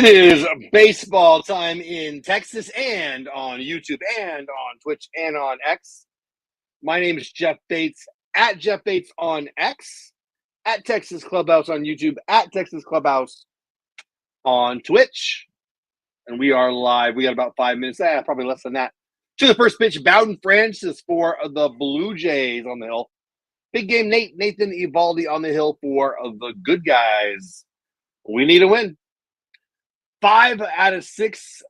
It is baseball time in Texas and on YouTube and on Twitch and on X. My name is Jeff Bates, at Jeff Bates on X, at Texas Clubhouse on YouTube, at Texas Clubhouse on Twitch. And we are live. We got about 5 minutes, probably less than that, to the first pitch. Bowden Francis for the Blue Jays on the hill. Big game Nathan Eovaldi on the hill for the good guys. We need a win. 5 out of 6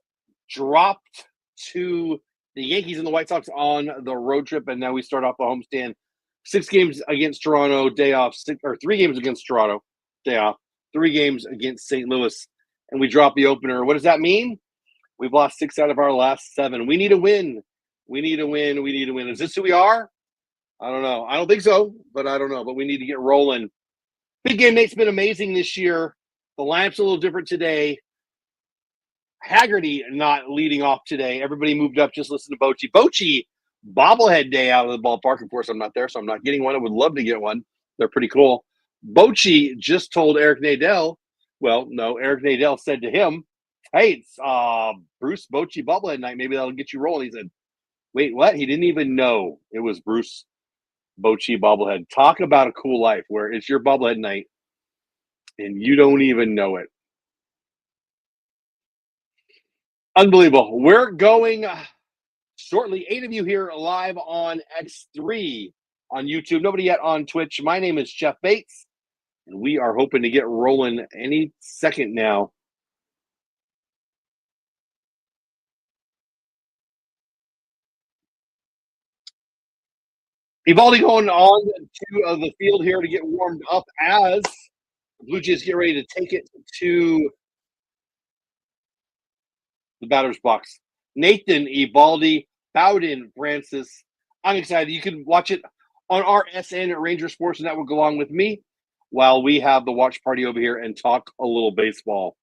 dropped to the Yankees and the White Sox on the road trip, and now we start off the homestand. 6 games against Toronto, day off. 3 games against Toronto, day off. 3 games against St. Louis, and we drop the opener. What does that mean? We've lost 6 out of our last 7. We need a win. We need a win. We need a win. Is this who we are? I don't know. I don't think so, but I don't know. But we need to get rolling. Big game Nate's been amazing this year. The lineup's a little different today. Haggerty not leading off today. Everybody moved up. Just listen to Bochy. Bochy, bobblehead day out of the ballpark. Of course, I'm not there, so I'm not getting one. I would love to get one. They're pretty cool. Bochy just told Eric Nadel. Well, no, Eric Nadel said to him, "Hey, it's Bruce Bochy bobblehead night. Maybe that'll get you rolling." He said, "Wait, what?" He didn't even know it was Bruce Bochy bobblehead. Talk about a cool life where it's your bobblehead night and you don't even know it. Unbelievable. We're going shortly. 8 of you here live on X3 on YouTube. Nobody yet on Twitch. My name is Jeff Bates, and we are hoping to get rolling any second now. Eovaldi going on to the field here to get warmed up as the Blue Jays get ready to take it to the batter's box. Nathan Eovaldi, Bowden Francis. I'm excited. You can watch it on RSN at Ranger Sports Network along with me while we have the watch party over here and talk a little baseball.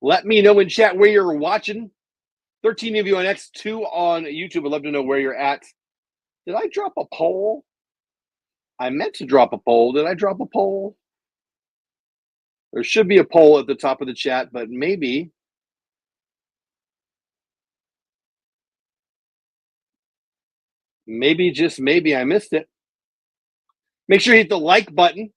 Let me know in chat where you're watching. 13 of you on X, 2 on YouTube. I'd love to know where you're at. Did I drop a poll? I meant to drop a poll. Did I drop a poll? There should be a poll at the top of the chat, but maybe just maybe I missed it. Make sure you hit the like button.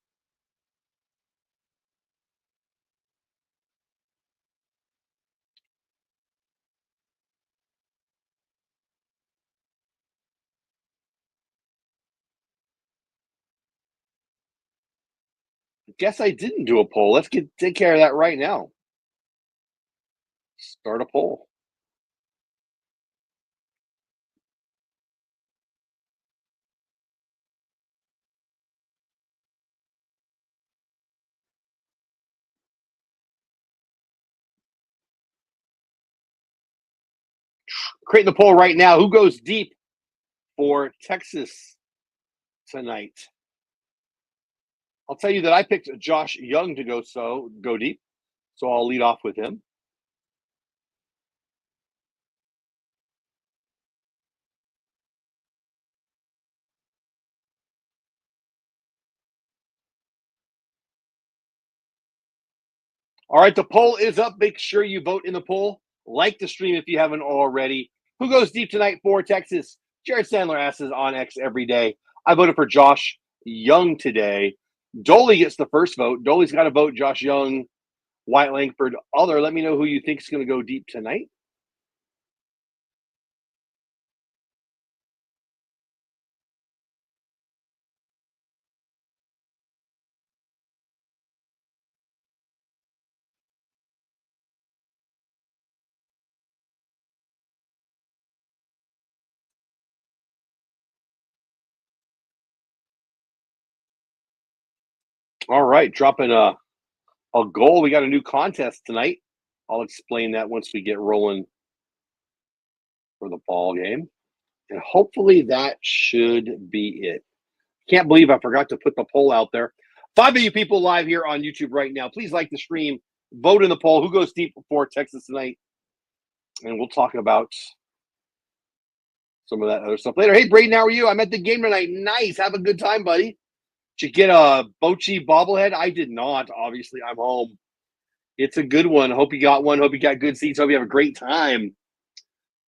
Guess I didn't do a poll. Let's take care of that right now. Start a poll. Creating the poll right now. Who goes deep for Texas tonight? I'll tell you that I picked Josh Young to go deep, so I'll lead off with him. All right, the poll is up. Make sure you vote in the poll. Like the stream if you haven't already. Who goes deep tonight for Texas? Jared Sandler asks us on X every day. I voted for Josh Young today. Doley gets the first vote. Doley's got to vote Josh Young, Wyatt Langford, other. Let me know who you think is going to go deep tonight. All right, dropping a goal. We got a new contest tonight. I'll explain that once we get rolling for the ball game. And hopefully that should be it. Can't believe I forgot to put the poll out there. 5 of you people live here on YouTube right now. Please like the stream. Vote in the poll. Who goes deep for Texas tonight? And we'll talk about some of that other stuff later. Hey, Braden, how are you? I'm at the game tonight. Nice. Have a good time, buddy. Did you get a Bochy bobblehead? I did not. Obviously, I'm home. It's a good one. Hope you got one. Hope you got good seats. Hope you have a great time.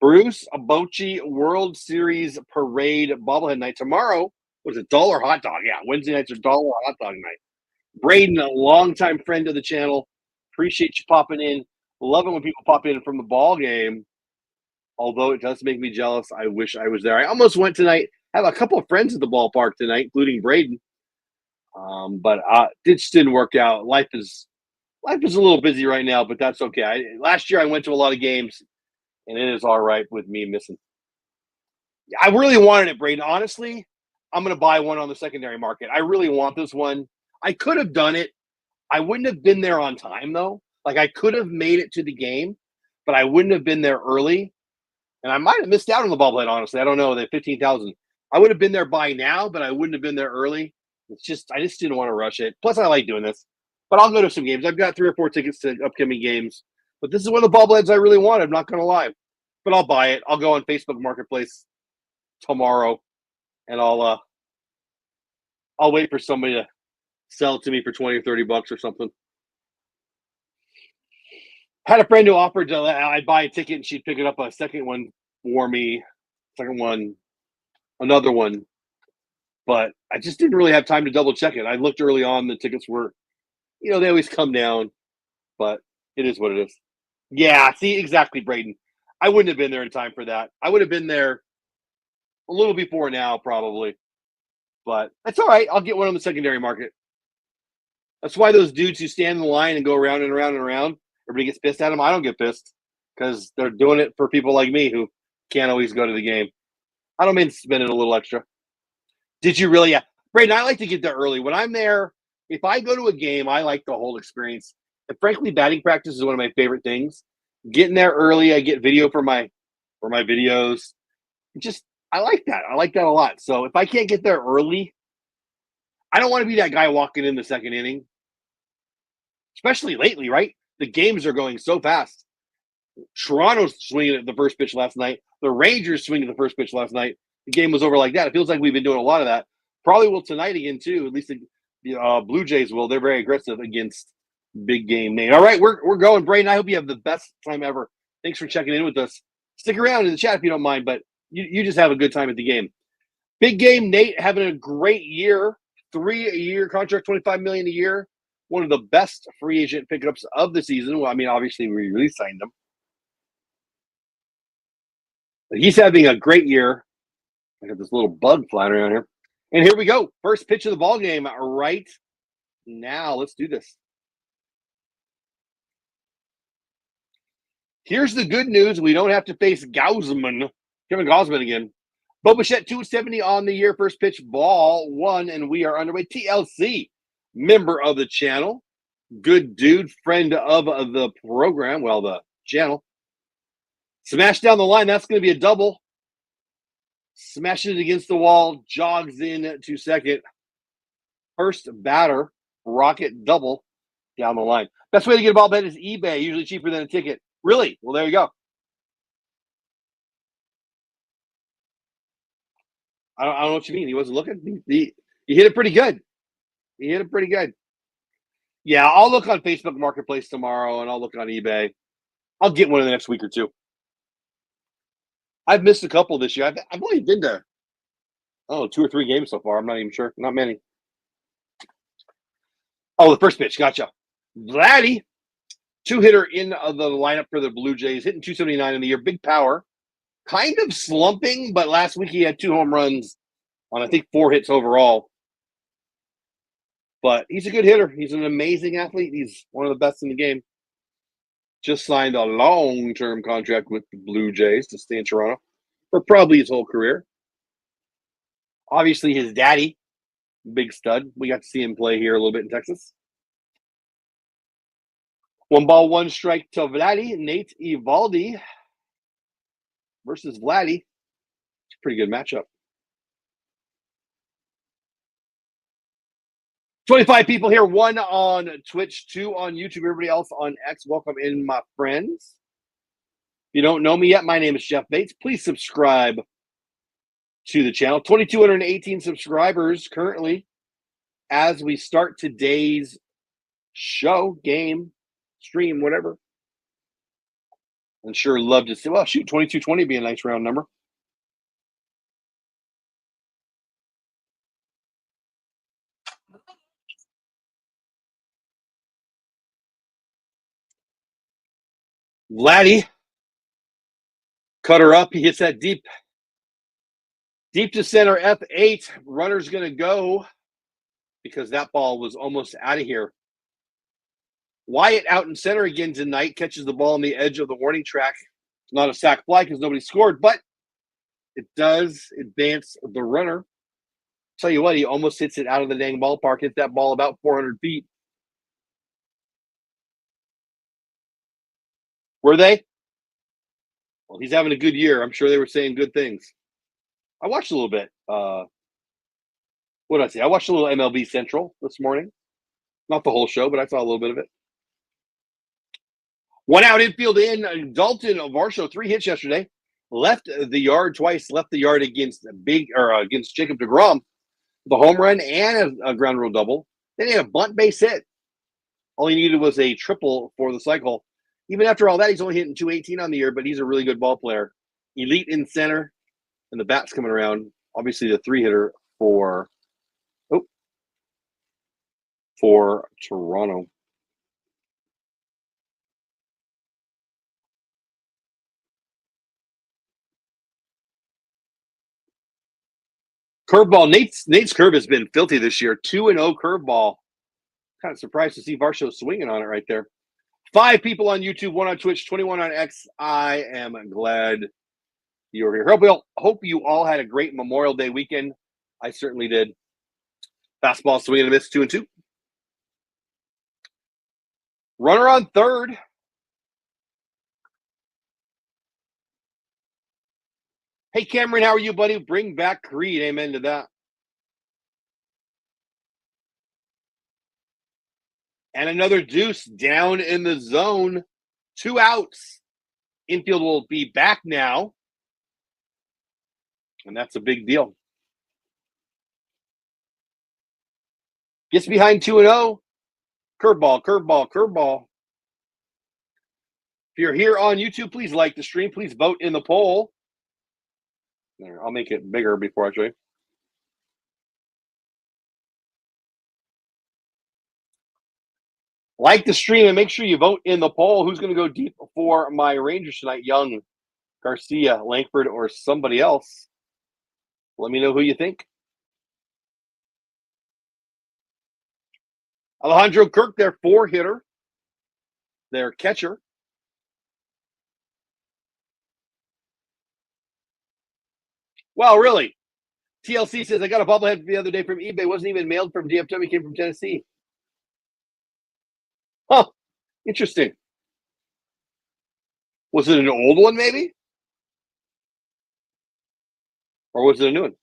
Bruce, a Bochy World Series Parade bobblehead night. Tomorrow was a dollar hot dog. Yeah, Wednesday nights are dollar hot dog night. Braden, a longtime friend of the channel. Appreciate you popping in. Love it when people pop in from the ball game. Although it does make me jealous. I wish I was there. I almost went tonight. I have a couple of friends at the ballpark tonight, including Braden. But it just didn't work out. Life is a little busy right now, but that's okay. Last year I went to a lot of games, and it is all right with me missing. I really wanted it, Braden. Honestly, I'm going to buy one on the secondary market. I really want this one. I could have done it. I wouldn't have been there on time, though. Like, I could have made it to the game, but I wouldn't have been there early. And I might have missed out on the bobblehead, honestly. I don't know. They 15,000. I would have been there by now, but I wouldn't have been there early. I just didn't want to rush it. Plus, I like doing this. But I'll go to some games. I've got 3 or 4 tickets to upcoming games. But this is one of the bobbleheads I really wanted. I'm not going to lie. But I'll buy it. I'll go on Facebook Marketplace tomorrow, and I'll wait for somebody to sell it to me for $20 or $30 or something. Had a friend who offered to I'd buy a ticket and she'd pick it up a second one for me. Second one, another one. But I just didn't really have time to double check it. I looked early on. The tickets were, they always come down. But it is what it is. Yeah, see, exactly, Braden. I wouldn't have been there in time for that. I would have been there a little before now, probably. But that's all right. I'll get one on the secondary market. That's why those dudes who stand in the line and go around and around and around, everybody gets pissed at them. I don't get pissed because they're doing it for people like me who can't always go to the game. I don't mean spending a little extra. Did you really? Yeah. Braden, I like to get there early. When I'm there, if I go to a game, I like the whole experience. And frankly, batting practice is one of my favorite things. Getting there early, I get video for my videos. I like that. I like that a lot. So if I can't get there early, I don't want to be that guy walking in the second inning. Especially lately, right? The games are going so fast. Toronto's swinging at the first pitch last night. The Rangers swinging at the first pitch last night. The game was over like that. It feels like we've been doing a lot of that. Probably will tonight again, too. At least the Blue Jays will. They're very aggressive against big game Nate. All right, we're going, Braden. I hope you have the best time ever. Thanks for checking in with us. Stick around in the chat if you don't mind, but you just have a good time at the game. Big game Nate having a great year. 3-year contract, $25 million a year. One of the best free agent pickups of the season. Well, I mean, obviously we really signed him. But he's having a great year. I got this little bug flying around here. And here we go. First pitch of the ball game right now. Let's do this. Here's the good news. We don't have to face Kevin Gausman again. Bo Bichette, 270 on the year. First pitch, ball 1, and we are underway. TLC, member of the channel. Good dude, friend of the program. Well, the channel. Smash down the line. That's going to be a double. Smashes it against the wall. Jogs in to second. First batter, rocket double down the line. Best way to get a ball bet is eBay. Usually cheaper than a ticket. Really? Well, there you go. I don't know what you mean. He wasn't looking. He hit it pretty good. Yeah, I'll look on Facebook Marketplace tomorrow, and I'll look on eBay. I'll get one in the next week or two. I've missed a couple this year. I've only been to, 2 or 3 games so far. I'm not even sure. Not many. Oh, the first pitch. Gotcha. Vladdy, 2-hitter in the lineup for the Blue Jays, hitting 279 in the year. Big power. Kind of slumping, but last week he had 2 home runs on, I think, 4 hits overall. But he's a good hitter. He's an amazing athlete. He's one of the best in the game. Just signed a long-term contract with the Blue Jays to stay in Toronto for probably his whole career. Obviously, his daddy, big stud. We got to see him play here a little bit in Texas. 1 ball, 1 strike to Vladdy. Nate Eovaldi versus Vladdy. It's a pretty good matchup. 25 people here, 1 on Twitch, 2 on YouTube, everybody else on X. Welcome in, my friends. If you don't know me yet, my name is Jeff Bates. Please subscribe to the channel. 2,218 subscribers currently as we start today's show, game, stream, whatever. I'm sure love to see. Well, shoot, 2220 be a nice round number. Vladdy cut her up. He hits that deep to center F8. Runner's going to go because that ball was almost out of here. Wyatt out in center again tonight, catches the ball on the edge of the warning track. It's not a sac fly because nobody scored, but it does advance the runner. Tell you what, he almost hits it out of the dang ballpark. Hit that ball about 400 feet. Were they? Well, he's having a good year. I'm sure they were saying good things. I watched a little bit. What did I say? I watched a little MLB Central this morning. Not the whole show, but I saw a little bit of it. One out infield in. Dalton Varsho, 3 hits yesterday. Left the yard twice. Left the yard against against Jacob deGrom. The home run and a ground rule double. Then he had a bunt base hit. All he needed was a triple for the cycle. Even after all that, he's only hitting 218 on the year, but he's a really good ball player. Elite in center, and the bat's coming around. Obviously, the 3-hitter for Toronto. Curveball. Nate's curve has been filthy this year. 2-0 curveball. Kind of surprised to see Varsho swinging on it right there. 5 people on YouTube, 1 on Twitch, 21 on X. I am glad you're here. Hope you all had a great Memorial Day weekend. I certainly did. Fastball swing and a miss, 2-2. Runner on third. Hey, Cameron, how are you, buddy? Bring back Creed. Amen to that. And another deuce down in the zone. 2 outs. Infield will be back now. And that's a big deal. Gets behind 2-0. Curveball, curveball, curveball. If you're here on YouTube, please like the stream. Please vote in the poll. There, I'll make it bigger before I show you. Like the stream and make sure you vote in the poll. Who's going to go deep for my Rangers tonight? Young, Garcia, Langford, or somebody else? Let me know who you think. Alejandro Kirk, their 4-hitter. Their catcher. Well, really? TLC says, I got a bobblehead the other day from eBay. It wasn't even mailed from DFW. It came from Tennessee. Huh. Interesting. Was it an old one, maybe? Or was it a new one?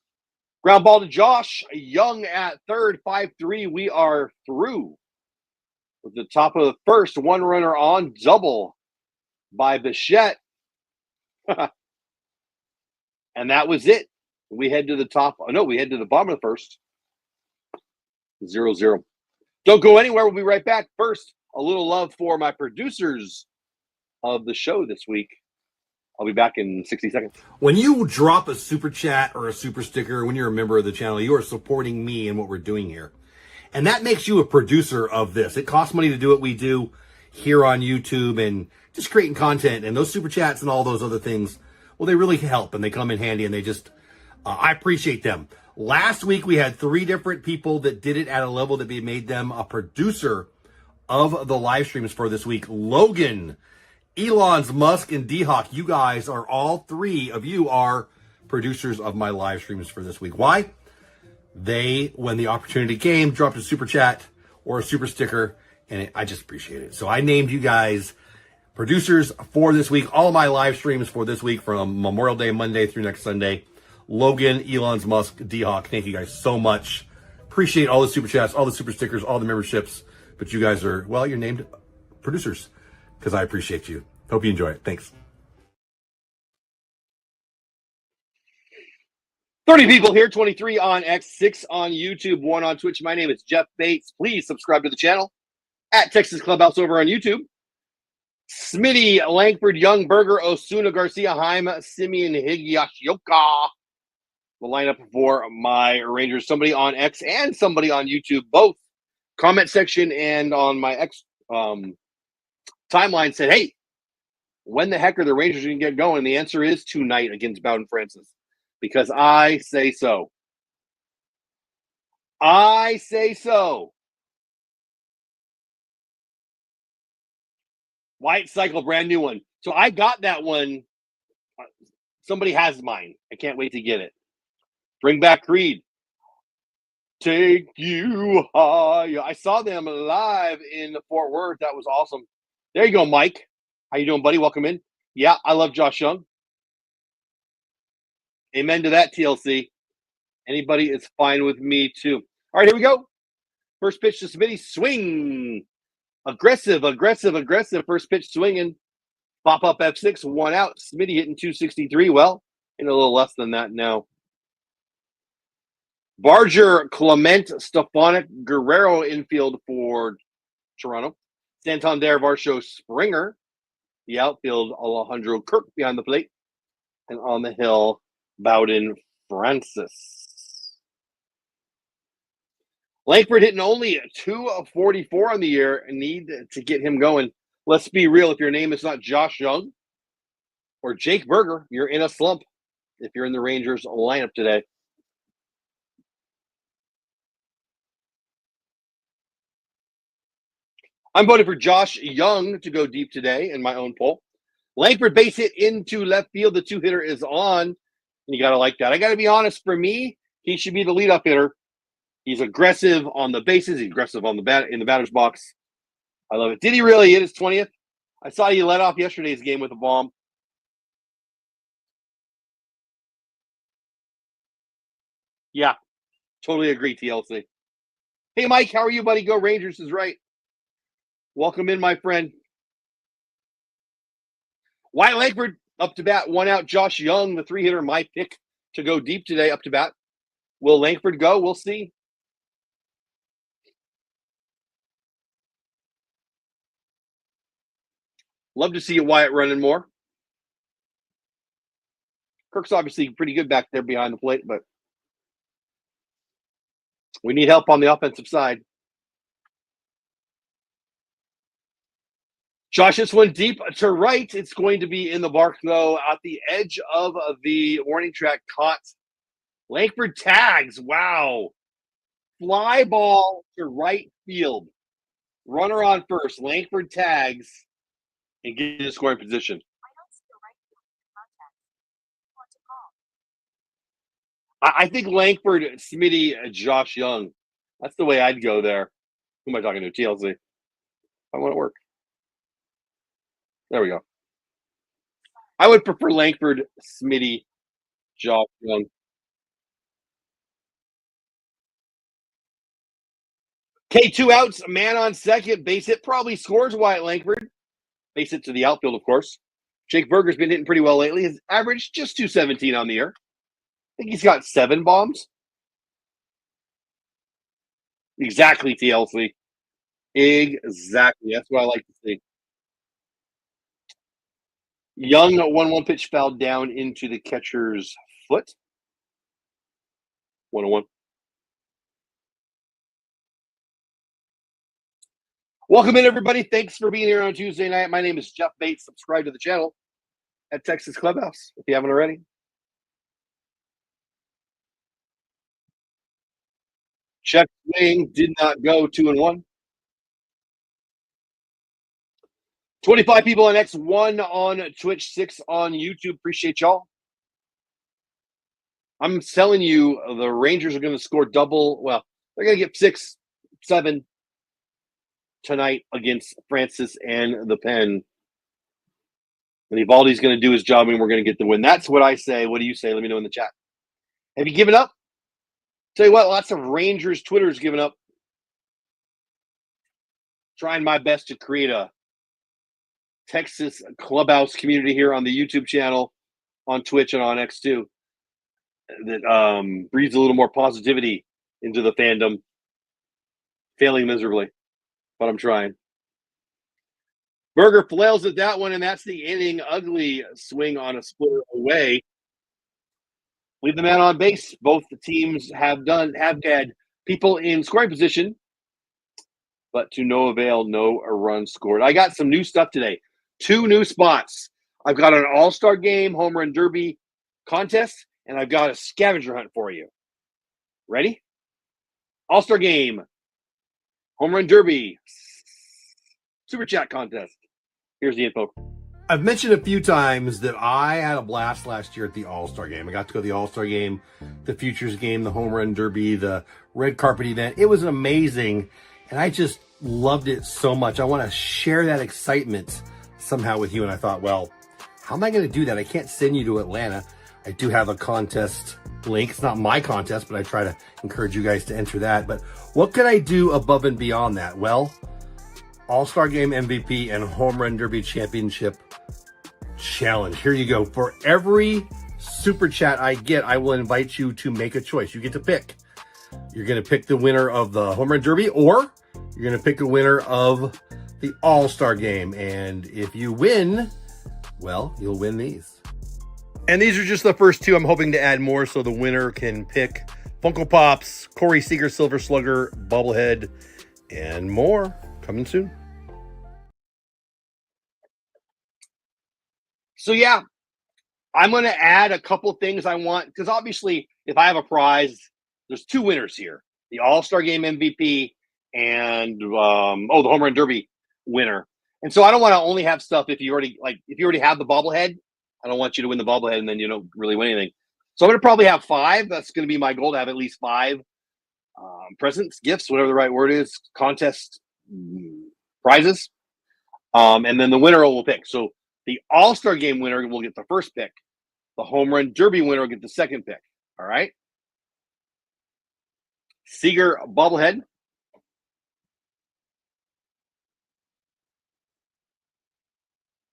Ground ball to Josh. Young at third, 5-3. We are through. With the top of the first, 1 runner on, double by Bichette. And that was it. We head to the top. Oh, no, we head to the bottom of the first. 0-0. Don't go anywhere. We'll be right back. First, a little love for my producers of the show this week. I'll be back in 60 seconds. When you drop a super chat or a super sticker, when you're a member of the channel, you are supporting me and what we're doing here. And that makes you a producer of this. It costs money to do what we do here on YouTube and just creating content. And those super chats and all those other things, well, they really help and they come in handy and they just, I appreciate them. Last week, we had 3 different people that did it at a level that made them a producer of the live streams for this week. Logan, Elon's Musk, and D-Hawk, you guys are all 3 of you are producers of my live streams for this week. Why? They, when the opportunity came, dropped a super chat or a super sticker, and I just appreciate it. So I named you guys producers for this week. All my live streams for this week from Memorial Day Monday through next Sunday. Logan, Elon's Musk, D-Hawk, thank you guys so much. Appreciate all the super chats, all the super stickers, all the memberships. But you guys are, well, you're named producers because I appreciate you. Hope you enjoy it. Thanks. 30 people here, 23 on X, 6 on YouTube, 1 on Twitch. My name is Jeff Bates. Please subscribe to the channel at Texas Clubhouse over on YouTube. Smitty, Langford, Young, Berger, Osuna, Garcia, Heim, Simeon, Higashioka. The lineup for my Rangers. Somebody on X and somebody on YouTube, both. Comment section and on my X timeline said, hey, when the heck are the Rangers going to get going? And the answer is tonight against Bowden Francis. Because I say so. I say so. White Cycle, brand new one. So I got that one. Somebody has mine. I can't wait to get it. Bring back Creed. Take you higher. I saw them live in Fort Worth. That was awesome. There you go, Mike. How you doing, buddy? Welcome in. Yeah, I love Josh Young. Amen to that, TLC. Anybody is fine with me, too. All right, here we go. First pitch to Smitty. Swing. Aggressive. First pitch swinging. Pop up F6. 1 out. Smitty hitting 263. Well, in a little less than that now. Barger, Clement, Stefanik, Guerrero infield for Toronto. Santander, Varsho, Springer. The outfield, Alejandro Kirk behind the plate. And on the hill, Bowden Francis. Langford hitting only 244 on the year and need to get him going. Let's be real. If your name is not Josh Young or Jake Berger, you're in a slump if you're in the Rangers lineup today. I'm voting for Josh Young to go deep today in my own poll. Langford base hit into left field. The 2-hitter is on. And you got to like that. I got to be honest. For me, he should be the leadoff hitter. He's aggressive on the bases. He's aggressive on the in the batter's box. I love it. Did he really hit his 20th? I saw he let off yesterday's game with a bomb. Yeah, totally agree, TLC. Hey, Mike, how are you, buddy? Go Rangers is right. Welcome in, my friend. Wyatt Langford up to bat, 1 out. Josh Young, the 3-hitter, my pick to go deep today, up to bat. Will Langford go? We'll see. Love to see Wyatt running more. Kirk's obviously pretty good back there behind the plate, but we need help on the offensive side. Josh, this one deep to right. It's going to be in the bark, though, at the edge of the warning track. Caught. Langford tags. Wow. Fly ball to right field. Runner on first. Langford tags and get in scoring position. I think Langford, Smitty, Josh Young. That's the way I'd go there. Who am I talking to? TLC. I want to work. There we go. I would prefer Langford, Smitty, Josh Young. Okay, 2 outs, man on second. Base hit probably scores Wyatt Langford. Base hit to the outfield, of course. Jake Berger's been hitting pretty well lately. His average just 217 on the year. I think he's got 7 bombs. Exactly, TLC. Exactly. That's what I like to see. Young 1-1 pitch fouled down into the catcher's foot. 1-1. Welcome in, everybody. Thanks for being here on Tuesday night. My name is Jeff Bates. Subscribe to the channel at Texas Clubhouse if you haven't already. Check swing did not go 2-1. 25 people on X, 1 on Twitch, 6 on YouTube. Appreciate y'all. I'm telling you, the Rangers are going to score double. Well, they're going to get 6, 7 tonight against Francis and the Pen. And Evaldi's going to do his job, and we're going to get the win. That's what I say. What do you say? Let me know in the chat. Have you given up? Tell you what, lots of Rangers Twitter's given up. Trying my best to create a Texas Clubhouse community here on the YouTube channel, on Twitch, and on X2. that breeds a little more positivity into the fandom. Failing miserably, but I'm trying. Berger flails at that one, and that's the inning. Ugly swing on a splitter away. Leave the man on base. Both the teams have had people in scoring position, but to no avail, no run scored. I got some new stuff today. 2 new spots. I've got an all-star game home run derby contest, and I've got a scavenger hunt for you. Ready? All-star game, home run derby, super chat contest. Here's the info. I've mentioned a few times that I had a blast last year at the All-Star Game. I got to go to the All-Star Game, the Futures Game, the Home Run Derby, the red carpet event. It was amazing, and I just loved it so much. I want to share that excitement somehow with you, and I thought, well, how am I going to do that? I can't send you to Atlanta. I do have a contest link. It's not my contest, but I try to encourage you guys to enter that. But what could I do above and beyond that? Well, All-Star Game MVP and Home Run Derby Championship Challenge. Here you go. For every super chat I get, I will invite you to make a choice. You get to pick. You're going to pick the winner of the Home Run Derby, or you're going to pick a winner of the All-Star Game. And if you win, well, you'll win these. And these are just the first 2. I'm hoping to add more so the winner can pick Funko Pops, Corey Seager, Silver Slugger, Bobblehead, and more. Coming soon. So, yeah, I'm going to add a couple things I want, because obviously if I have a prize, there's 2 winners here. The All-Star Game MVP and, the Home Run Derby winner. And so I don't want to only have stuff if you already have the bobblehead. I don't want you to win the bobblehead and then you don't really win anything. So I'm going to probably have 5. That's going to be my goal, to have at least 5 presents, gifts, whatever the right word is, contest prizes. And then the winner will pick. So the All-Star Game winner will get the first pick. The Home Run Derby winner will get the second pick. All right? Seager bobblehead.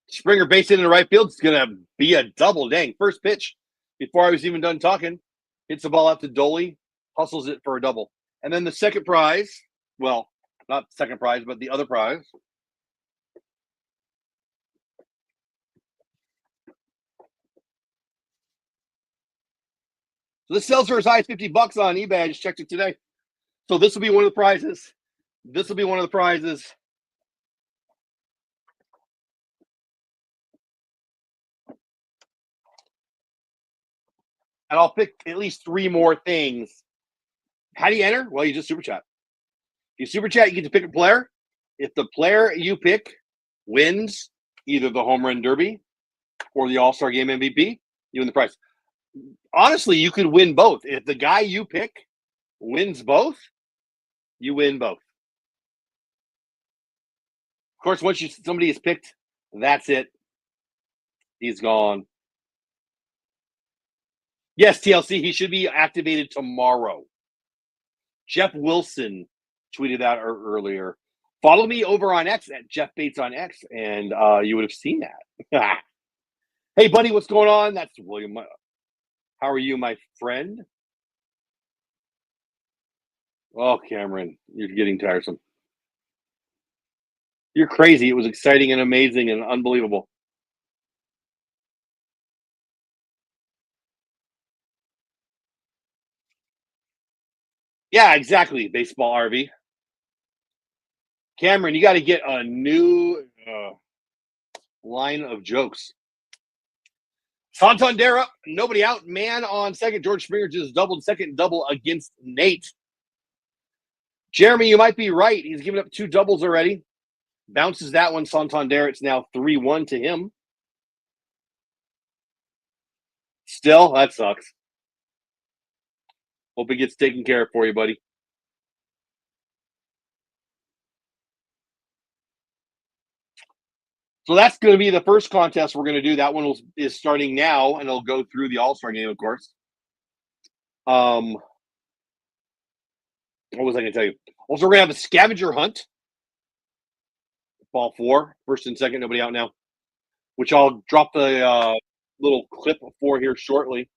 Springer base hit in the right field. It's going to be a double. Dang. First pitch, before I was even done talking, hits the ball out to Doley, hustles it for a double. And then the second prize, well, not the second prize, but the other prize. So this sells for as high as $50 on eBay. I just checked it today. So this will be one of the prizes. This will be one of the prizes. And I'll pick at least 3 more things. How do you enter? Well, you just super chat. If you super chat, you get to pick a player. If the player you pick wins either the Home Run Derby or the All-Star Game MVP, you win the prize. Honestly, you could win both. If the guy you pick wins both, you win both. Of course, once somebody is picked, that's it. He's gone. Yes, TLC, he should be activated tomorrow. Jeff Wilson tweeted that earlier. Follow me over on X at Jeff Bates on X, and you would have seen that. Hey, buddy, what's going on? That's William. How are you, my friend? Oh, Cameron, you're getting tiresome. You're crazy. It was exciting and amazing and unbelievable. Yeah, exactly, Baseball RV. Cameron, you got to get a new line of jokes. Santander up, nobody out. Man on second. George Springer just doubled second double against Nate. Jeremy, you might be right. He's given up 2 doubles already. Bounces that one, Santander. It's now 3-1 to him. Still, that sucks. Hope it gets taken care of for you, buddy. So that's going to be the first contest we're going to do. That one is starting now, and it'll go through the All-Star Game, of course. What was I going to tell you? Also, we're going to have a scavenger hunt. Ball 4, first and second, nobody out now. Which I'll drop the little clip for here shortly.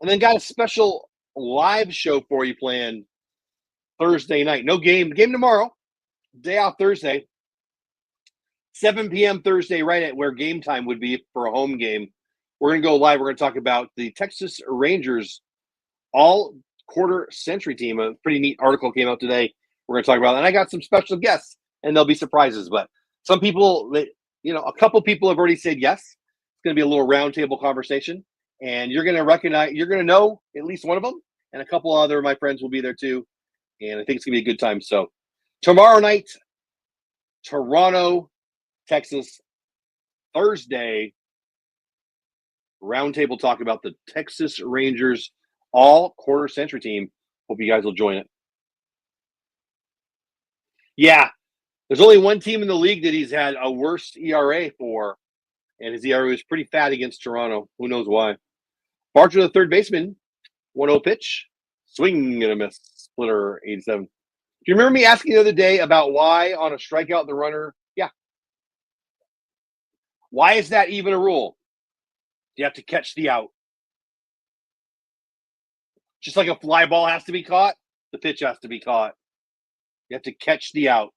And then got a special live show for you planned Thursday night. No game. Game tomorrow. Day off Thursday. 7 p.m. Thursday, right at where game time would be for a home game. We're going to go live. We're going to talk about the Texas Rangers all quarter century team. A pretty neat article came out today. We're going to talk about it. And I got some special guests, and there'll be surprises. But some people, a couple people have already said yes. It's going to be a little roundtable conversation. And you're going to know at least one of them. And a couple other of my friends will be there too. And I think it's going to be a good time. So tomorrow night, Toronto, Texas. Thursday, roundtable talk about the Texas Rangers all quarter century team. Hope you guys will join it. Yeah, there's only one team in the league that he's had a worse ERA for, and his ERA was pretty fat against Toronto. Who knows why? Barger, the third baseman, 1-0 pitch, swing and a miss, splitter 87. Do you remember me asking the other day about why on a strikeout the runner? Yeah. Why is that even a rule? You have to catch the out. Just like a fly ball has to be caught, the pitch has to be caught. You have to catch the out.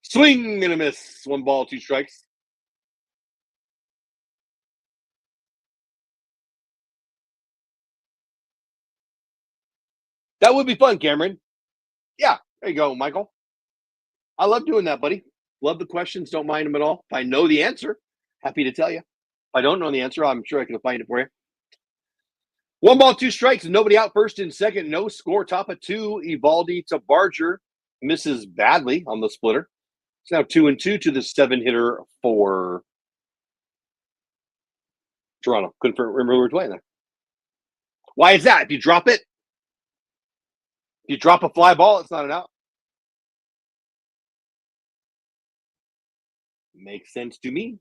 Swing and a miss. 1 ball, 2 strikes. That would be fun, Cameron. Yeah, there you go, Michael. I love doing that, buddy. Love the questions. Don't mind them at all. If I know the answer, happy to tell you. If I don't know the answer, I'm sure I can find it for you. 1 ball, 2 strikes. Nobody out, first and second. No score. Top of 2. Evaldi to Barger. Misses badly on the splitter. It's now 2-2 to the 7-hitter for Toronto. Couldn't remember who we were playing there. Why is that? If you drop it, if you drop a fly ball, it's not an out. Makes sense to me.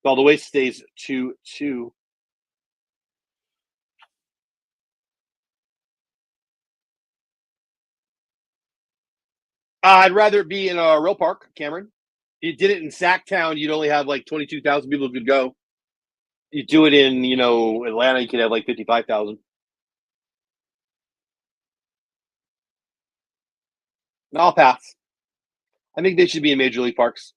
All the way stays 2-2. I'd rather it be in a real park, Cameron. If you did it in Sacktown, you'd only have like 22,000 people who could go. You do it in, Atlanta, you could have like 55,000. I'll pass. I think they should be in major league parks.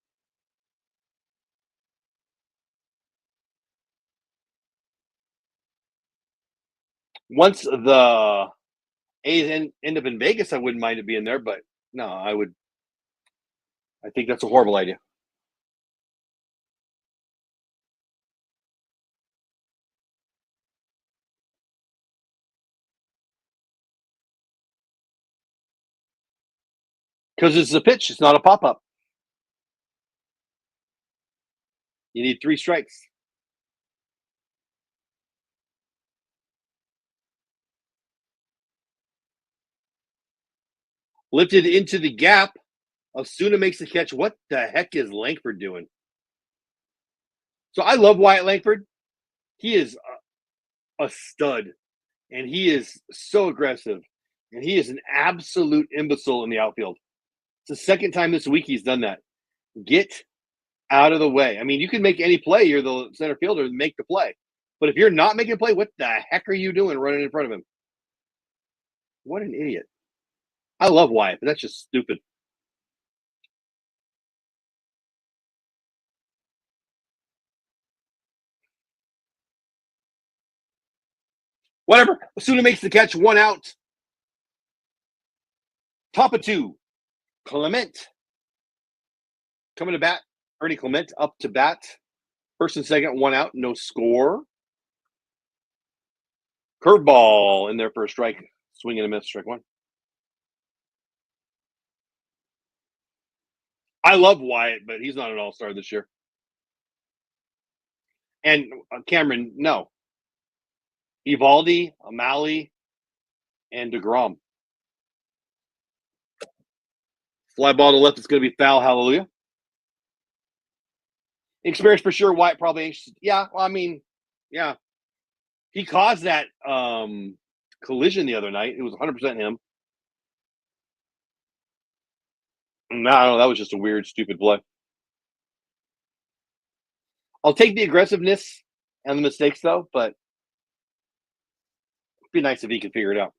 Once the A's end up in Vegas, I wouldn't mind it being there, but no, I think that's a horrible idea. Because it's a pitch, it's not a pop-up. You need 3 strikes. Lifted into the gap. Osuna makes the catch. What the heck is Langford doing? So I love Wyatt Langford. He is a stud, and he is so aggressive, and he is an absolute imbecile in the outfield. It's the second time this week he's done that. Get out of the way. I mean, you can make any play. You're the center fielder and make the play. But if you're not making a play, what the heck are you doing running in front of him? What an idiot. I love Wyatt, but that's just stupid. Whatever. Osuna makes the catch. 1 out. Top of 2. Clement coming to bat. Ernie Clement up to bat. First and second, 1 out. No score. Curveball in there for a strike. Swing and a miss. Strike 1. I love Wyatt, but he's not an all-star this year. And Cameron, no. Evaldi, O'Malley, and DeGrom. Fly ball to left. It's going to be foul. Hallelujah. Experience for sure. Wyatt probably anxious. Yeah, well, I mean, yeah. He caused that collision the other night. It was 100% him. No, that was just a weird, stupid play. I'll take the aggressiveness and the mistakes, though, but it'd be nice if he could figure it out.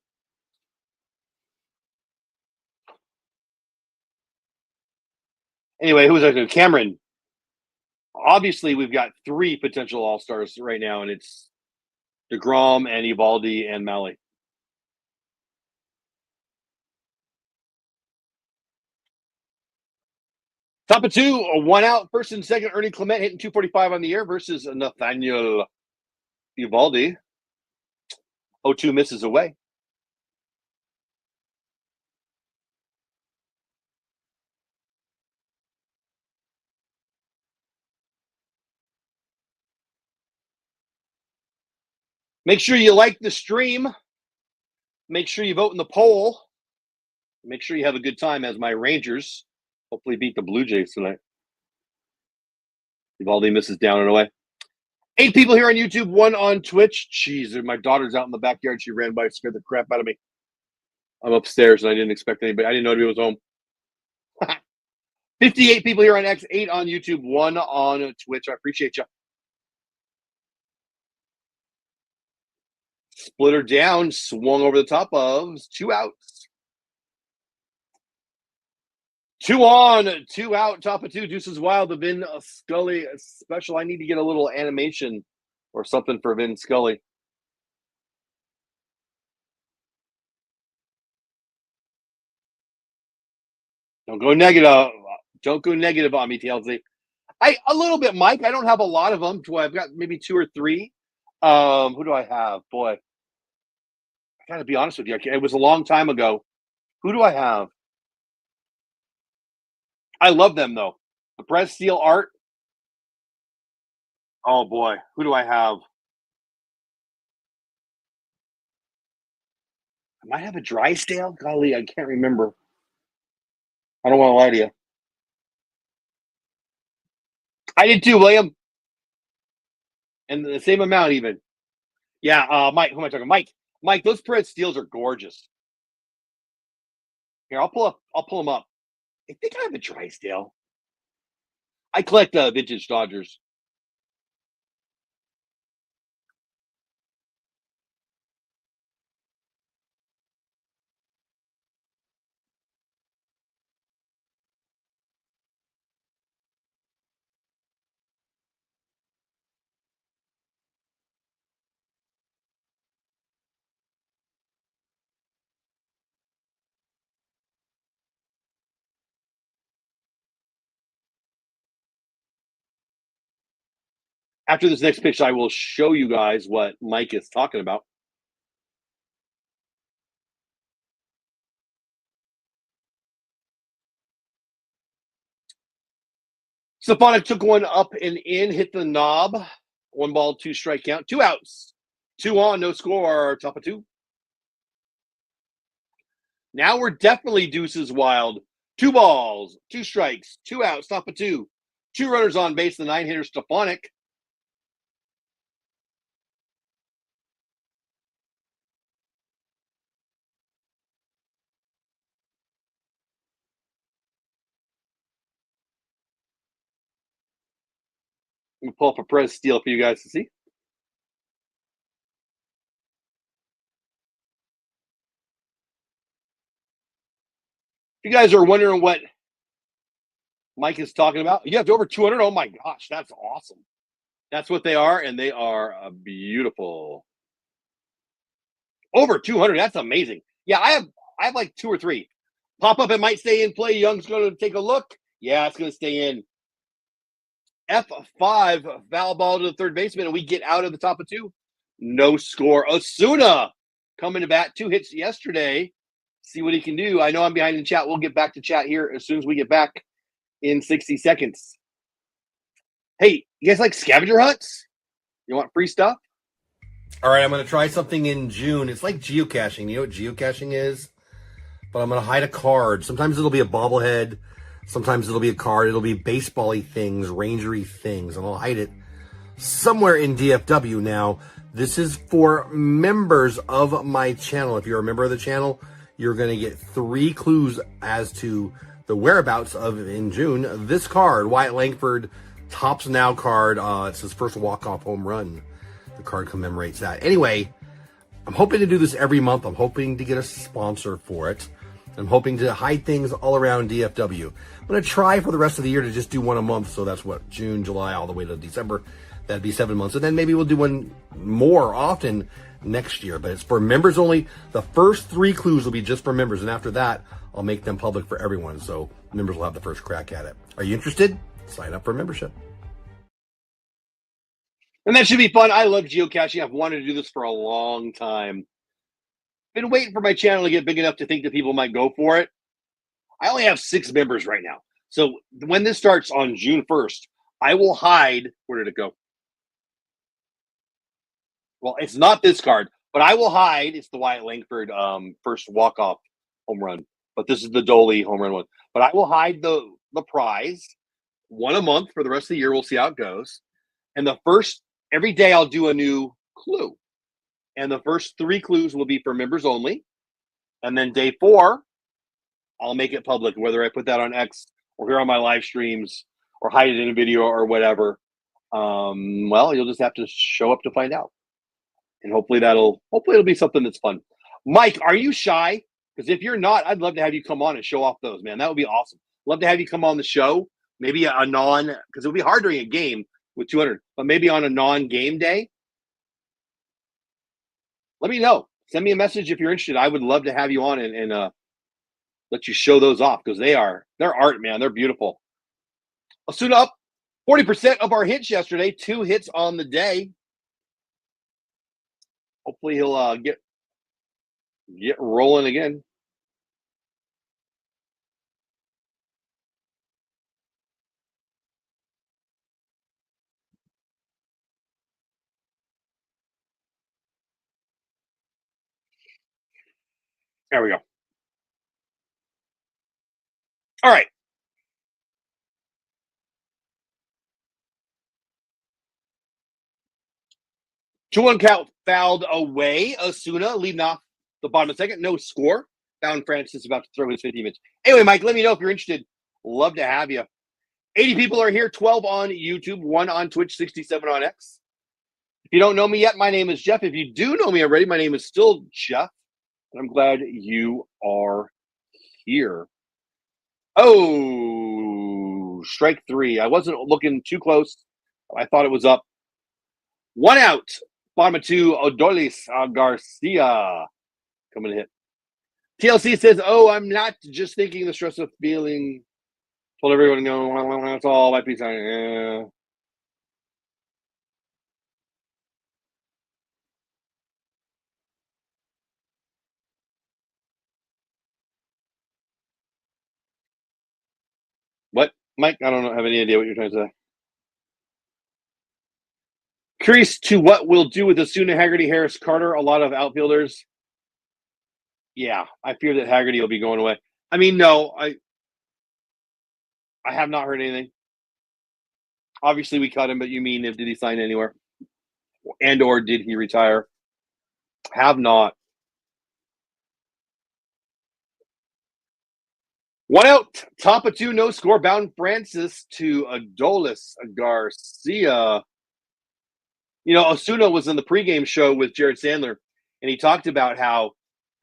Anyway, who was I? Cameron. Obviously, we've got 3 potential all-stars right now, and it's DeGrom and Evaldi and Mahle. Top of 2, a 1 out, first and second. Ernie Clement hitting 245 on the air versus Nathaniel Evaldi. 0-2 misses away. Make sure you like the stream. Make sure you vote in the poll. Make sure you have a good time as my Rangers hopefully beat the Blue Jays tonight. Evaldi misses down and away. 8 people here on YouTube, 1 on Twitch. Jeez, my daughter's out in the backyard. She ran by, scared the crap out of me. I'm upstairs and I didn't expect anybody. I didn't know anybody was home. 58 people here on X, 8 on YouTube, 1 on Twitch. I appreciate you. Splitter down, swung over the top of 2 outs. 2 on, 2 out, top of 2. Deuces Wild, the Vin Scully special. I need to get a little animation or something for Vin Scully. Don't go negative. Don't go negative on me, TLZ. A little bit, Mike. I don't have a lot of them. I've got maybe 2 or 3. Who do I have? Boy, I gotta be honest with you. It was a long time ago. Who do I have? I love them though. The Press Steel art. Oh boy, who do I have? I might have a Drysdale. Golly, I can't remember. I don't want to lie to you. I did too, William. And the same amount even. Yeah, Mike. Who am I talking? Mike, those Press Steels are gorgeous. Here, I'll pull them up. I think I have a Drysdale. I collect vintage Dodgers. After this next picture, I will show you guys what Mike is talking about. Stefanik took one up and in, hit the knob. 1 ball, 2 strike count. 2 outs. 2 on, no score. Top of 2. Now we're definitely Deuces Wild. 2 balls, 2 strikes, 2 outs. Top of 2. 2 runners on base. The 9-hitter Stefanik. Let me pull up a Press Steel for you guys to see. If you guys are wondering what Mike is talking about, you have over 200. Oh my gosh, that's awesome. That's what they are, and they are beautiful. Over 200. That's amazing. Yeah, I have like 2 or 3. Pop up, it might stay in play. Young's going to take a look. Yeah, it's going to stay in. F5, foul ball to the third baseman, and we get out of the top of 2. No score. Osuna coming to bat. 2 hits yesterday. See what he can do. I know I'm behind in chat. We'll get back to chat here as soon as we get back in 60 seconds. Hey, you guys like scavenger hunts? You want free stuff? All right, I'm going to try something in June. It's like geocaching. You know what geocaching is? But I'm going to hide a card. Sometimes it'll be a bobblehead. Sometimes it'll be a card. It'll be baseball-y things, rangery things, and I'll hide it somewhere in DFW. Now, this is for members of my channel. If you're a member of the channel, you're going to get 3 clues as to the whereabouts of, in June, this card, Wyatt Langford Tops Now card. It's his first walk-off home run. The card commemorates that. Anyway, I'm hoping to do this every month. I'm hoping to get a sponsor for it. I'm hoping to hide things all around DFW. I'm going to try for the rest of the year to just do one a month. So that's what, June, July, all the way to December. That'd be 7 months. And then maybe we'll do one more often next year. But it's for members only. The first 3 clues will be just for members. And after that, I'll make them public for everyone. So members will have the first crack at it. Are you interested? Sign up for membership. And that should be fun. I love geocaching. I've wanted to do this for a long time. Been waiting for my channel to get big enough to think that people might go for it. I only have 6 members right now. So when this starts on June 1st, I will hide. Where did it go? Well, it's not this card, but I will hide. It's the Wyatt Langford first walk-off home run. But this is the Dolly home run one. But I will hide the prize, one a month for the rest of the year. We'll see how it goes. And every day I'll do a new clue. And the first 3 clues will be for members only. And then day 4, I'll make it public, whether I put that on X or here on my live streams or hide it in a video or whatever. Well, you'll just have to show up to find out. And hopefully it'll be something that's fun. Mike, are you shy? Because if you're not, I'd love to have you come on and show off those, man. That would be awesome. Love to have you come on the show. Maybe a because it'll be hard during a game with 200, but maybe on a non-game day. Let me know. Send me a message if you're interested. I would love to have you on and let you show those off because they're art, man. They're beautiful. Osuna up 40% of our hits yesterday. 2 hits on the day. Hopefully he'll get rolling again. There we go. All right. Two-one count fouled away. Osuna leading off the bottom of the second. No score. Bound Francis about to throw his 50 minutes. Anyway, Mike, let me know if you're interested. Love to have you. 80 people are here. 12 on YouTube. 1 on Twitch. 67 on X. If you don't know me yet, my name is Jeff. If you do know me already, my name is still Jeff. And I'm glad you are here. Oh, strike 3. I wasn't looking too close. I thought it was up. 1 out. Bottom of 2, Odolis Garcia coming to hit. TLC says, oh, I'm not just thinking the stress of feeling. Told everyone to go, that's all. Might be saying, What, Mike? I don't have any idea what you're trying to say. Curious to what we'll do with Osuna, Haggerty, Harris, Carter. A lot of outfielders. Yeah, I fear that Haggerty will be going away. I mean, no, I have not heard anything. Obviously, we cut him, but you mean did he sign anywhere? And or did he retire? Have not. 1 out. Top of 2, no score. Bound Francis to Adolis Garcia. You know, Osuna was in the pregame show with Jared Sandler, and he talked about how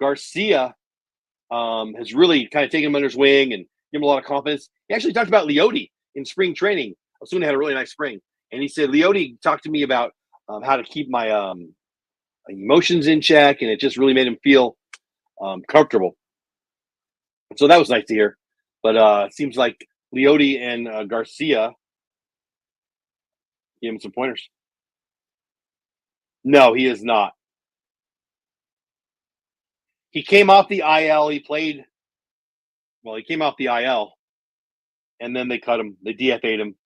Garcia has really kind of taken him under his wing and give him a lot of confidence. He actually talked about Leote in spring training. Osuna had a really nice spring. And he said, Leote talked to me about how to keep my emotions in check, and it just really made him feel comfortable. So that was nice to hear. But it seems like Leote and Garcia gave him some pointers. No, he is not. He came off the IL. He came off the IL, and then they cut him. They DFA'd him.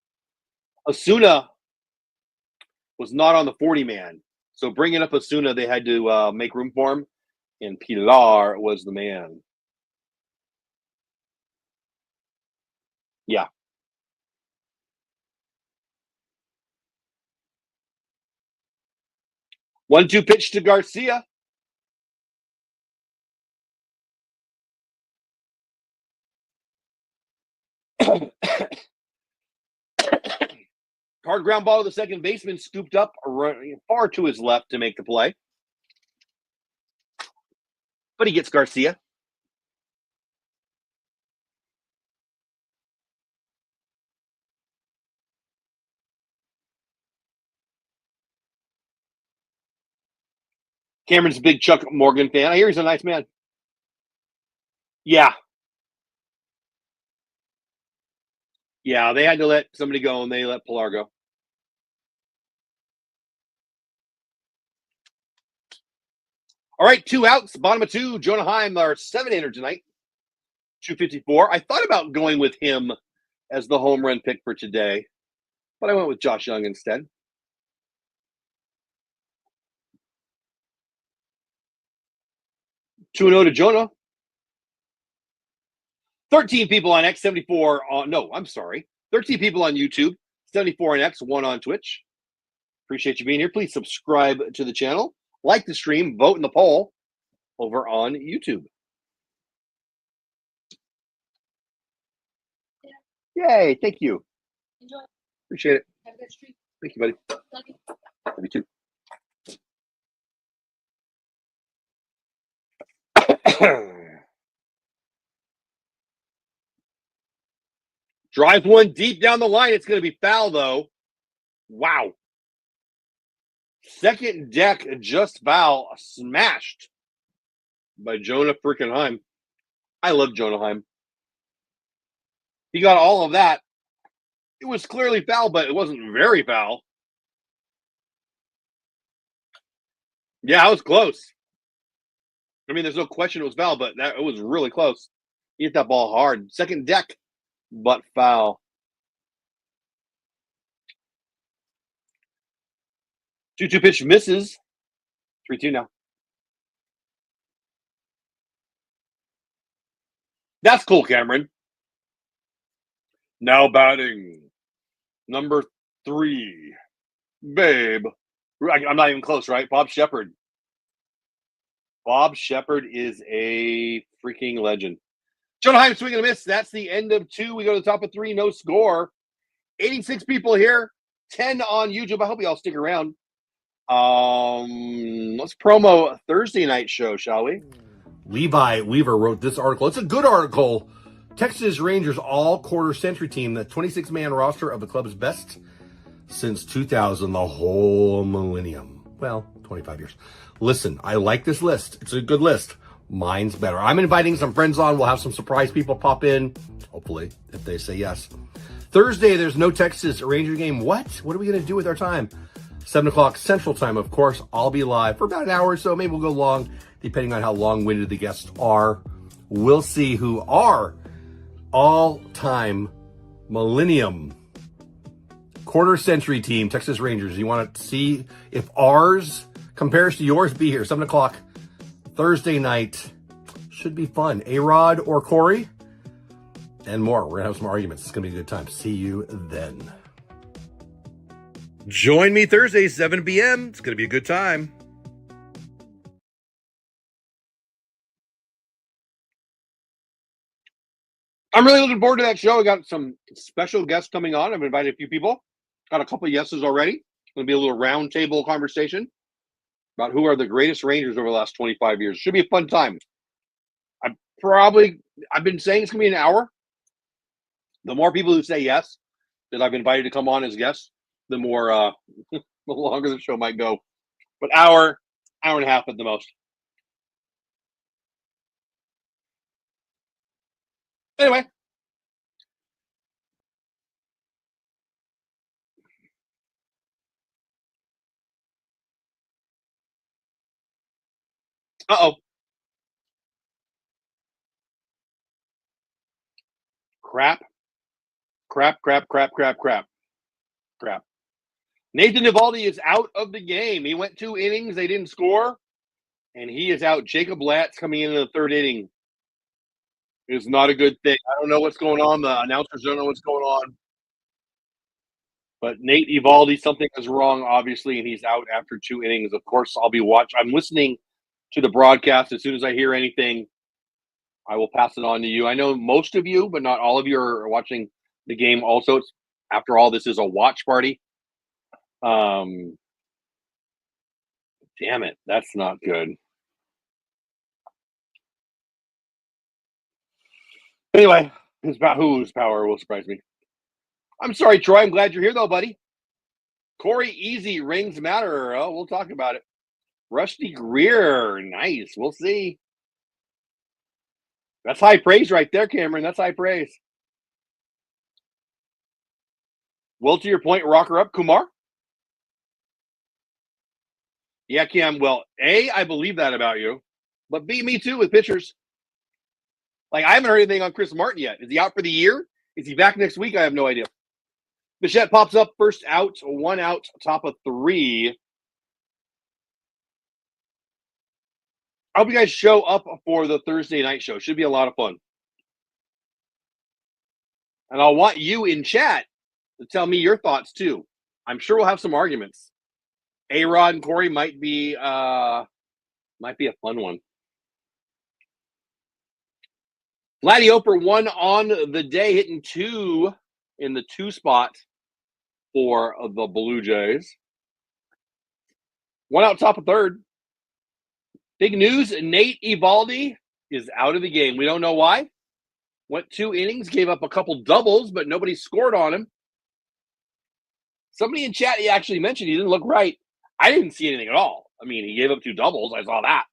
Osuna was not on the 40-man. So bringing up Osuna, they had to make room for him, and Pilar was the man. Yeah. One-two pitch to Garcia. Hard ground ball to the second baseman, scooped up far to his left to make the play. But he gets Garcia. Cameron's a big Chuck Morgan fan. I hear he's a nice man. Yeah. Yeah, they had to let somebody go, and they let Pilar go. All right, 2 outs, bottom of 2. Jonah Heim, our 7-hitter tonight, 254. I thought about going with him as the home run pick for today, but I went with Josh Young instead. 2-0 to Jonah. 13 people on X, 74 on, no, I'm sorry. 13 people on YouTube, 74 on X, 1 on Twitch. Appreciate you being here. Please subscribe to the channel, like the stream, vote in the poll over on YouTube. Yay, thank you. Enjoy. Appreciate it. Have a good stream. Thank you, buddy. Love you. Love you too. Drive one deep down the line. It's going to be foul, though. Wow. Second deck just foul. Smashed by Jonah freaking Heim. I love Jonah Heim. He got all of that. It was clearly foul, but it wasn't very foul. Yeah, it was close. I mean, there's no question it was foul, but it was really close. He hit that ball hard. Second deck, but foul. 2-2 pitch misses. 3-2 now. That's cool, Cameron. Now batting. Number 3. Babe. I'm not even close, right? Bob Shepard. Bob Shepard is a freaking legend. Jonah Heim swing and a miss. That's the end of 2. We go to the top of 3. No score. 86 people here. 10 on YouTube. I hope you all stick around. Let's promo Thursday night show, shall we? Levi Weaver wrote this article. It's a good article. Texas Rangers all-quarter century team, the 26-man roster of the club's best since 2000, the whole millennium. Well, 25 years. Listen, I like this list. It's a good list. Mine's better. I'm inviting some friends on. We'll have some surprise people pop in, hopefully, if they say yes. Thursday, there's no Texas Ranger game. What? What are we going to do with our time? 7 o'clock Central Time, of course. I'll be live for about an hour or so. Maybe we'll go long, depending on how long-winded the guests are. We'll see who our all-time millennium quarter-century team, Texas Rangers. You want to see if ours compares to yours? Be here, 7 o'clock Thursday night. Should be fun. A-Rod or Corey and more. We're going to have some arguments. It's going to be a good time. See you then. Join me Thursday, 7 p.m. It's going to be a good time. I'm really looking forward to that show. I got some special guests coming on. I've invited a few people. Got a couple of yeses already. It's going to be a little round table conversation about who are the greatest Rangers over the last 25 years. Should be a fun time. I've been saying it's going to be an hour. The more people who say yes that I've invited to come on as guests, the more, the longer the show might go. But hour and a half at the most. Anyway. Uh-oh. Crap. Nathan Eovaldi is out of the game. He went 2 innings. They didn't score. And he is out. Jacob Latz coming in the 3rd inning is not a good thing. I don't know what's going on. The announcers don't know what's going on. But Nate Eovaldi, something is wrong, obviously, and he's out after 2 innings. Of course, I'll be watching. I'm listening to the broadcast as soon as I hear anything. I will pass it on to you. I know most of you, but not all of you are watching the game. Also, after all, this is a watch party. Damn it, that's not good. Anyway, whose power will surprise me. I'm sorry, Troy. I'm glad you're here, though, buddy. Corey Easy, rings matter. Oh, we'll talk about it. Rusty Greer, nice. We'll see. That's high praise right there, Cameron. That's high praise. Well, to your point, rocker up, Kumar. Yeah, Cam. Well, A, I believe that about you, but B, me too with pitchers. Like, I haven't heard anything on Chris Martin yet. Is he out for the year? Is he back next week? I have no idea. Bichette pops up, first out, 1 out, top of 3. I hope you guys show up for the Thursday night show. Should be a lot of fun. And I'll want you in chat to tell me your thoughts too. I'm sure we'll have some arguments. A-Rod and Corey might be a fun one. Vladdy Oper 1 on the day, hitting 2 in the 2 spot for the Blue Jays. 1 out, top of 3rd. Big news, Nate Eovaldi is out of the game. We don't know why. Went 2 innings, gave up a couple doubles, but nobody scored on him. Somebody in chat, he actually mentioned he didn't look right. I didn't see anything at all. I mean, he gave up 2 doubles. I saw that.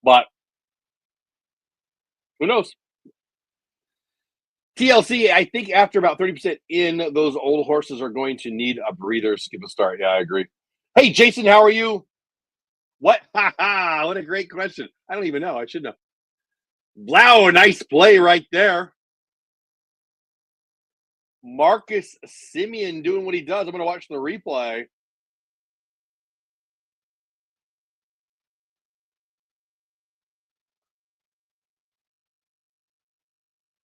But who knows? TLC, I think after about 30% in, those old horses are going to need a breather. Skip a start. Yeah, I agree. Hey, Jason, how are you? What? What a great question. I don't even know. I should know. Wow, nice play right there. Marcus Simeon doing what he does. I'm going to watch the replay.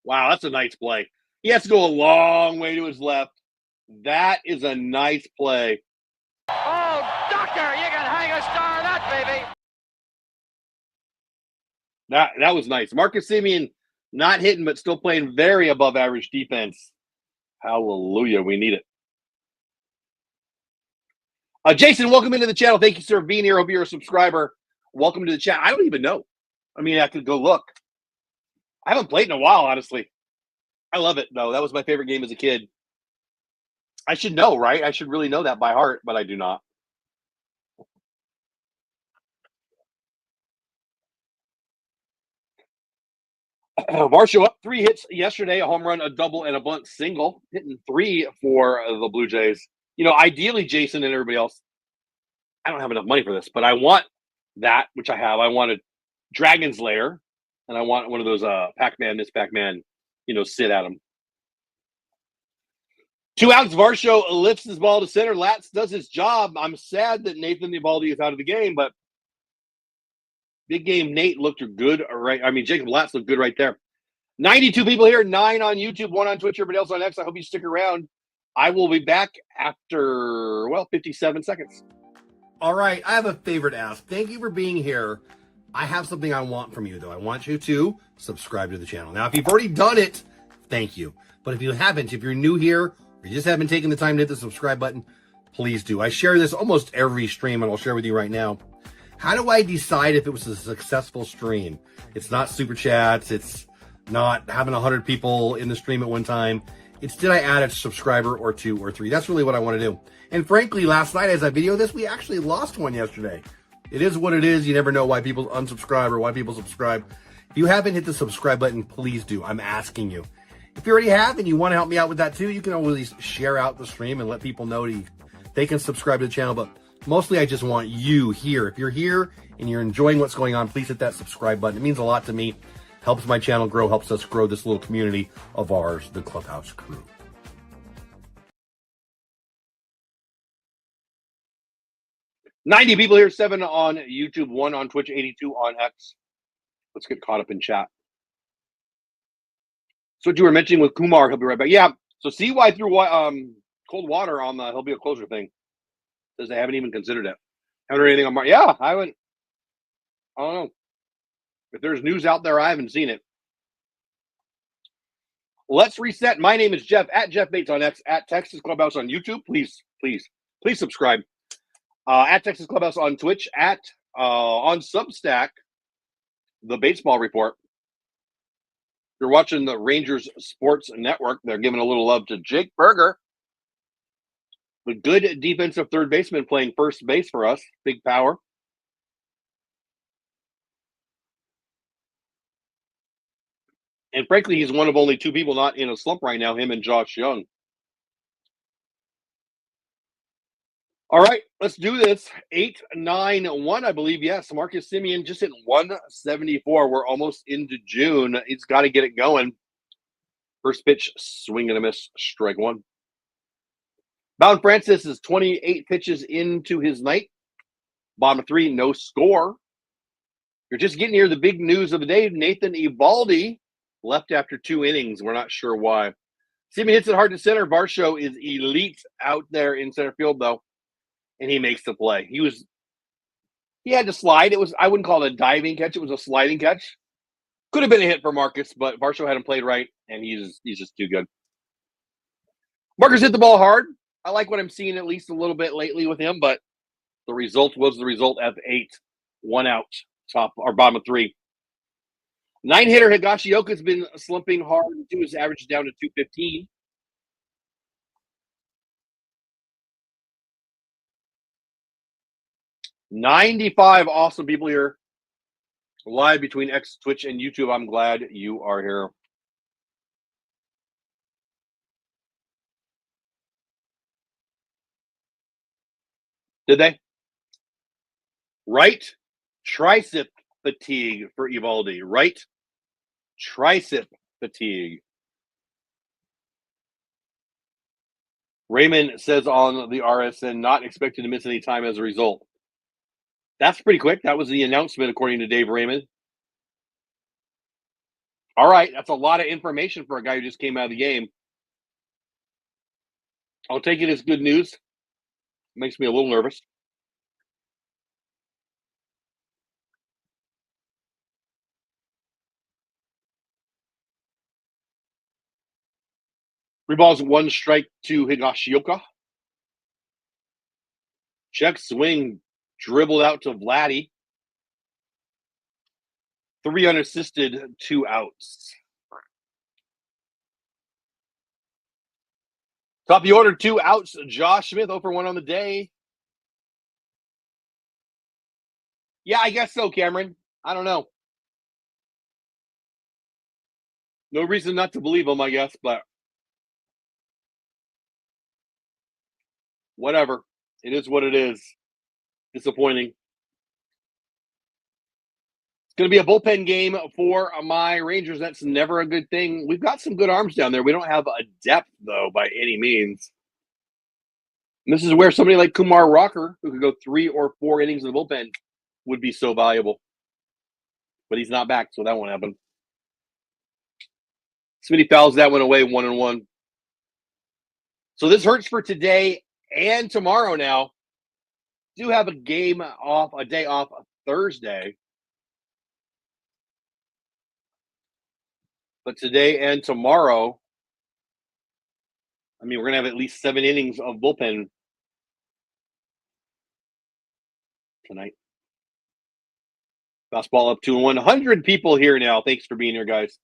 Wow, that's a nice play. He has to go a long way to his left. That is a nice play. Oh, doctor, you can hang a star on that, baby. That was nice. Marcus Simeon not hitting, but still playing very above average defense. Hallelujah. We need it. Jason, welcome into the channel. Thank you, sir, for being here. Hope you're a subscriber. Welcome to the chat. I don't even know. I mean, I could go look. I haven't played in a while, honestly. I love it, though. That was my favorite game as a kid. I should know, right? I should really know that by heart, but I do not. Varsho up 3 hits yesterday, a home run, a double, and a bunt single, hitting 3 for the Blue Jays. You know, ideally, Jason and everybody else, I don't have enough money for this, but I want that, which I have. I wanted Dragon's Lair, and I want one of those Pac-Man, Miss Pac-Man, sit at him. 2 outs, Varsho lifts his ball to center. Latz does his job. I'm sad that Nathan Eovaldi is out of the game, but big game Nate looked good. Right? I mean, Jacob Latz looked good right there. 92 people here, 9 on YouTube, 1 on Twitch, everybody else on X. I hope you stick around. I will be back after, 57 seconds. All right, I have a favor to ask. Thank you for being here. I have something I want from you, though. I want you to subscribe to the channel. Now, if you've already done it, thank you. But if you haven't, if you're new here, or you just haven't taken the time to hit the subscribe button, please do. I share this almost every stream, and I'll share with you right now. How do I decide if it was a successful stream? It's not super chats. It's not having 100 people in the stream at one time. It's did I add a subscriber or 2 or 3? That's really what I want to do. And frankly, last night as I videoed this, we actually lost one yesterday. It is what it is. You never know why people unsubscribe or why people subscribe. If you haven't hit the subscribe button, please do. I'm asking you. If you already have and you want to help me out with that too, you can always share out the stream and let people know they can subscribe to the channel. But mostly I just want you here. If you're here and you're enjoying what's going on, please hit that subscribe button. It means a lot to me. Helps my channel grow, helps us grow this little community of ours, the Clubhouse Crew. $90 people here, 7 on YouTube, 1 on Twitch, 82 on X. Let's get caught up in chat. So what you were mentioning with Kumar, he'll be right back. Yeah, so CY threw cold water on the he'll be a closer thing. Says they haven't even considered it. Haven't heard anything on Mark. Yeah, I don't know. If there's news out there, I haven't seen it. Let's reset. My name is Jeff at Jeff Bates on X, at Texas Clubhouse on YouTube. Please subscribe. At Texas Clubhouse on Twitch, at on Substack, the Batesball Report. If you're watching the Rangers Sports Network, they're giving a little love to Jake Berger, the good defensive third baseman playing first base for us. Big power. And frankly, he's one of only two people not in a slump right now, him and Josh Young. All right, let's do this. 8-9-1, I believe. Yes, Marcus Semien just hit 174. We're almost into June. He's got to get it going. First pitch, swing and a miss, strike one. Bound Francis is 28 pitches into his night. Bottom of three, no score. You're just getting here. The big news of the day, Nathan Eovaldi left after 2 innings. We're not sure why. Semien hits it hard to center. Varsho is elite out there in center field, though, and he makes the play. He had to slide. I wouldn't call it a diving catch. It was a sliding catch. Could have been a hit for Marcus, but Varsho hadn't played right, and he's just too good. Marcus hit the ball hard. I like what I'm seeing at least a little bit lately with him, but the result was the result at 8. 1 out, top or bottom of 3. 9-hitter Higashioka's been slumping hard to his average down to 215. $95 awesome people here live between X, Twitch, and YouTube. I'm glad you are here. Did they? Right tricep fatigue for Eovaldi. Right tricep fatigue. Raymond says on the RSN, not expected to miss any time as a result. That's pretty quick. That was the announcement, according to Dave Raymond. All right, that's a lot of information for a guy who just came out of the game. I'll take it as good news. Makes me a little nervous. Three balls, 1 strike to Higashioka. Check swing, dribbled out to Vladdy. 3 unassisted, 2 outs. Top of the order, 2 outs. Josh Smith, 0 for 1 on the day. Yeah, I guess so, Cameron. I don't know. No reason not to believe him, I guess, but whatever. It is what it is. Disappointing. It's going to be a bullpen game for my Rangers. That's never a good thing. We've got some good arms down there. We don't have a depth, though, by any means. And this is where somebody like Kumar Rocker, who could go 3 or 4 innings in the bullpen, would be so valuable. But he's not back, so that won't happen. Smitty fouls that one away, 1-1. So this hurts for today and tomorrow now. Do have a day off Thursday. But today and tomorrow, we're going to have at least 7 innings of bullpen tonight. Fastball up 2-1. 100 people here now. Thanks for being here, guys.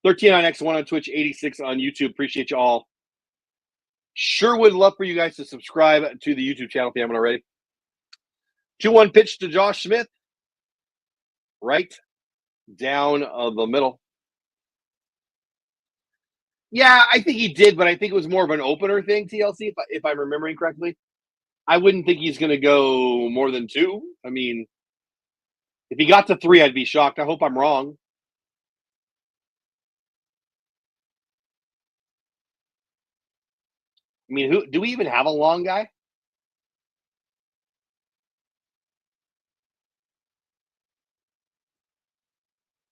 13 on X, 1 on Twitch, 86 on YouTube. Appreciate you all. Sure would love for you guys to subscribe to the YouTube channel if you haven't already. 2-1 pitch to Josh Smith. Right down the middle. Yeah, I think he did, but I think it was more of an opener thing, TLC, if I'm remembering correctly. I wouldn't think he's going to go more than 2. If he got to 3, I'd be shocked. I hope I'm wrong. Who do we even have a long guy?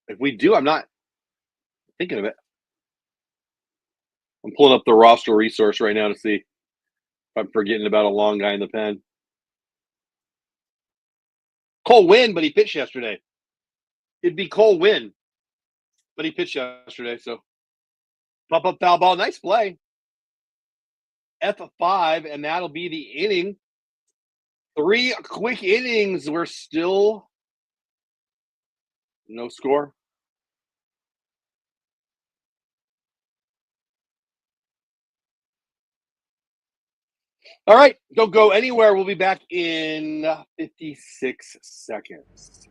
If we do, I'm not thinking of it. I'm pulling up the roster resource right now to see if I'm forgetting about a long guy in the pen. Cole Winn, but he pitched yesterday. It'd be Cole Winn, but he pitched yesterday, so Pop-up foul ball. Nice play. F5, and that'll be the inning. 3 quick innings. We're still no score. All right, don't go anywhere. We'll be back in 56 seconds.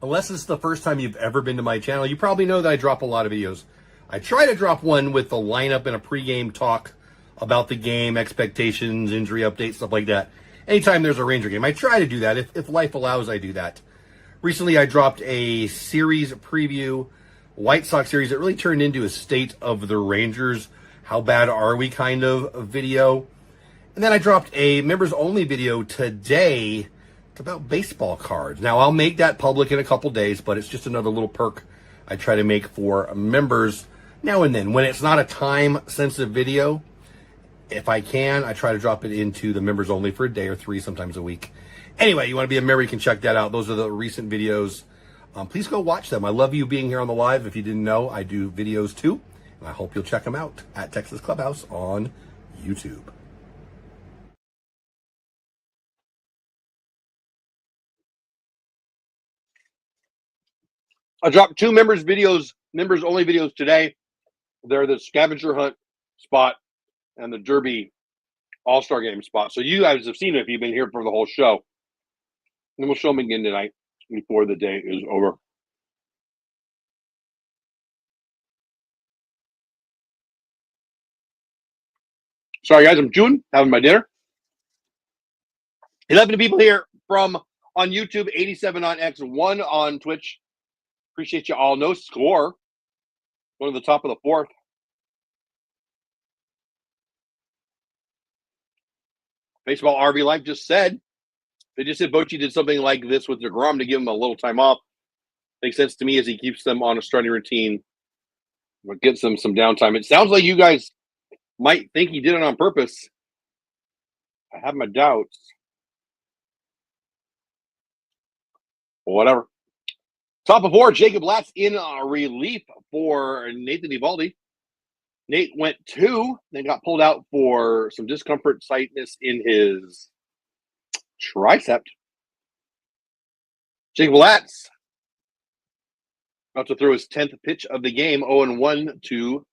Unless it's the first time you've ever been to my channel, you probably know that I drop a lot of videos. I try to drop one with the lineup and a pregame talk about the game, expectations, injury updates, stuff like that. Anytime there's a Ranger game, I try to do that. If life allows, I do that. Recently, I dropped a series preview, White Sox series that really turned into a state of the Rangers, how bad are we kind of video. And then I dropped a members-only video today about baseball cards. Now, I'll make that public in a couple days, but it's just another little perk I try to make for members now and then. When it's not a time-sensitive video, if I can, I try to drop it into the members-only for a day or 3, sometimes a week. Anyway, you want to be a member, you can check that out. Those are the recent videos. Please go watch them. I love you being here on the live. If you didn't know, I do videos too. And I hope you'll check them out at Texas Clubhouse on YouTube. I dropped 2 members only videos today. They're the scavenger hunt spot and the Derby All-Star Game spot. So you guys have seen it if you've been here for the whole show. And then we'll show them again tonight before the day is over. Sorry, guys, I'm chewing, having my dinner. 11 people here on YouTube, 87 on X, 1 on Twitch. Appreciate you all. No score. Going to the top of the 4th. Baseball RV Life just said, they just said Bochy did something like this with DeGrom to give him a little time off. Makes sense to me as he keeps them on a starting routine, but gets them some downtime. It sounds like you guys might think he did it on purpose. I have my doubts. Well, whatever. Top of 4, Jacob Latz in relief for Nathan Eovaldi. Nate went 2, then got pulled out for some discomfort, tightness in his tricep. Jacob Latz about to throw his 10th pitch of the game, 0-1 to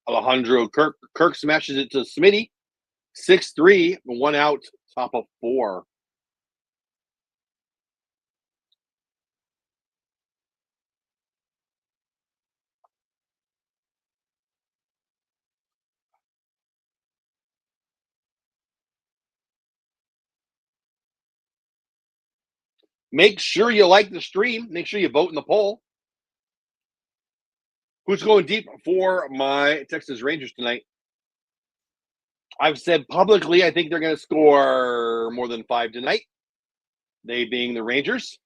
Alejandro Kirk. Kirk smashes it to Smitty, 6-3, 1 out, top of 4. Make sure you like the stream. Make sure you vote in the poll. Who's going deep for my Texas Rangers tonight? I've said publicly I think they're going to score more than 5 tonight. They being the Rangers,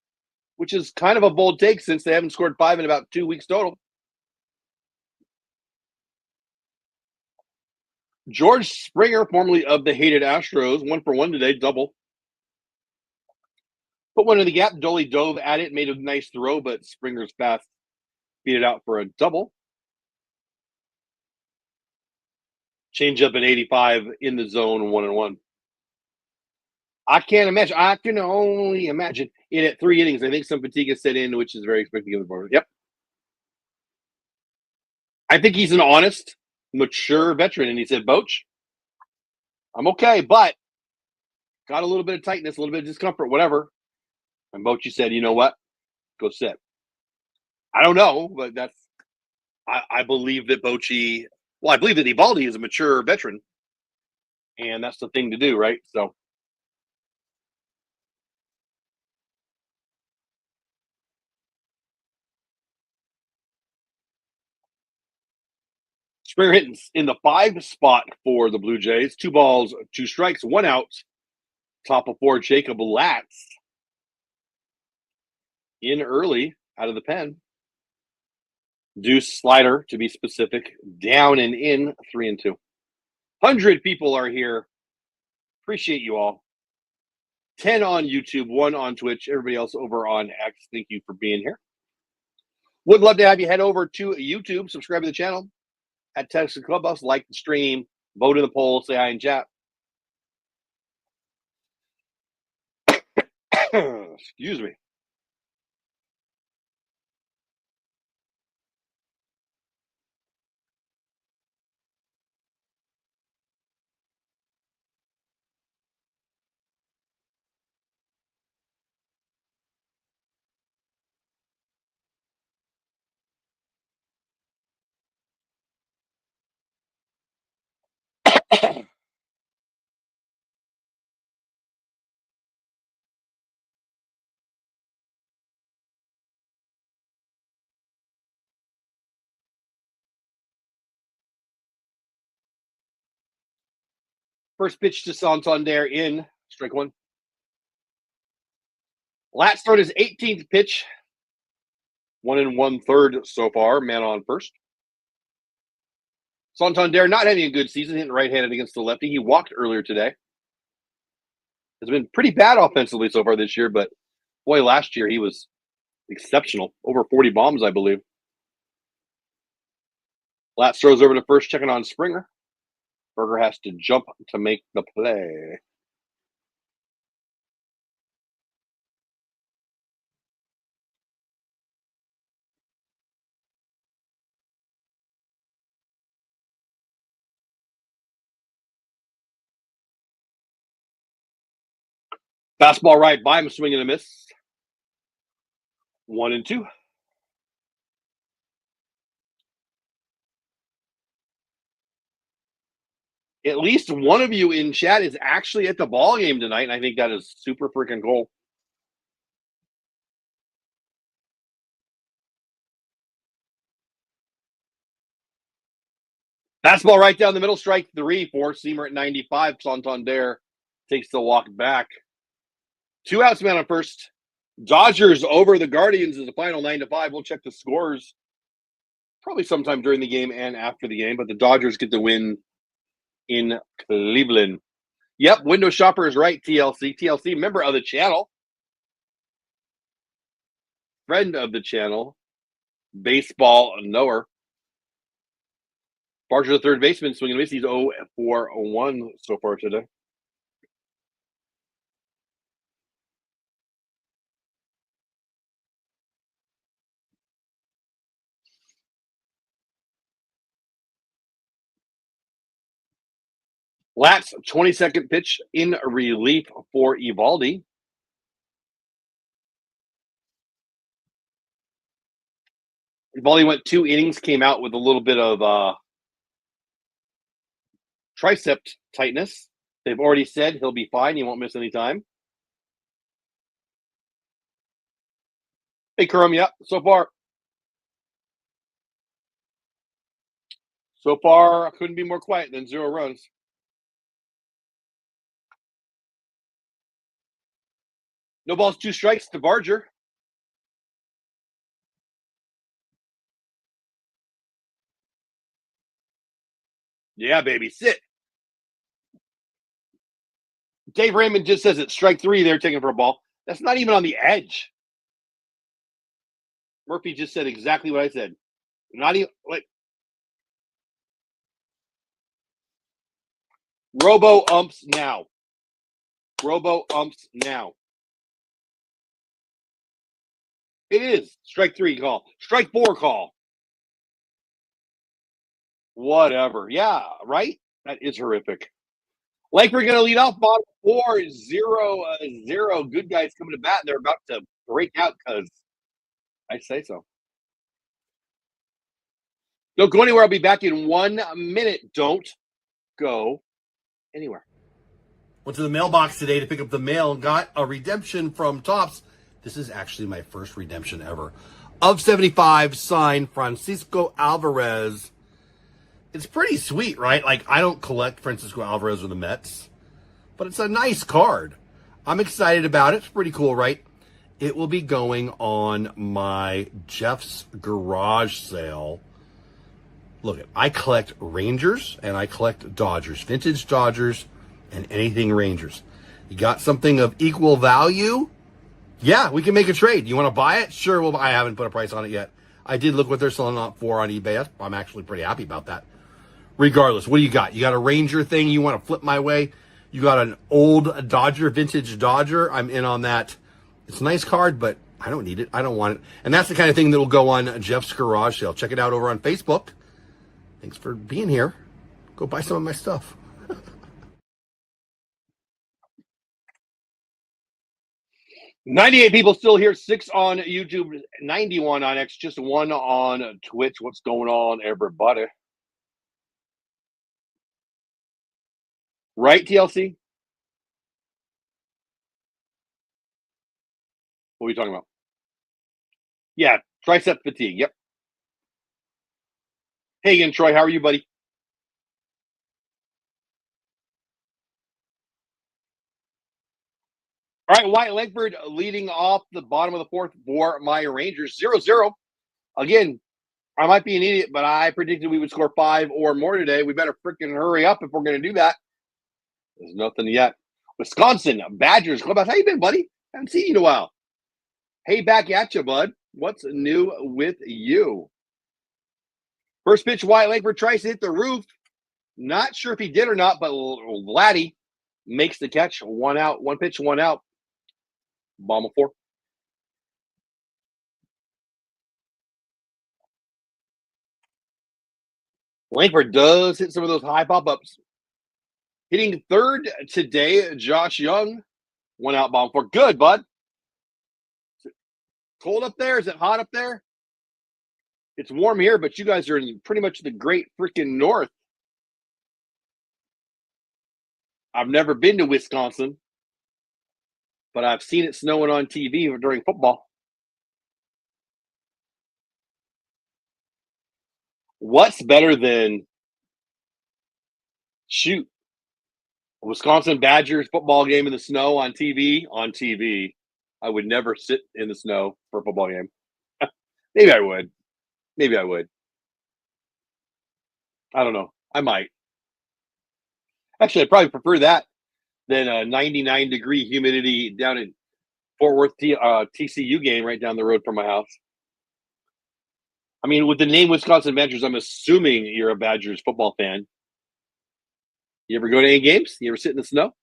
which is kind of a bold take since they haven't scored 5 in about 2 weeks total. George Springer, formerly of the hated Astros, 1 for 1 today, double. Put one in the gap. Dolly dove at it, made a nice throw, but Springer's fast beat it out for a double. Change up at 85 in the zone, 1-1. I can't imagine. I can only imagine it at 3 innings. I think some fatigue has set in, which is very expected of the board. Yep. I think he's an honest, mature veteran. And he said, Boch, I'm okay, but got a little bit of tightness, a little bit of discomfort, whatever. And Bochy said, you know what? Go sit. I don't know, but that's I believe that Bochy, I believe that Eovaldi is a mature veteran. And that's the thing to do, right? So Springer hitting in the 5 spot for the Blue Jays. 2 balls, 2 strikes, 1 out. Top of 4, Jacob Latz. In early, out of the pen. Deuce slider, to be specific. Down and in, 3-2. 100 people are here. Appreciate you all. 10 on YouTube, 1 on Twitch. Everybody else over on X, thank you for being here. Would love to have you head over to YouTube, subscribe to the channel. at Texas Clubhouse. Like the stream, vote in the poll, say hi in chat. Excuse me. First pitch to Santander in strike one. Lat start his 18th pitch. 1 1/3 so far. Man on first. Santander not having a good season, hitting right-handed against the lefty. He walked earlier today. Has been pretty bad offensively so far this year, but boy, last year he was exceptional. Over 40 bombs, I believe. Latz throws over to first, checking on Springer. Berger has to jump to make the play. Fastball right by him, swing and a miss. 1-2. At least one of you in chat is actually at the ball game tonight, and I think that is super freaking cool. Fastball right down the middle, strike three. Four-seamer at 95. Santander takes the walk back. 2 outs, man on first. Dodgers over the Guardians is the final 9-5. We'll check the scores probably sometime during the game and after the game, but the Dodgers get the win in Cleveland. Yep, window shopper is right, TLC. TLC, member of the channel. Friend of the channel. Baseball knower. Barger, the third baseman, swinging a miss. He's 0-for-1 so far today. Lat's 22nd pitch in relief for Evaldi. Evaldi went 2 innings, came out with a little bit of tricep tightness. They've already said he'll be fine. He won't miss any time. Hey, Kerm, yeah, so far, I couldn't be more quiet than 0 runs. No balls, 2 strikes to Barger. Yeah, baby, sit. Dave Raymond just says it's strike 3. They're taking for a ball. That's not even on the edge. Murphy just said exactly what I said. Not even like Robo umps now. Robo umps now. It is strike 3 call. Strike 4 call. Whatever. Yeah, right? That is horrific. Like we're going to lead off bottom 4-0-0. Good guys coming to bat. They're about to break out because I say so. Don't go anywhere. I'll be back in 1 minute. Don't go anywhere. Went to the mailbox today to pick up the mail and got a redemption from Topps. This is actually my first redemption ever. Of 75, signed Francisco Alvarez. It's pretty sweet, right? Like, I don't collect Francisco Alvarez with the Mets, but it's a nice card. I'm excited about it. It's pretty cool, right? It will be going on my Jeff's Garage sale. Look, I collect Rangers and I collect Dodgers, vintage Dodgers and anything Rangers. You got something of equal value? Yeah, we can make a trade. You want to buy it? Sure. Well, I haven't put a price on it yet. I did look what they're selling it for on eBay. I'm actually pretty happy about that. Regardless, what do you got? You got a Ranger thing you want to flip my way? You got an old Dodger, vintage Dodger? I'm in on that. It's a nice card, but I don't need it. I don't want it. And that's the kind of thing that will go on Jeff's garage sale. Check it out over on Facebook. Thanks for being here. Go buy some of my stuff. 98 people still here, 6 on YouTube, 91 on X, just 1 on Twitch. What's going on, everybody? Right, TLC? What are we talking about? Yeah, tricep fatigue. Yep. Hey again, Troy. How are you, buddy? All right, Wyatt Langford leading off the bottom of the 4th for my Rangers. 0-0. Again, I might be an idiot, but I predicted we would score 5 or more today. We better freaking hurry up if we're going to do that. There's nothing yet. Wisconsin Badgers Clubhouse. How you been, buddy? Haven't seen you in a while. Hey, back at you, bud. What's new with you? First pitch, Wyatt Langford tries to hit the roof. Not sure if he did or not, but Vladdy makes the catch. 1 out. 1 pitch, 1 out. Bomb of 4. Langford does hit some of those high pop-ups. Hitting third today, Josh Young. 1 out, bomb 4. Good, bud. Is it cold up there? Is it hot up there? It's warm here, but you guys are in pretty much the great freaking north. I've never been to Wisconsin, but I've seen it snowing on TV during football. What's better than, shoot, a Wisconsin Badgers football game in the snow on TV? On TV. I would never sit in the snow for a football game. Maybe I would. Maybe I would. I don't know. I might. Actually, I'd probably prefer that than a 99-degree humidity down in Fort Worth TCU game right down the road from my house. I mean, with the name Wisconsin Badgers, I'm assuming you're a Badgers football fan. You ever go to any games? You ever sit in the snow?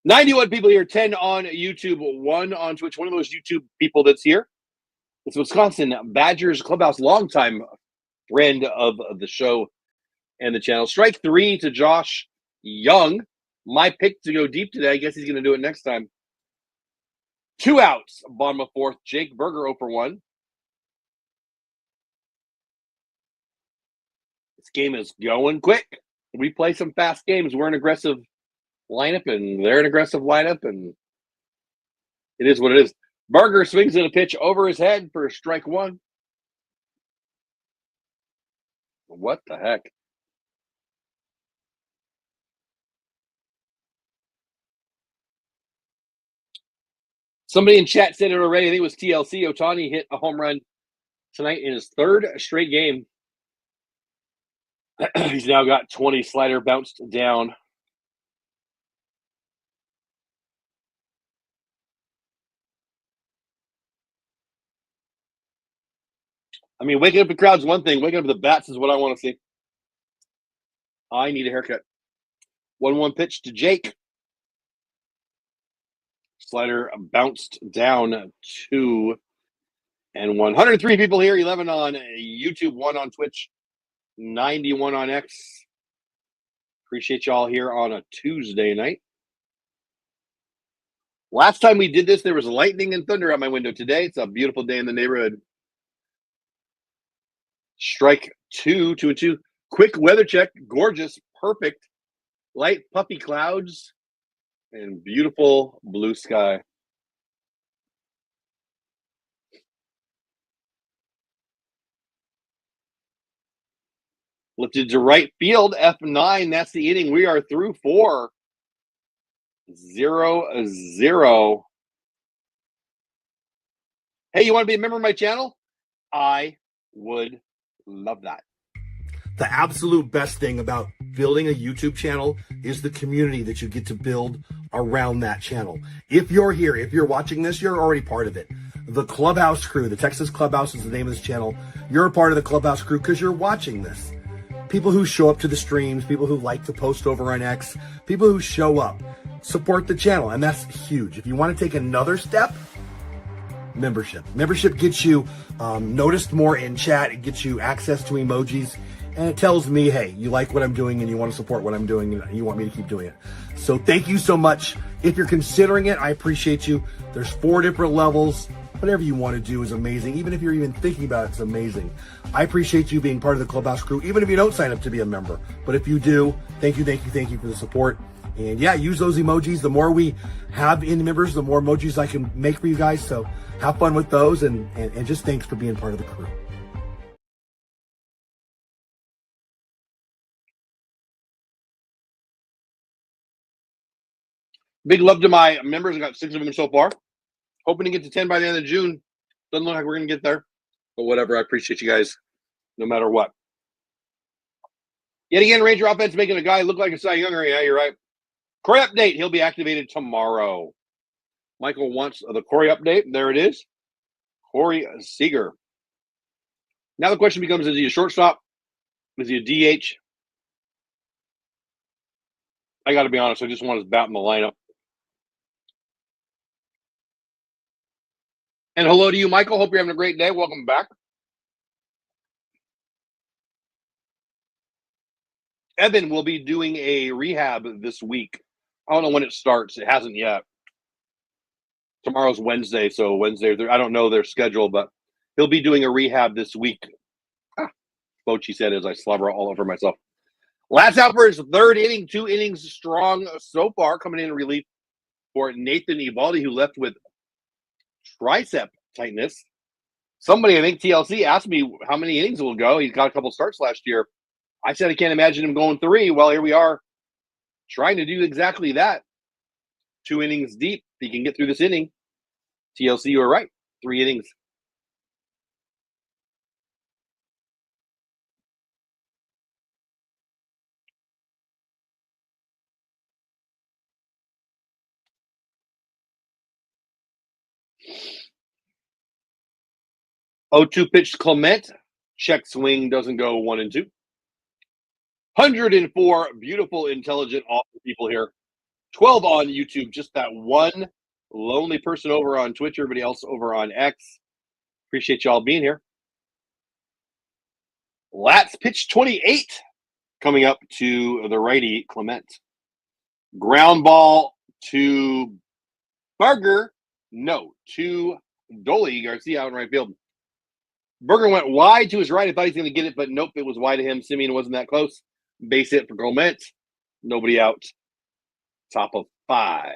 91 people here, 10 on YouTube, 1 on Twitch. One of those YouTube people that's here. It's Wisconsin Badgers Clubhouse, longtime friend of the show and the channel. Strike 3 to Josh Young. My pick to go deep today. I guess he's going to do it next time. 2 outs, bottom of 4th. Jake Berger 0 for 1. This game is going quick. We play some fast games. We're an aggressive lineup, and they're an aggressive lineup, and it is what it is. Berger swings in a pitch over his head for strike 1. What the heck? Somebody in chat said it already. I think it was TLC. Ohtani hit a home run tonight in his 3rd straight game. He's now got 20. Slider bounced down. I mean, waking up the crowd's one thing. Waking up the bats is what I want to see. I need a haircut. 1-1 pitch to Jake. Slider bounced down 2 and 103 people here. 11 on YouTube, 1 on Twitch, 91 on X. Appreciate y'all here on a Tuesday night. Last time we did this, there was lightning and thunder out my window. Today, it's a beautiful day in the neighborhood. Strike 2, 2-2. Quick weather check. Gorgeous, perfect. Light puffy clouds and beautiful blue sky. Lifted to right field, F9. That's the inning. We are through 4. 0-0. Hey, you want to be a member of my channel? I would love that. The absolute best thing about building a YouTube channel is the community that you get to build around that channel. If you're here, if you're watching this, you're already part of it. The Clubhouse crew, the Texas Clubhouse is the name of this channel. You're a part of the Clubhouse crew because you're watching this. people who show up to the streams, people who like to post over on X, people who show up, support the channel. And that's huge. If you want to take another step, membership. Membership gets you noticed more in chat. It gets you access to emojis. And it tells me, hey, you like what I'm doing and you want to support what I'm doing and you want me to keep doing it. So thank you so much. If you're considering it, I appreciate you. There's 4 different levels. Whatever you want to do is amazing. Even if you're even thinking about it, it's amazing. I appreciate you being part of the Clubhouse crew, even if you don't sign up to be a member. But if you do, thank you for the support. And yeah, use those emojis. The more we have in members, the more emojis I can make for you guys. So have fun with those and just thanks for being part of the crew. Big love to my members. I got 6 of them so far. Hoping to get to 10 by the end of June. Doesn't look like we're going to get there. But whatever. I appreciate you guys no matter what. Yet again, Ranger offense making a guy look like a Cy Younger. Yeah, you're right. Corey update. He'll be activated tomorrow. Michael wants the Corey update. There it is. Corey Seager. Now the question becomes, is he a shortstop? Is he a DH? I got to be honest. I just want his bat in the lineup. And hello to you, Michael. Hope you're having a great day. Welcome back. Evan will be doing a rehab this week. I don't know when it starts. It hasn't yet. Tomorrow's Wednesday, so Wednesday, I don't know their schedule, but he'll be doing a rehab this week. Bochy said as I slobber all over myself. Last out for his 3rd inning, 2 innings strong so far, coming in relief for Nathan Eovaldi, who left with tricep tightness. Somebody, I think TLC, asked me how many innings will go. He's got a couple starts last year. I said I can't imagine him going 3. Well, here we are trying to do exactly that. 2 innings deep. If he can get through this inning. TLC, you were right. 3 innings. Oh, 2 pitch Clement. Check swing doesn't go 1 and 2. 104 beautiful, intelligent, awful people here. 12 on YouTube. Just that one lonely person over on Twitch. Everybody else over on X. Appreciate y'all being here. Lats pitch 28 coming up to the righty Clement. Ground ball to Burger. No, to Dolly Garcia out in right field. Burger went wide to his right. I thought he was going to get it, but nope, it was wide of him. Simeon wasn't that close. Base hit for Clement. Nobody out. Top of 5.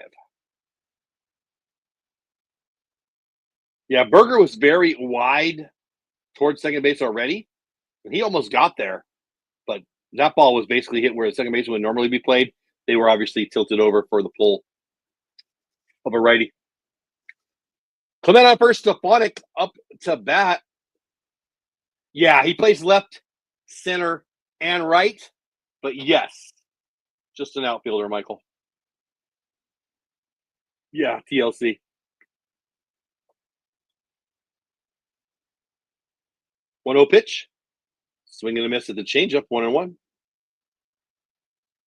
Yeah, Burger was very wide towards second base already, and he almost got there. But that ball was basically hit where the second baseman would normally be played. They were obviously tilted over for the pull of a righty. Clement on first, Stefanik up to bat. Yeah, he plays left, center, and right. But yes, just an outfielder, Michael. Yeah, TLC. 1-0 pitch. Swing and a miss at the changeup, 1-1.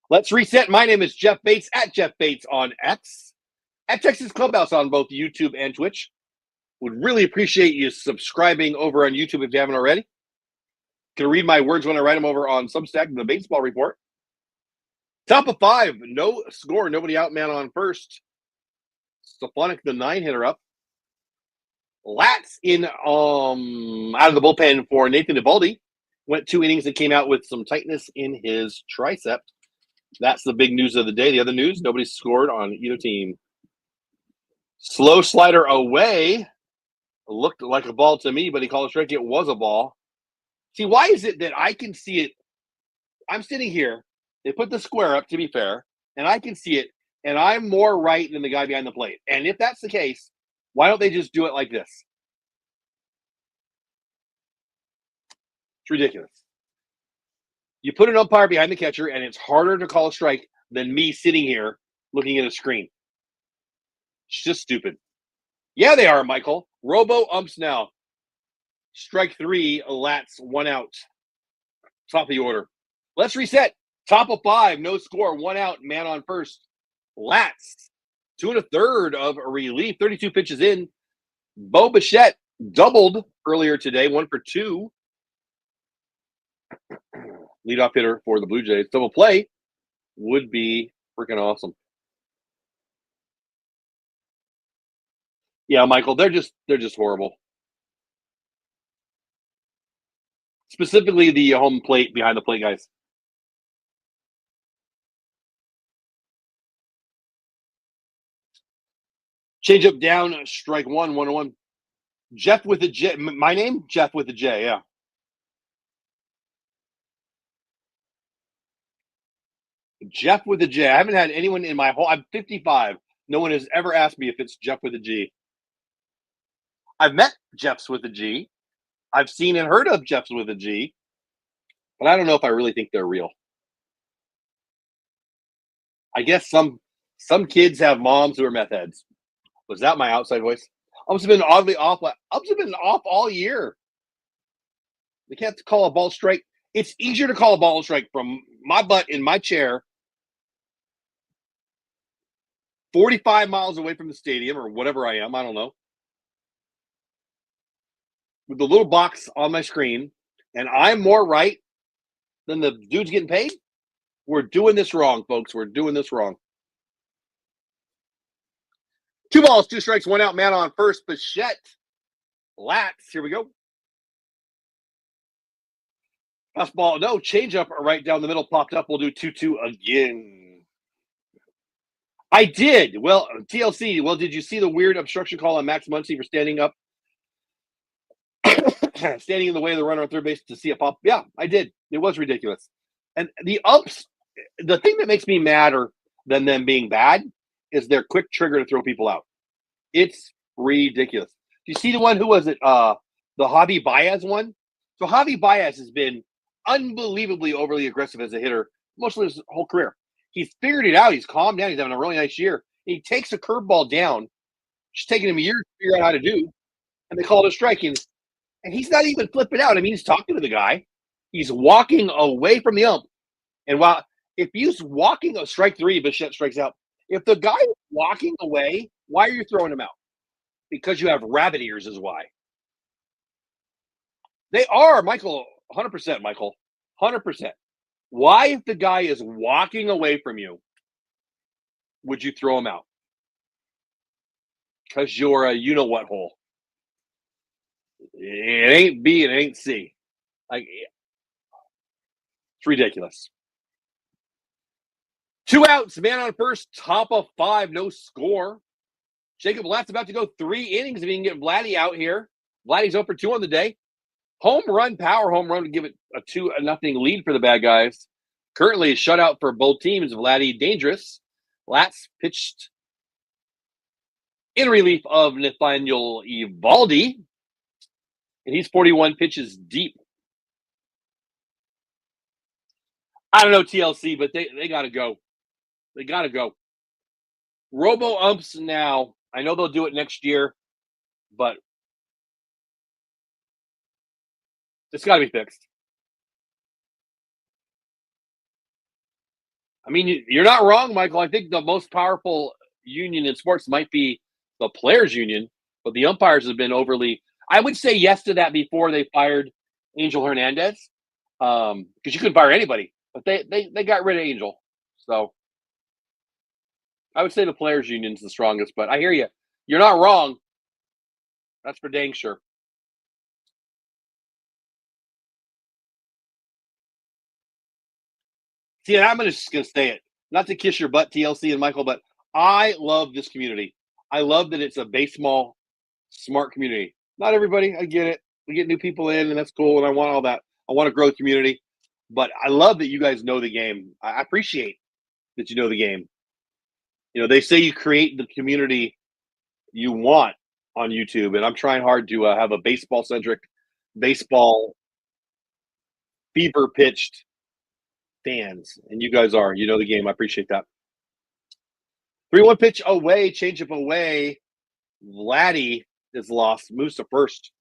Let's reset. My name is Jeff Bates at Jeff Bates on X, at Texas Clubhouse on both YouTube and Twitch. Would really appreciate you subscribing over on YouTube if you haven't already. Can read my words when I write them over on Substack, the Batesball Report. Top of 5, no score, nobody out, man on first. Stefanik, the 9-hitter up. Lats in out of the bullpen for Nathan Eovaldi. Went 2 innings and came out with some tightness in his tricep. That's the big news of the day. The other news, nobody scored on either team. Slow slider away. Looked like a ball to me, but he called a strike. It was a ball. See, why is it that I can see it? I'm sitting here. They put the square up, to be fair, and I can see it, and I'm more right than the guy behind the plate. And if that's the case, why don't they just do it like this? It's ridiculous. You put an umpire behind the catcher, and it's harder to call a strike than me sitting here looking at a screen. It's just stupid. Yeah, they are, Michael. Robo umps now. Strike 3, Lats, 1 out. Top of the order. Let's reset. Top of 5, no score, 1 out, man on first. Lats, 2 1/3 of a relief, 32 pitches in. Bo Bichette doubled earlier today, 1 for 2. Leadoff hitter for the Blue Jays. Double play would be freaking awesome. Yeah, Michael, they're just horrible. Specifically the home plate, behind the plate guys. Change up down, strike 1, 1-1. Jeff with a J. My name? Jeff with a J, yeah. Jeff with a J. I haven't had anyone in my whole, I'm 55. No one has ever asked me if it's Jeff with a G. I've met Jeffs with a G. I've seen and heard of Jeffs with a G, but I don't know if I really think they're real. I guess some kids have moms who are meth heads. Was that my outside voice? Ups have been oddly off. Ups have been off all year. They can't call a ball strike. It's easier to call a ball strike from my butt in my chair 45 miles away from the stadium or whatever I am. I don't know. With the little box on my screen, and I'm more right than the dudes getting paid. We're doing this wrong, folks. We're doing this wrong. 2 balls, 2 strikes, 1 out, man on first. Bichette. Lats. Here we go. Fastball, no, changeup right down the middle popped up. We'll do 2-2 again. I did. Well, TLC, well, did you see the weird obstruction call on Max Muncy for standing up? Standing in the way of the runner on third base to see a pop? Yeah, I did. It was ridiculous. And the ups, the thing that makes me madder than them being bad is their quick trigger to throw people out. It's ridiculous. Do you see the one, who was it? The Javi Baez one? So Javi Baez has been unbelievably overly aggressive as a hitter most of his whole career. He's figured it out. He's calmed down. He's having a really nice year. He takes a curveball down. It's taking him years to figure out how to do. And they call it a strike. And he's not even flipping out. I mean, he's talking to the guy. He's walking away from the ump. And while if he's walking a strike 3, Bichette strikes out. If the guy is walking away, why are you throwing him out? Because you have rabbit ears is why. They are, Michael, 100%, Michael. 100%. Why, if the guy is walking away from you, would you throw him out? Because you're a you-know-what hole. It ain't B, it ain't C. Like, it's ridiculous. 2 outs, man on first, top of 5, no score. Jacob Latt's about to go 3 innings if he can get Vladdy out here. Vladdy's 0 for 2 on the day. Home run, power home run to give it a 2-0 lead for the bad guys. Currently a shutout for both teams. Vladdy dangerous. Latz pitched in relief of Nathaniel Eovaldi. And he's 41 pitches deep. I don't know, TLC, but they got to go. They got to go. Robo umps now. I know they'll do it next year, but it's got to be fixed. I mean, you're not wrong, Michael. I think the most powerful union in sports might be the players' union, but the umpires have been overly. I would say yes to that before they fired Angel Hernandez, because you couldn't fire anybody, but they got rid of Angel. So I would say the players' union's the strongest, but I hear you. You're not wrong. That's for dang sure. See, and I'm just going to say it. Not to kiss your butt, TLC and Michael, but I love this community. I love that it's a baseball smart community. Not everybody, I get it. We get new people in, and that's cool, and I want all that. I want to grow the community. But I love that you guys know the game. I appreciate that you know the game. You know, they say you create the community you want on YouTube, and I'm trying hard to have a baseball-centric, baseball fever-pitched fans, and you guys are. You know the game. I appreciate that. 3-1 pitch away, changeup away. Vladdy is lost. Moves to first.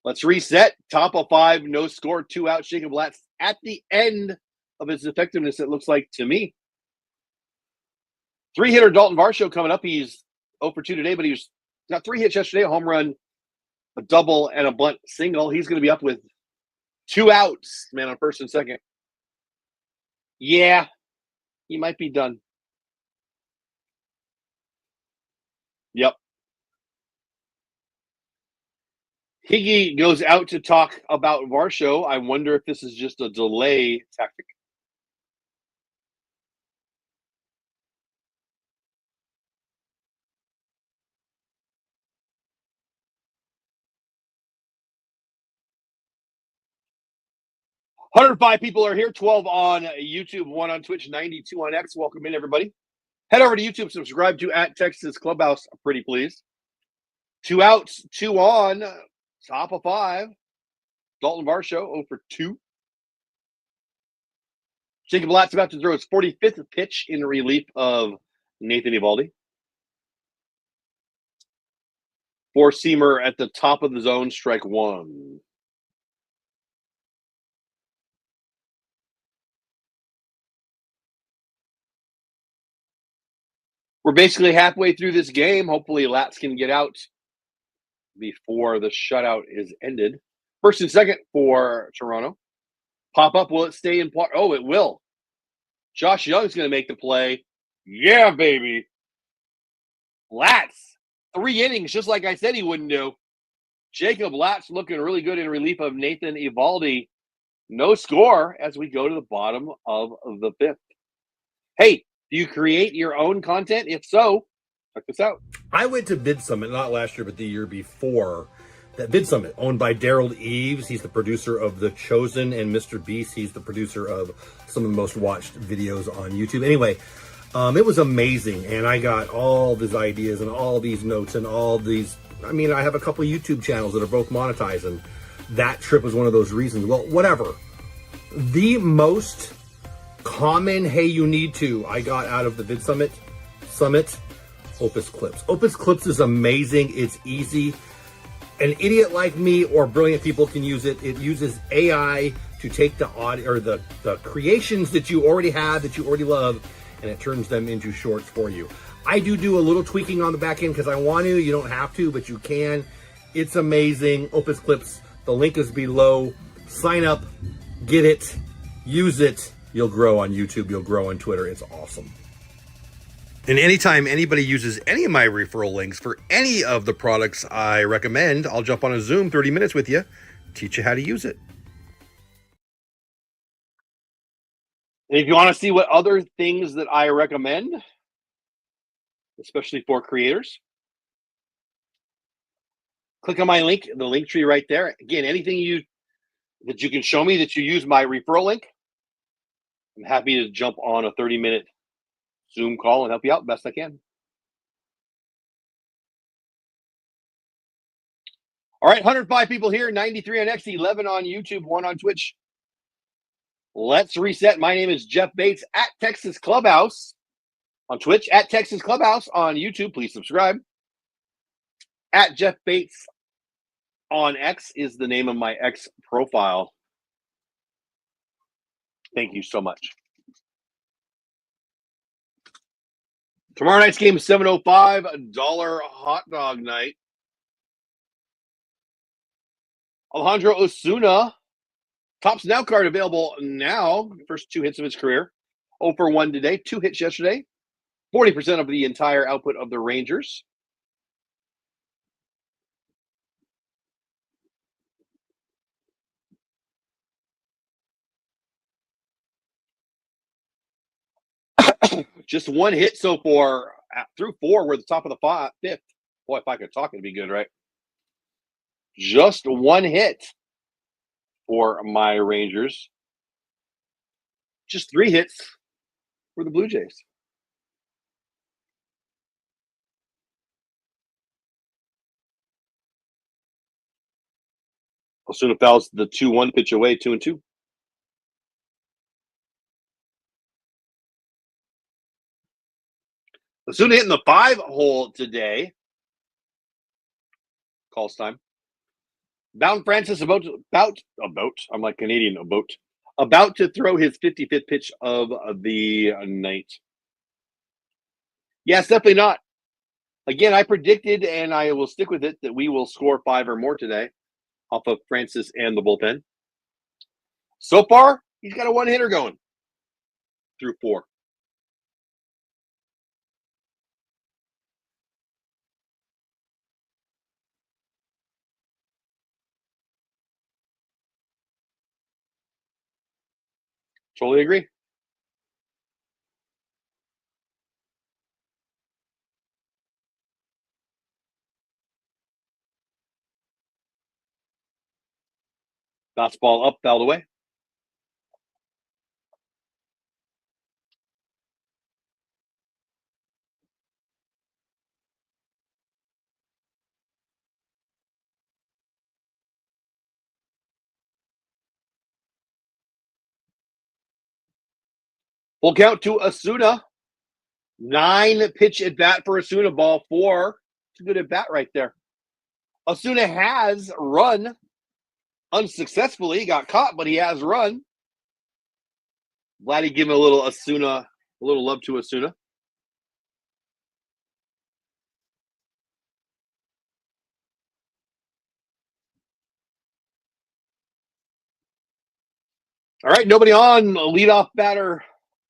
Let's reset. Top of 5, no score, 2 out. Jacob Latz at the end of his effectiveness, it looks like to me. 3-hitter Dalton Varsho coming up. He's 0 for 2 today, but he got 3 hits yesterday, a home run, a double, and a bunt single. He's going to be up with 2 outs, man, on first and second. Yeah, he might be done. Yep. Higgy goes out to talk about Varsho. I wonder if this is just a delay tactic. "105 people are here, 12 on YouTube, 1 on Twitch, 92 on X. Welcome in, everybody. Head over to YouTube, subscribe to @Texas Clubhouse, pretty please. 2 outs, 2 on, top of 5. Dalton Varsho, 0 for 2. Jacob Latz about to throw his 45th pitch in relief of Nathan Eovaldi. 4-seamer at the top of the zone, strike 1. We're basically halfway through this game. Hopefully Latz can get out before the shutout is ended. First and second for Toronto. Pop up. Will it stay in part? Oh, it will. Josh Young's going to make the play. Yeah, baby. Latz, 3 innings, just like I said he wouldn't do. Jacob Latz looking really good in relief of Nathan Eovaldi. No score as we go to the bottom of the 5th. Hey, do you create your own content? If so, check this out. I went to Vid Summit, not last year, but the year before. That Vid Summit, owned by Daryl Eves. He's the producer of The Chosen, and Mr. Beast. He's the producer of some of the most watched videos on YouTube. Anyway, it was amazing, and I got all these ideas and all these notes and all these. I mean, I have a couple of YouTube channels that are both monetized, and that trip was one of those reasons. Well, whatever. The most common, hey, you need to, I got out of the Vid Summit, Opus Clips. Opus Clips is amazing. It's easy. An idiot like me or brilliant people can use it. It uses AI to take the audio or the creations that you already have, that you already love, and it turns them into shorts for you. I do a little tweaking on the back end because I want to. You don't have to, but you can. It's amazing. Opus Clips. The link is below. Sign up. Get it. Use it. You'll grow on YouTube. You'll grow on Twitter. It's awesome. And anytime anybody uses any of my referral links for any of the products I recommend, I'll jump on a Zoom 30 minutes with you, teach you how to use it. And if you want to see what other things that I recommend, especially for creators, click on my link, the link tree right there. Again, anything that you can show me that you use my referral link, I'm happy to jump on a 30-minute Zoom call and help you out best I can. All right, 105 people here, 93 on X, 11 on YouTube, 1 on Twitch. Let's reset. My name is Jeff Bates at Texas Clubhouse on Twitch, at Texas Clubhouse on YouTube. Please subscribe. At Jeff Bates on X is the name of my X profile. Thank you so much. Tomorrow night's game is 7:05, $1 hot dog night. Alejandro Osuna, top Snell card available now. First 2 hits of his career. 0 for 1 today, 2 hits yesterday. 40% of the entire output of the Rangers. Just 1 hit so far through 4. We're at the top of the 5th. Boy, if I could talk, it'd be good, right? Just 1 hit for my Rangers. Just 3 hits for the Blue Jays. Osuna fouls the 2-1 pitch away, 2-2. Osuna hitting the 5 hole today. Calls time. Bowden Francis I'm like Canadian, about to throw his 55th pitch of the night. Yes, definitely not. Again, I predicted, and I will stick with it, that we will score 5 or more today off of Francis and the bullpen. So far, he's got a one-hitter going through 4. Totally agree. Fastball up, fouled away. Full count to Osuna. 9 pitch at bat for Osuna, ball 4. It's a good at bat right there. Osuna has run unsuccessfully, got caught, but he has run. Vladdy give him a little love to Osuna. All right, nobody on. Leadoff batter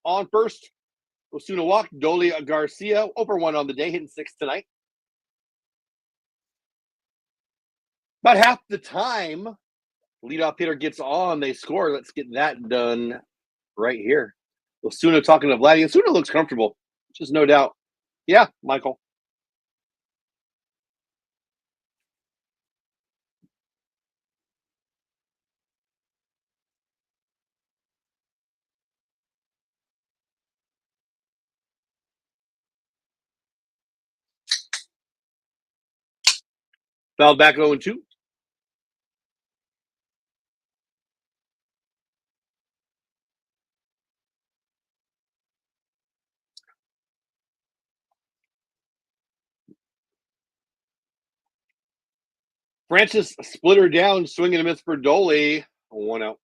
on first. Osuna walked. Dolly Garcia over 1 on the day, hitting 6 tonight. About half the time, leadoff hitter gets on, they score. Let's get that done right here. Osuna talking to Vladdy. Osuna looks comfortable, just no doubt. Yeah, Michael. Fouled back 0-2. Francis split her down, swinging a miss for Dolly. 1 out.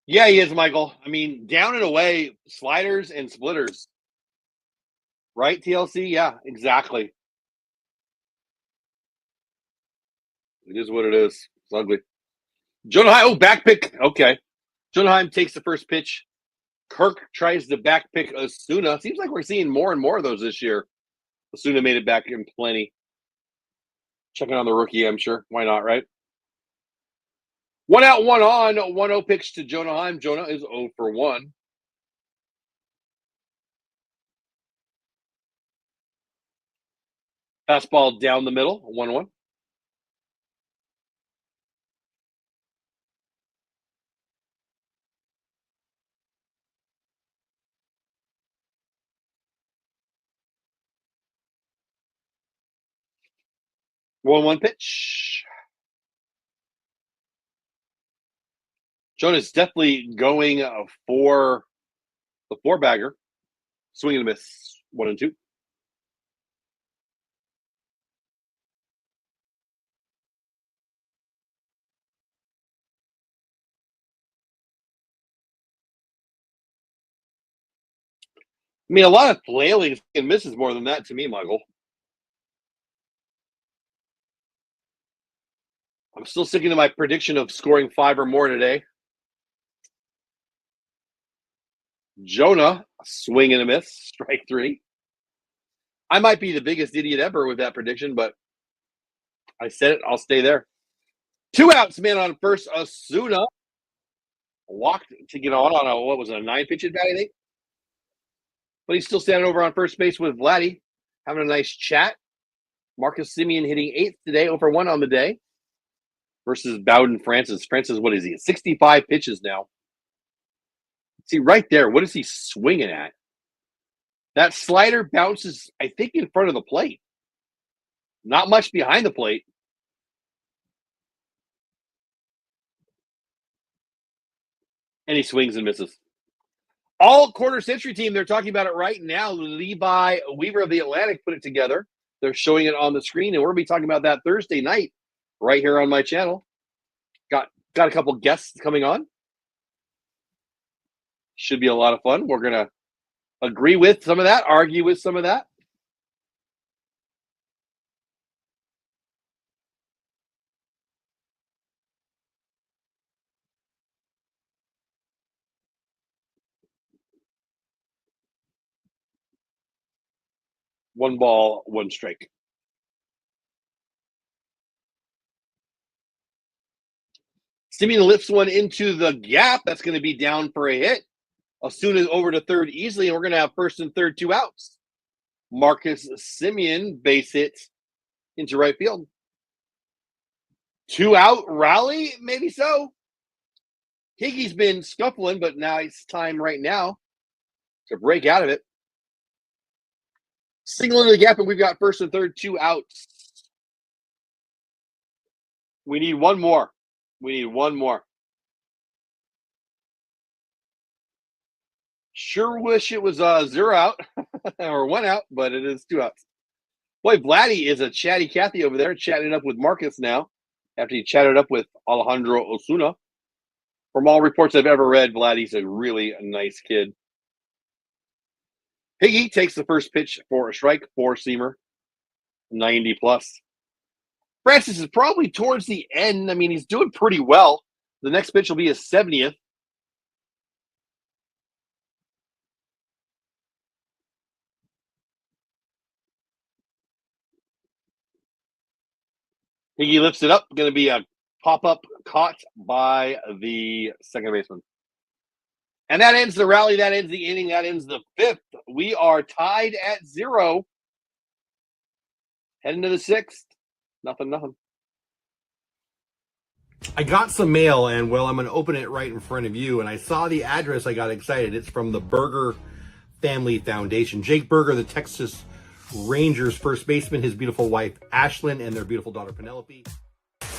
Yeah, he is, Michael. I mean, down and away, sliders and splitters. Right, TLC? Yeah, exactly. It is what it is. It's ugly. Jonah Heim, back pick. Okay. Jonah Heim takes the first pitch. Kirk tries to back pick Osuna. Seems like we're seeing more and more of those this year. Osuna made it back in plenty. Checking on the rookie, I'm sure. Why not, right? 1 out, 1 on. 1-0 pitch to Jonah Heim. Jonah is 0 for 1. Fastball down the middle. 1-1. One pitch. Jonah's definitely going for the 4-bagger. Swing and a miss. 1-2. I mean, a lot of flailing and misses more than that to me, Michael. I'm still sticking to my prediction of scoring 5 or more today. Jonah, swing and a miss, strike 3. I might be the biggest idiot ever with that prediction, but I said it. I'll stay there. 2 outs, man on first. Osuna walked to get on a, what was it, a 9-pitch at bat, I think? But he's still standing over on first base with Vladdy, having a nice chat. Marcus Semien hitting 8th today, over 1 on the day, versus Bowden Francis. Francis, what is he? 65 pitches now. See, right there, what is he swinging at? That slider bounces, I think, in front of the plate. Not much behind the plate. And he swings and misses. All quarter century team, they're talking about it right now. Levi Weaver of the Atlantic put it together. They're showing it on the screen, and we're going to be talking about that Thursday night right here on my channel. Got a couple guests coming on. Should be a lot of fun. We're going to agree with some of that, argue with some of that. One ball, one strike. Simeon lifts one into the gap. That's going to be down for a hit. As soon as over to third easily, and we're going to have first and third, 2 outs. Marcus Simeon base hit into right field. 2 out rally, maybe so. Higgy's been scuffling, but now it's time right now to break out of it. Single into the gap, and we've got first and third, 2 outs. We need one more. Sure wish it was 0 out or 1 out, but it is 2 outs. Boy, Vladdy is a chatty Cathy over there, chatting up with Marcus now after he chatted up with Alejandro Osuna. From all reports I've ever read, Vladdy's a really nice kid. Higgy takes the first pitch for a strike, 4-seamer, 90 plus. Francis is probably towards the end. I mean, he's doing pretty well. The next pitch will be his 70th. Higgy lifts it up. Going to be a pop-up caught by the second baseman. And that ends the rally. That ends the inning. That ends the 5th. We are tied at 0. Heading to the 6th. Nothing. I got some mail, and well, I'm going to open it right in front of you. And I saw the address. I got excited. It's from the Berger Family Foundation. Jake Berger, the Texas Rangers first baseman, his beautiful wife Ashlyn, and their beautiful daughter Penelope.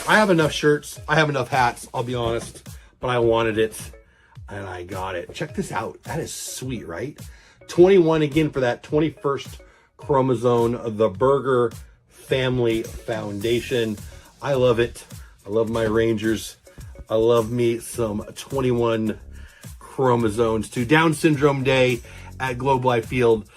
I have enough shirts. I have enough hats. I'll be honest, but I wanted it, and I got it. Check this out. That is sweet, right? 21 again for that 21st chromosome. The Berger Family Foundation. I love it. I love my Rangers. I love me some 21 chromosomes to Down Syndrome Day at Globe Life Field.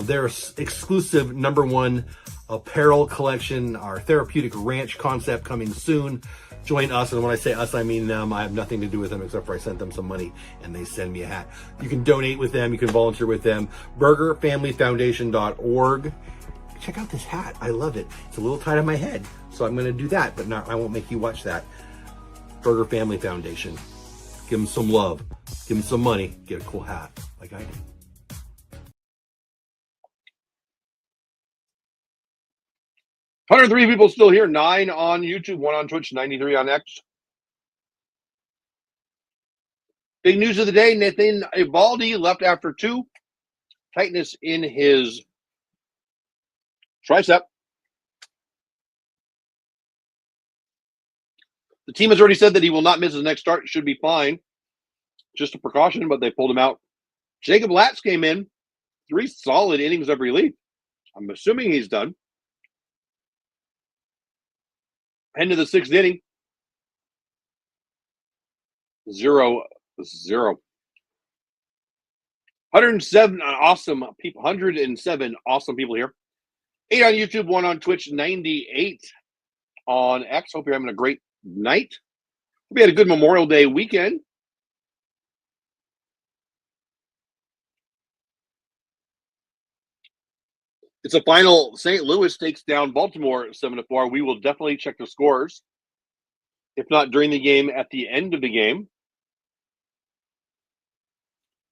Their exclusive #1 apparel collection, our therapeutic ranch concept coming soon. Join us, and when I say us, I mean them. I have nothing to do with them except for I sent them some money and they send me a hat. You can donate with them. You can volunteer with them. BergerFamilyFoundation.org. Check out this hat. I love it. It's a little tight on my head, so I'm going to do that, but I won't make you watch that. Berger Family Foundation. Give them some love. Give them some money. Get a cool hat like I did. $103 people still here. 9 on YouTube, 1 on Twitch, 93 on X. Big news of the day, Nathan Eovaldi left after 2. Tightness in his tricep. The team has already said that he will not miss his next start. He should be fine. Just a precaution, but they pulled him out. Jacob Latz came in. 3 solid innings of relief. I'm assuming he's done. End of the 6th inning. 0-0. 107 awesome people. 107 awesome people here. 8 on YouTube, 1 on Twitch, 98 on X. Hope you're having a great night. We had a good Memorial Day weekend. It's a final. St. Louis takes down Baltimore 7-4. We will definitely check the scores. If not during the game, at the end of the game.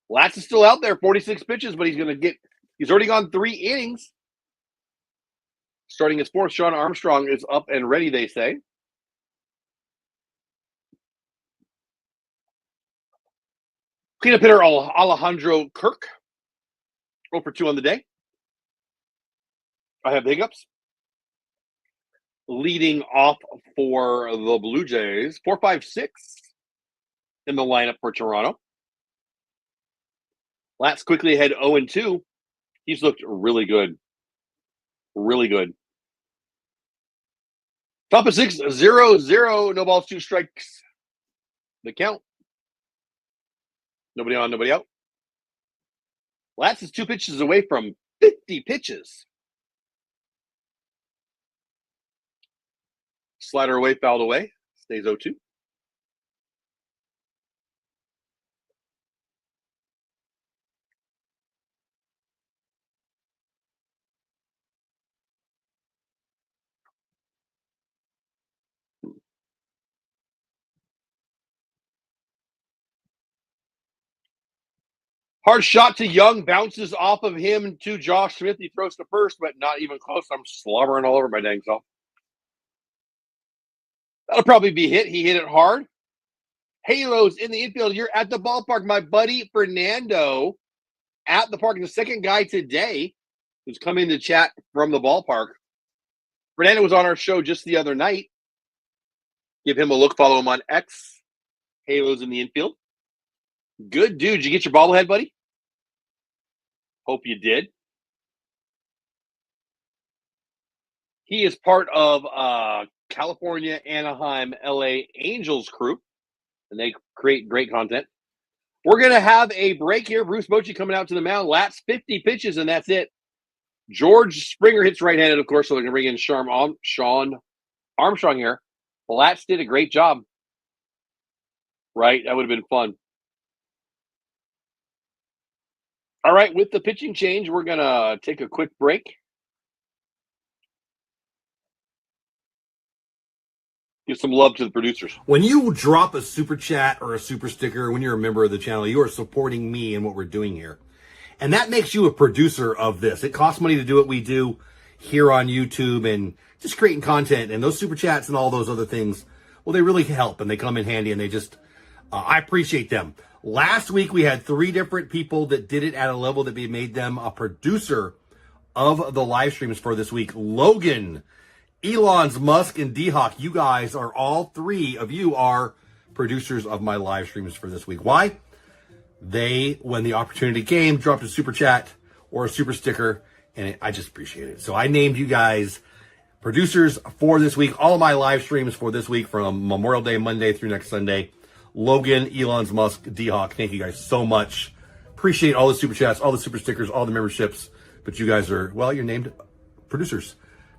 Latz is still out there, 46 pitches, but he's already gone 3 innings. Starting his 4th, Sean Armstrong is up and ready, they say. Cleanup hitter Alejandro Kirk. 0 for 2 on the day. I have the hiccups. Leading off for the Blue Jays, 4-5-6. in the lineup for Toronto. Latz quickly ahead 0-2. He's looked really good. Really good. Top of 6, 0-0. No balls, 2 strikes. The count. Nobody on, nobody out. Latz is 2 pitches away from 50 pitches. Slider away, fouled away. Stays 0-2. Hard shot to Young, bounces off of him to Josh Smith. He throws to first, but not even close. I'm slobbering all over my dang self. That'll probably be hit. He hit it hard. Halos in the infield. You're at the ballpark. My buddy Fernando at the park. The second guy today who's come in to chat from the ballpark. Fernando was on our show just the other night. Give him a look. Follow him on X. Halos in the infield. Good dude. Did you get your bobblehead, buddy? Hope you did. He is part of California, Anaheim, LA Angels crew, and they create great content. We're going to have a break here. Bruce Bochy coming out to the mound. Last 50 pitches, and that's it. George Springer hits right-handed, of course, so they're going to bring in Sean Armstrong here. Latz did a great job. Right? That would have been fun. All right, with the pitching change, we're going to take a quick break. Give some love to the producers. When you drop a super chat or a super sticker, when you're a member of the channel, you are supporting me and what we're doing here. And that makes you a producer of this. It costs money to do what we do here on YouTube and just creating content. And those super chats and all those other things, well, they really help and they come in handy and they just, I appreciate them. Last week, we had 3 different people that did it at a level that made them a producer of the live streams for this week. Logan, Elon's Musk, and D-Hawk, you guys are all 3 of you are producers of my live streams for this week. Why? They, when the opportunity came, dropped a super chat or a super sticker, and I just appreciate it. So I named you guys producers for this week. All of my live streams for this week from Memorial Day Monday through next Sunday. Logan, Elon's Musk, D-Hawk, thank you guys so much. Appreciate all the super chats, all the super stickers, all the memberships. But you guys are, well, you're named producers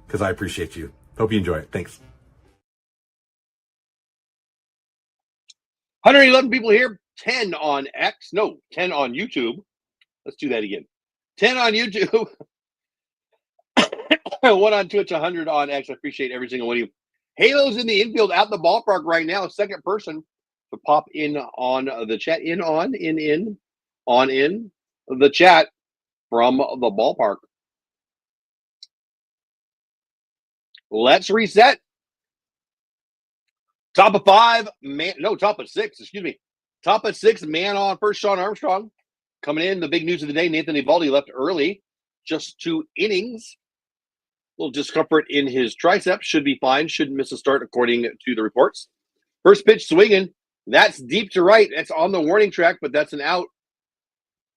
because I appreciate you. Hope you enjoy it. Thanks. 111 people here, 10 on X. No, 10 on YouTube. Let's do that again. 10 on YouTube. 1 on Twitch, 100 on X. I appreciate every single one of you. Halo's in the infield at the ballpark right now. Second person to pop in on the chat. In the chat from the ballpark. Let's reset. Top of 5, man. No, top of 6. Excuse me. Top of 6, man on first. Sean Armstrong coming in. The big news of the day: Nathan Eovaldi left early, just 2 innings. A little discomfort in his tricep. Should be fine. Shouldn't miss a start according to the reports. First pitch swinging. That's deep to right. That's on the warning track, but that's an out.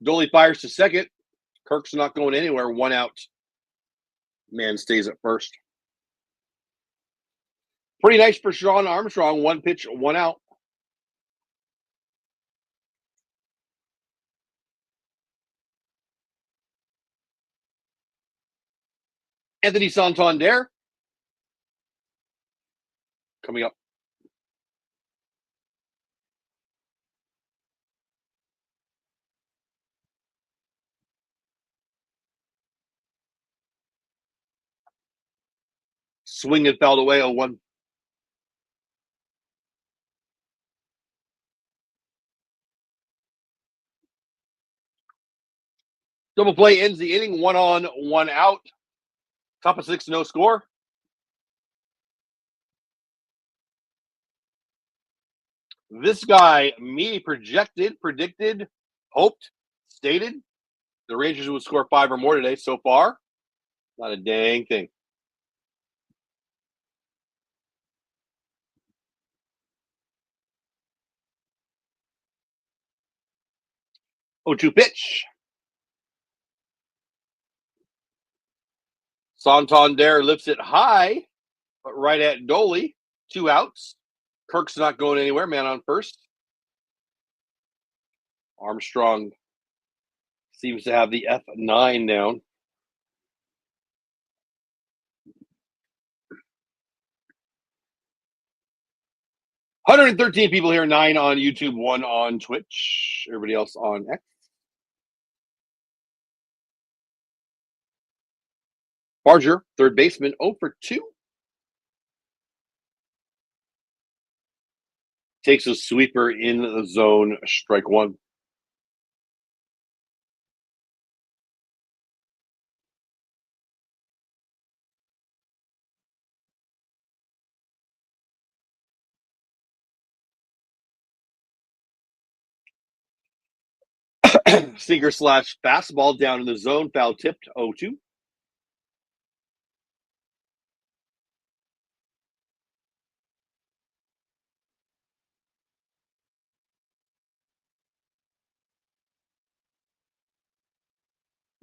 Doley fires to second. Kirk's not going anywhere. 1 out. Man stays at first. Pretty nice for Sean Armstrong. 1 pitch, 1 out. Anthony Santander coming up. Swing and fouled away, 0-1. Double play ends the inning. 1 on, 1 out. Top of 6, no score. This guy, me, predicted, hoped, stated the Rangers would score 5 or more today. So far, not a dang thing. 0-2 pitch. Santander lifts it high, but right at Dolly. 2 outs. Kirk's not going anywhere. Man on first. Armstrong seems to have the F9 down. $113 people here, 9 on YouTube, 1 on Twitch. Everybody else on X. Barger, third baseman, 0 for 2. Takes a sweeper in the zone, strike 1. Sinker slash fastball down in the zone, foul tipped, 0-2.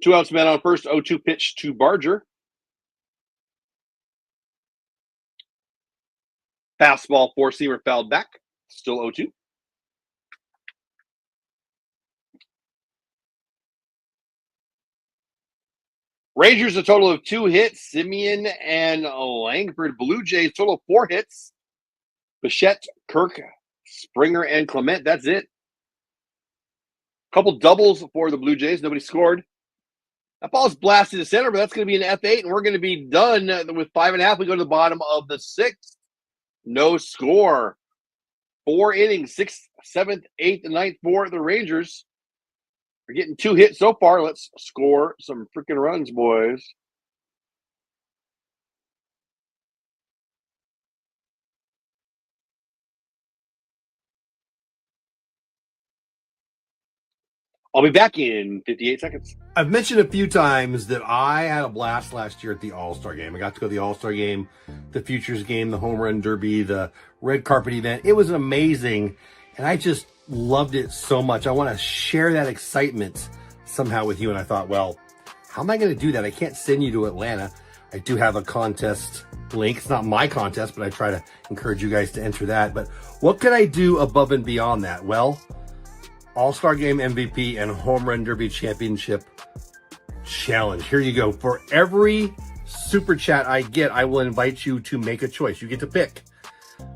Two outs, man on first, 0-2 pitch to Barger. Fastball, four-seamer fouled back, still 0-2. Rangers a total of 2 hits. Simeon and Langford. Blue Jays total of 4 hits. Bichette, Kirk, Springer, and Clement. That's it. Couple doubles for the Blue Jays. Nobody scored. That ball's blasted to center, but that's going to be an F8, and we're going to be done with 5.5. We go to the bottom of the 6th. No score. 4 innings, 6th, 7th, 8th, and 9th for the Rangers. We're getting 2 hits so far. Let's score some freaking runs, boys. I'll be back in 58 seconds. I've mentioned a few times that I had a blast last year at the All-Star Game. I got to go to the All-Star Game, the Futures Game, the Home Run Derby, the red carpet event. It was amazing, and I just loved it so much. I want to share that excitement somehow with you, and I thought, well, how am I going to do that? I can't send you to Atlanta. I do have a contest link. It's not my contest, but I try to encourage you guys to enter that. But what could I do above and beyond that? Well, All-Star Game MVP and Home Run Derby Championship Challenge. Here you go. For every super chat I get, I will invite you to make a choice. You get to pick.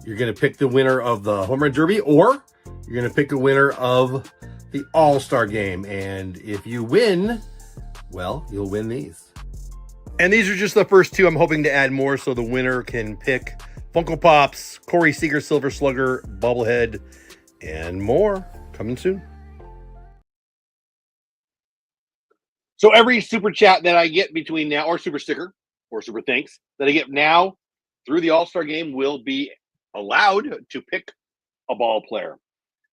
You're going to pick the winner of the Home Run Derby, or you're going to pick a winner of the All-Star Game. And if you win, well, you'll win these. And these are just the first 2. I'm hoping to add more so the winner can pick Funko Pops, Corey Seager, Silver Slugger, Bobblehead, and more. Coming soon. So every super chat that I get between now, or super sticker, or super thanks, that I get now through the All-Star Game will be allowed to pick a ball player.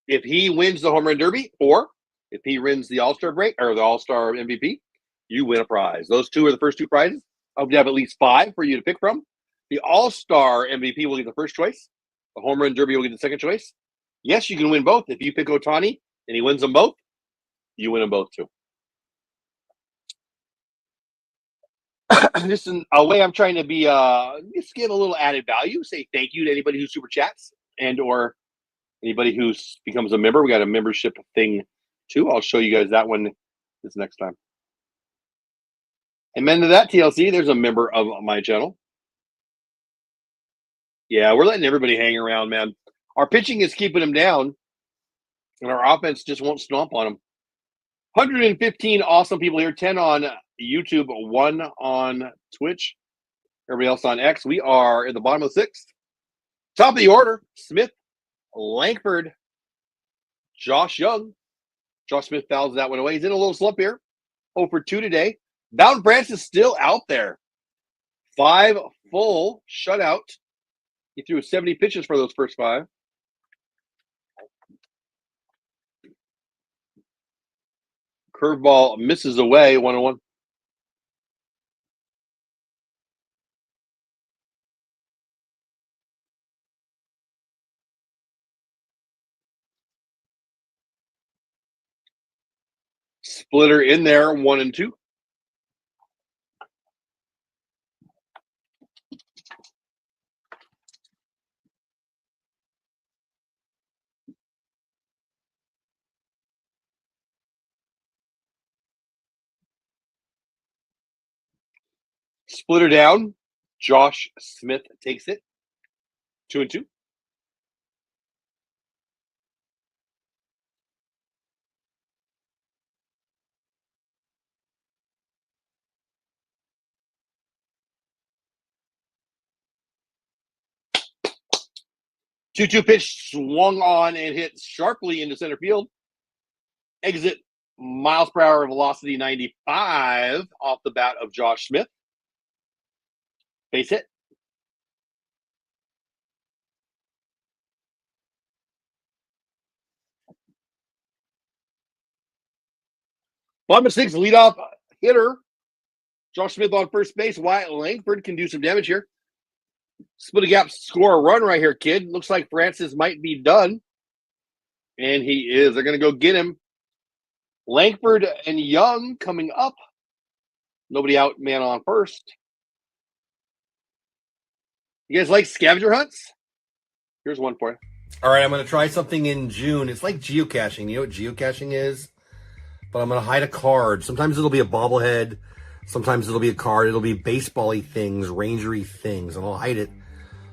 If he wins the Home Run Derby, or if he wins the All-Star break or the All-Star MVP, you win a prize. Those 2 are the first 2 prizes. I hope to have at least 5 for you to pick from. The All-Star MVP will get the first choice. The Home Run Derby will get the second choice. Yes, you can win both. If you pick Ohtani and he wins them both, you win them both too. Just a way I'm trying to be, just give a little added value. Say thank you to anybody who super chats and or anybody who becomes a member. We got a membership thing too. I'll show you guys that one this next time. Amen to that, TLC. There's a member of my channel. Yeah, we're letting everybody hang around, man. Our pitching is keeping them down, and our offense just won't stomp on them. 115 awesome people here, 10 on YouTube, 1 on Twitch. Everybody else on X. We are in the bottom of the 6th. Top of the order, Smith, Langford, Josh Young. Josh Smith fouls that one away. He's in a little slump here. 0 for 2 today. Bowden Branch is still out there. 5 full shutout. He threw 70 pitches for those first 5. Curveball misses away, 1-1. Splitter in there, 1 and 2. Splitter down. Josh Smith takes it. 2 and 2. Two pitch swung on and hit sharply into center field. Exit miles per hour velocity 95 off the bat of Josh Smith. Base hit. Bottom of 6, leadoff hitter. Josh Smith on first base. Wyatt Langford can do some damage here. Split a gap, score a run right here, kid. Looks like Francis might be done. And he is. They're going to go get him. Langford and Young coming up. Nobody out, man on first. You guys like scavenger hunts? Here's one for you. All right, I'm going to try something in June. It's like geocaching. You know what geocaching is? But I'm going to hide a card. Sometimes it'll be a bobblehead. Sometimes it'll be a card. It'll be baseball-y things, rangery things, and I'll hide it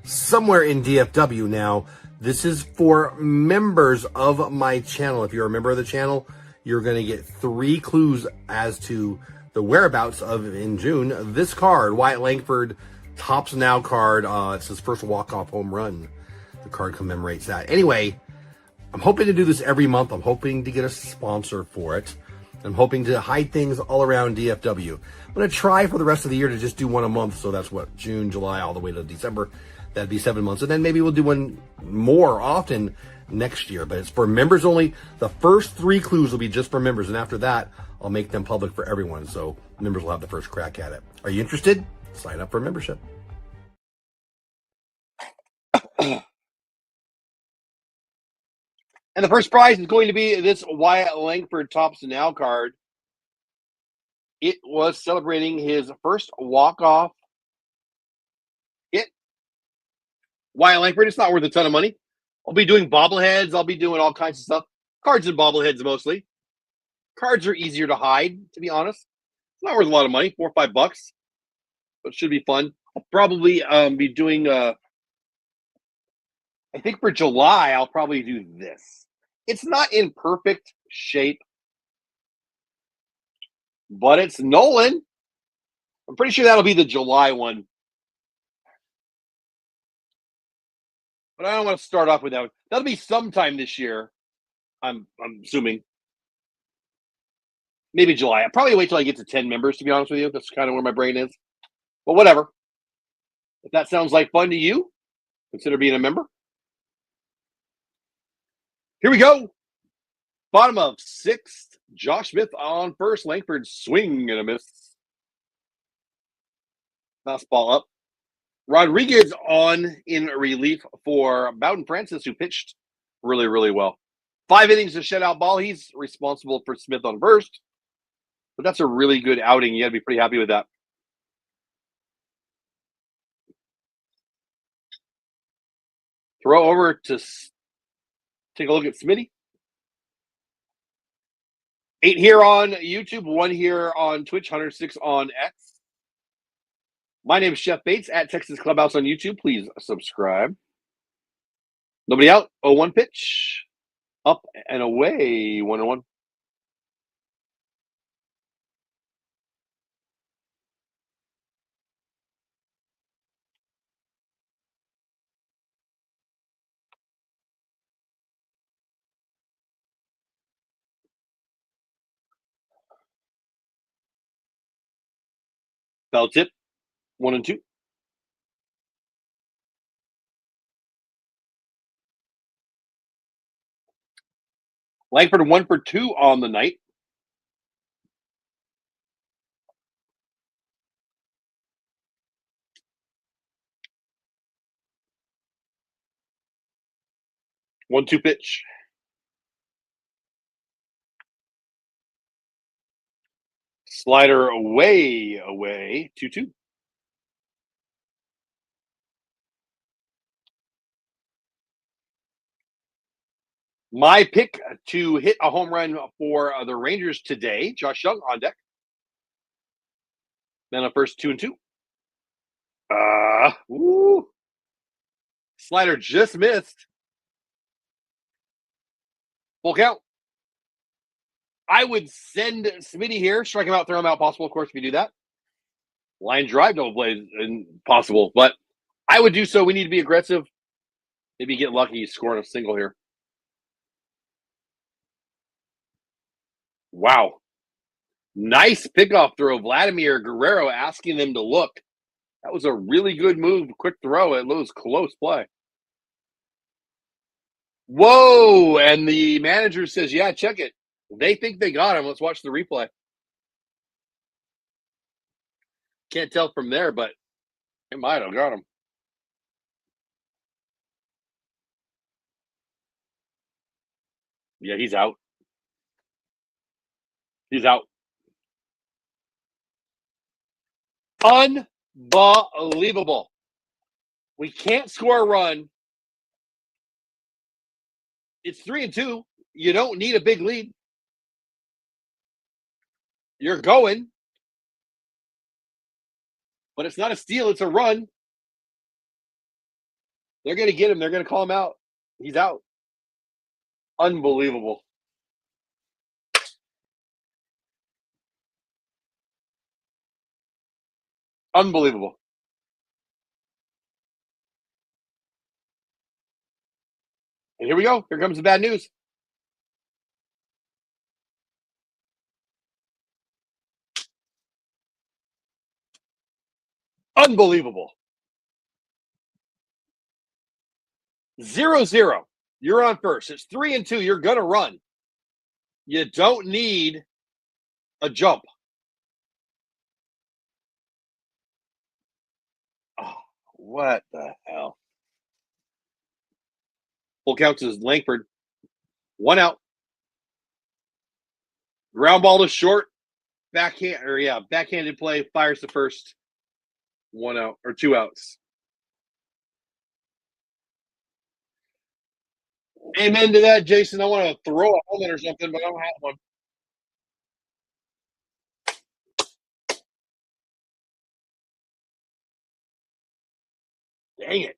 somewhere in DFW. Now, this is for members of my channel. If you're a member of the channel, you're going to get 3 clues as to the whereabouts of, in June, this card, Wyatt Langford Tops Now card. It's his first walk-off home run. The card commemorates that. Anyway, I'm hoping to do this every month. I'm hoping to get a sponsor for it. I'm hoping to hide things all around DFW. I'm going to try for the rest of the year to just do one a month. So that's what, June, July, all the way to December. That'd be 7 months. And then maybe we'll do one more often next year. But it's for members only. The first 3 clues will be just for members. And after that, I'll make them public for everyone. So members will have the first crack at it. Are you interested? Sign up for membership. And the first prize is going to be this Wyatt Langford Tops Now card. It was celebrating his first walk-off hit. Wyatt Langford, it's not worth a ton of money. I'll be doing bobbleheads. I'll be doing all kinds of stuff. Cards and bobbleheads mostly. Cards are easier to hide, to be honest. It's not worth a lot of money, $4 or $5, but it should be fun. I'll probably be doing, I think for July, I'll probably do this. It's not in perfect shape, but it's Nolan. I'm pretty sure that'll be the July one. But I don't want to start off with that one. That'll be sometime this year, I'm assuming. Maybe July. I'll probably wait till I get to 10 members, to be honest with you. That's kind of where my brain is. But whatever. If that sounds like fun to you, consider being a member. Here we go. Bottom of 6th. Josh Smith on first. Langford swing and a miss. Fastball up. Rodriguez on in relief for Bowden Francis, who pitched really, really well. 5 innings of shutout ball. He's responsible for Smith on first. But that's a really good outing. You got to be pretty happy with that. Throw over to take a look at Smitty. 8 here on YouTube, 1 here on Twitch, 106 on X. My name is Chef Bates at Texas Clubhouse on YouTube. Please subscribe. Nobody out. 0-1 pitch. Up and away. 1-1. Foul tip. 1-2. Langford 1 for 2 on the night. One-two pitch. Slider way away, 2-2. My pick to hit a home run for the Rangers today, Josh Young on deck. Then a first 2-2. Woo. Slider just missed. Full count. I would send Smitty here, strike him out, throw him out, possible, of course, if you do that. Line drive, double play, impossible. But I would do so. We need to be aggressive. Maybe get lucky scoring a single here. Wow. Nice pickoff throw. Vladimir Guerrero asking them to look. That was a really good move. Quick throw. It was close play. Whoa. And the manager says, yeah, check it. They think they got him. Let's watch the replay. Can't tell from there, but it might have got him. Yeah, he's out. He's out. Unbelievable. We can't score a run. It's 3-2. You don't need a big lead. You're going. But it's not a steal. It's a run. They're going to get him. They're going to call him out. He's out. Unbelievable. Unbelievable. And here we go. Here comes the bad news. Unbelievable. 0-0. You're on first. It's 3-2. You're going to run. You don't need a jump. Oh, what the hell? Full count is Langford. 1 out. Ground ball to short. Backhanded play. Fires the first. 1 out or 2 outs. Amen to that, Jason. I want to throw a helmet or something, but I don't have one. Dang it.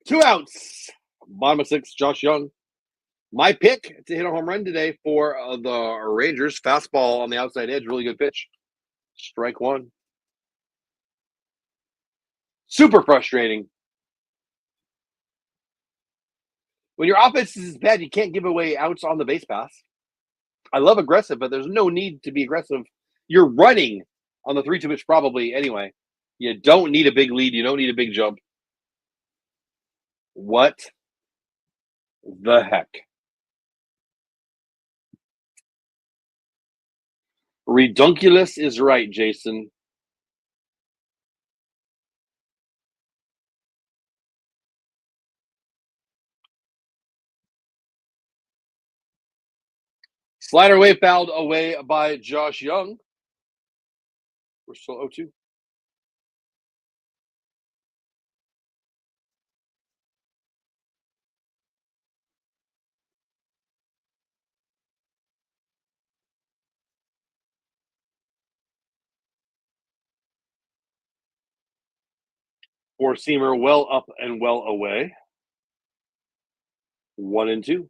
Two outs. Bottom of 6, Josh Young. My pick to hit a home run today for the Rangers. Fastball on the outside edge. Really good pitch. Strike 1. Super frustrating. When your offense is bad, you can't give away outs on the base pass. I love aggressive, but there's no need to be aggressive. You're running on the 3-2 pitch probably anyway. You don't need a big lead. You don't need a big jump. What the heck? Redunculous is right, Jason. Slider away, fouled away by Josh Young. We're still 0-2. Four-seamer well up and well away. 1-2.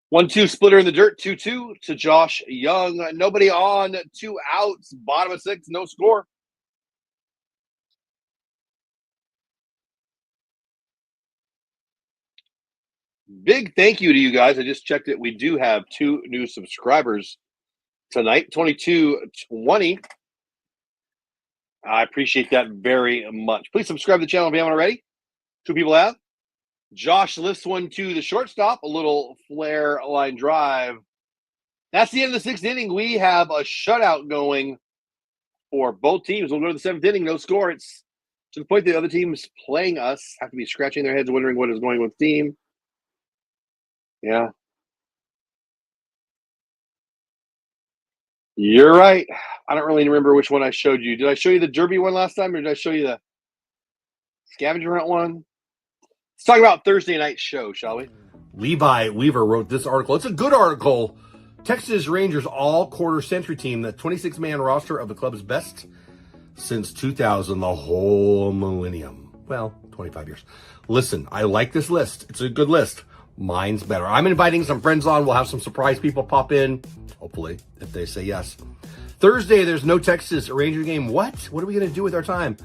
One-two splitter in the dirt. 2-2 to Josh Young. Nobody on. 2 outs. Bottom of 6. No score. Big thank you to you guys. I just checked it. We do have 2 new subscribers tonight. 2220. I appreciate that very much. Please subscribe to the channel if you haven't already. 2 people have. Josh lifts one to the shortstop, a little flare line drive. That's the end of the 6th inning. We have a shutout going for both teams. We'll go to the 7th inning, no score. It's to the point the other teams playing us have to be scratching their heads wondering what is going on with the team. Yeah. You're right. I don't really remember which one I showed you. Did I show you the Derby one last time, or did I show you the scavenger hunt one? Let's talk about Thursday night show, shall we? Levi Weaver wrote this article. It's a good article. Texas Rangers all quarter century team, the 26-man roster of the club's best since 2000, the whole millennium. Well, 25 years. Listen, I like this list. It's a good list. Mine's better. I'm inviting some friends on. We'll have some surprise people pop in, hopefully, if they say yes. Thursday, there's no Texas Ranger game. What? What are we going to do with our time?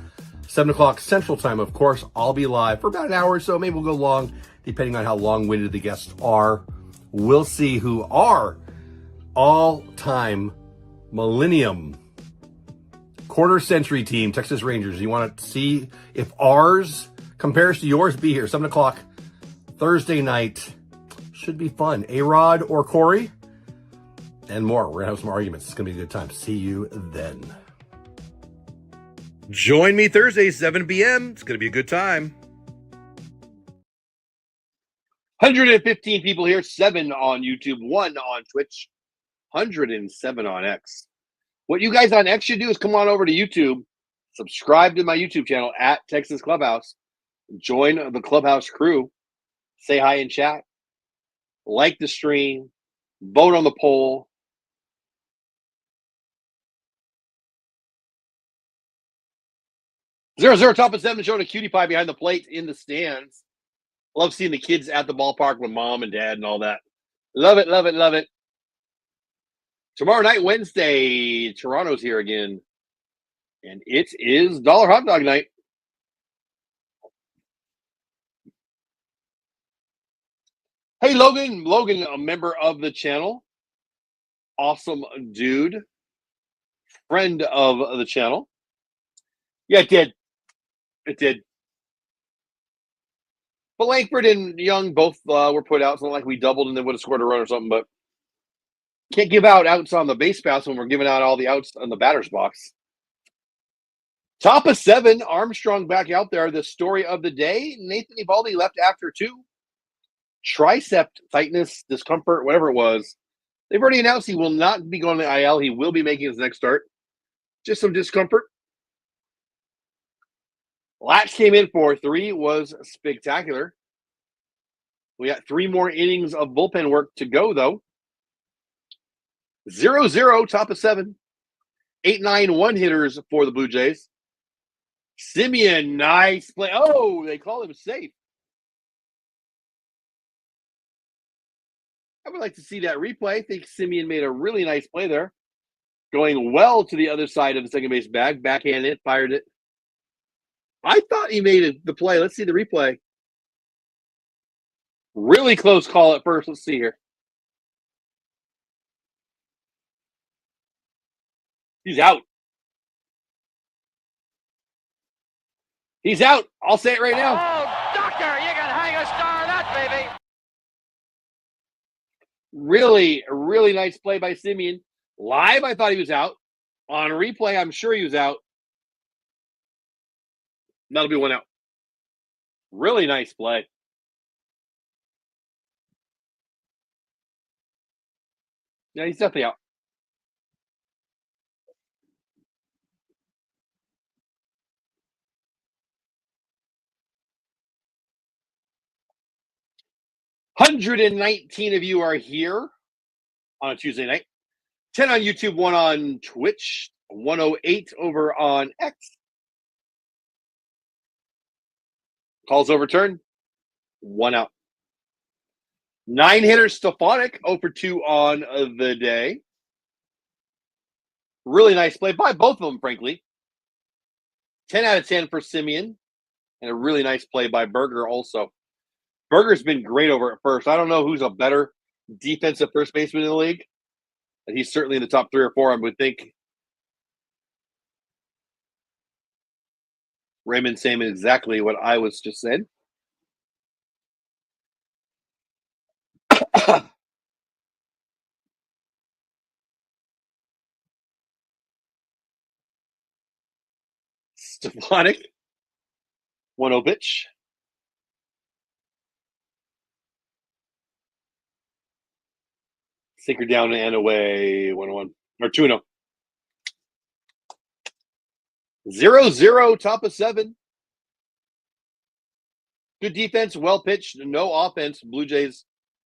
7 o'clock Central Time, of course. I'll be live for about an hour or so. Maybe we'll go long, depending on how long-winded the guests are. We'll see who our all-time millennium quarter-century team, Texas Rangers. You want to see if ours compares to yours? Be here, 7 o'clock Thursday night. Should be fun. A-Rod or Corey? And more. We're going to have some arguments. It's going to be a good time. See you then. Join me Thursday, 7 p.m. It's going to be a good time. 115 people here, 7 on YouTube, 1 on Twitch, 107 on X. What you guys on X should do is come on over to YouTube, subscribe to my YouTube channel at Texas Clubhouse, join the Clubhouse crew, say hi in chat, like the stream, vote on the poll. Zero top of 7 showing a cutie pie behind the plate in the stands. Love seeing the kids at the ballpark with mom and dad and all that. Love it, love it, love it. Tomorrow night, Wednesday, Toronto's here again. And it is Dollar Hot Dog Night. Hey, Logan. Logan, a member of the channel. Awesome dude. Friend of the channel. Yeah, it did. It did. But Langford and Young both were put out. It's not like we doubled and then would have scored a run or something, but can't give out outs on the base pass when we're giving out all the outs on the batter's box. Top of 7, Armstrong back out there. The story of the day, Nathan Eovaldi left after 2. Tricep tightness, discomfort, whatever it was. They've already announced he will not be going to IL. He will be making his next start. Just some discomfort. Latch came in for 3, was spectacular. We got 3 more innings of bullpen work to go, though. 0-0, top of 7. 8-9 one-hitters for the Blue Jays. Simeon, nice play. Oh, they call him safe. I would like to see that replay. I think Simeon made a really nice play there. Going well to the other side of the second base bag. Backhanded it, fired it. I thought he made the play. Let's see the replay. Really close call at first. Let's see here. He's out. He's out. I'll say it right now. Oh, doctor, you can hang a star on that, baby. Really, really nice play by Simeon. Live, I thought he was out. On replay, I'm sure he was out. That'll be 1 out. Really nice play. Yeah, he's definitely out. $119 of you are here on a Tuesday night. 10 on YouTube, 1 on Twitch, 108 over on X. Calls overturned. 1 out. 9 hitters, Stefanik, 0 for 2 on the day. Really nice play by both of them, frankly. 10 out of 10 for Simeon. And a really nice play by Berger also. Berger's been great over at first. I don't know who's a better defensive first baseman in the league. But he's certainly in the top 3 or 4, I would think. Raymond saying exactly what I was just said. Stefanik. 1-0 pitch. Sinker down and away. 1-1. Or 2-0. 0-0, top of 7. Good defense, well pitched, no offense. Blue Jays,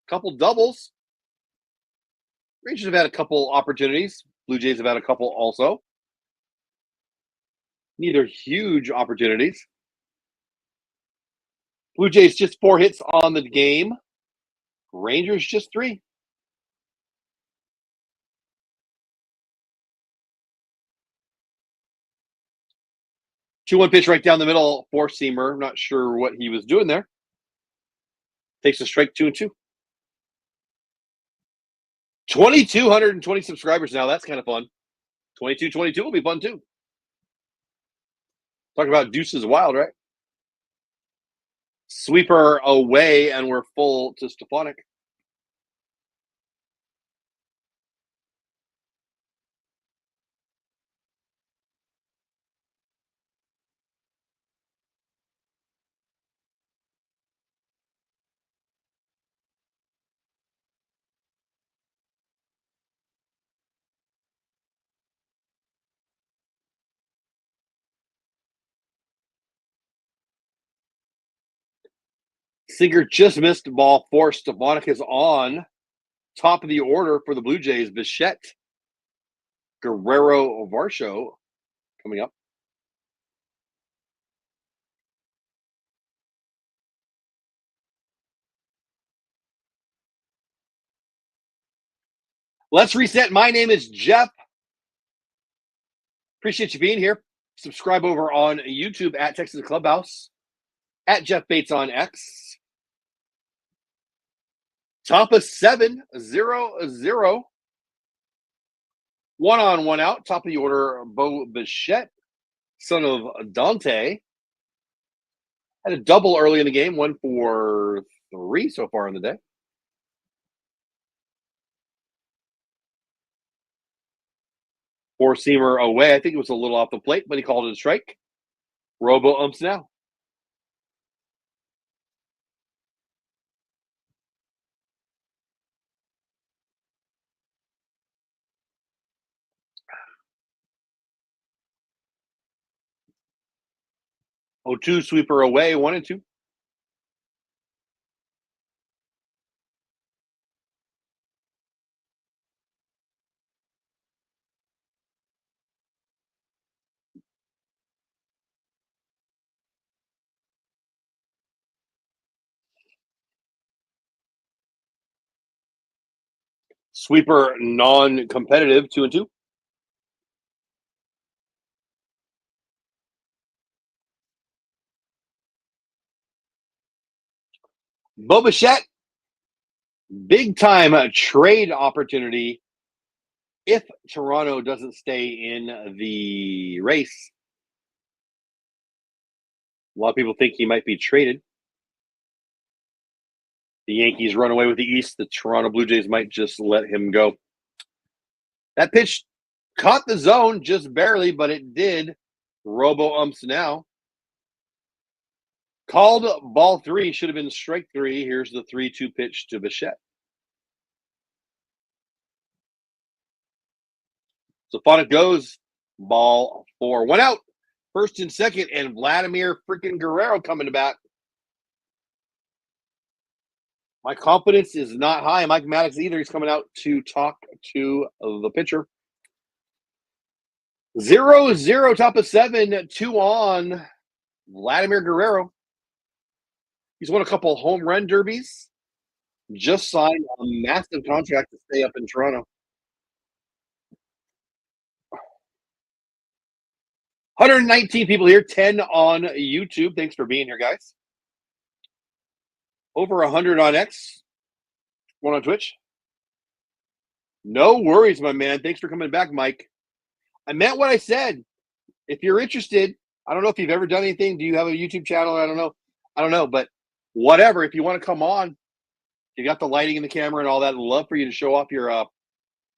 couple doubles. Rangers have had a couple opportunities. Blue Jays have had a couple also. Neither huge opportunities. Blue Jays just 4 hits on the game. Rangers just 3. Two-one pitch right down the middle, four-seamer. Not sure what he was doing there. Takes a strike, 2-2. 2,220 subscribers now. That's kind of fun. 2222 will be fun too. Talk about Deuces Wild, right? Sweeper away, and we're full to Stefanik. Singer just missed the ball. 4. Stefanik is on. Top of the order for the Blue Jays. Bichette, Guerrero, Varsho coming up. Let's reset. My name is Jeff. Appreciate you being here. Subscribe over on YouTube at Texas Clubhouse, at Jeff Bates on X. Top of 7, 0-0. 1 on, 1 out. Top of the order, Bo Bichette, son of Dante. Had a double early in the game, 1 for 3 so far in the day. Four-seamer away. I think it was a little off the plate, but he called it a strike. Robo umps now. Oh, 2 sweeper away, 1-2. Sweeper non-competitive, 2-2. Bo Bichette, big time trade opportunity if Toronto doesn't stay in the race. A lot of people think he might be traded. The Yankees run away with the East. The Toronto Blue Jays might just let him go. That pitch caught the zone just barely, but it did. Robo umps now. Called ball 3. Should have been strike 3. Here's the 3-2 pitch to Bichette. Stefanik goes. Ball 4. 1 out. First and second, and Vladimir freaking Guerrero coming to bat. My confidence is not high. Mike Maddox either. He's coming out to talk to the pitcher. 0-0, top of 7, 2 on. Vladimir Guerrero. He's won a couple home run derbies. Just signed a massive contract to stay up in Toronto. 119 people here, 10 on YouTube. Thanks for being here, guys. Over 100 on X. 1 on Twitch. No worries, my man. Thanks for coming back, Mike. I meant what I said. If you're interested, I don't know if you've ever done anything. Do you have a YouTube channel? I don't know, but whatever. If you want to come on, you got the lighting and the camera and all that. I'd love for you to show off your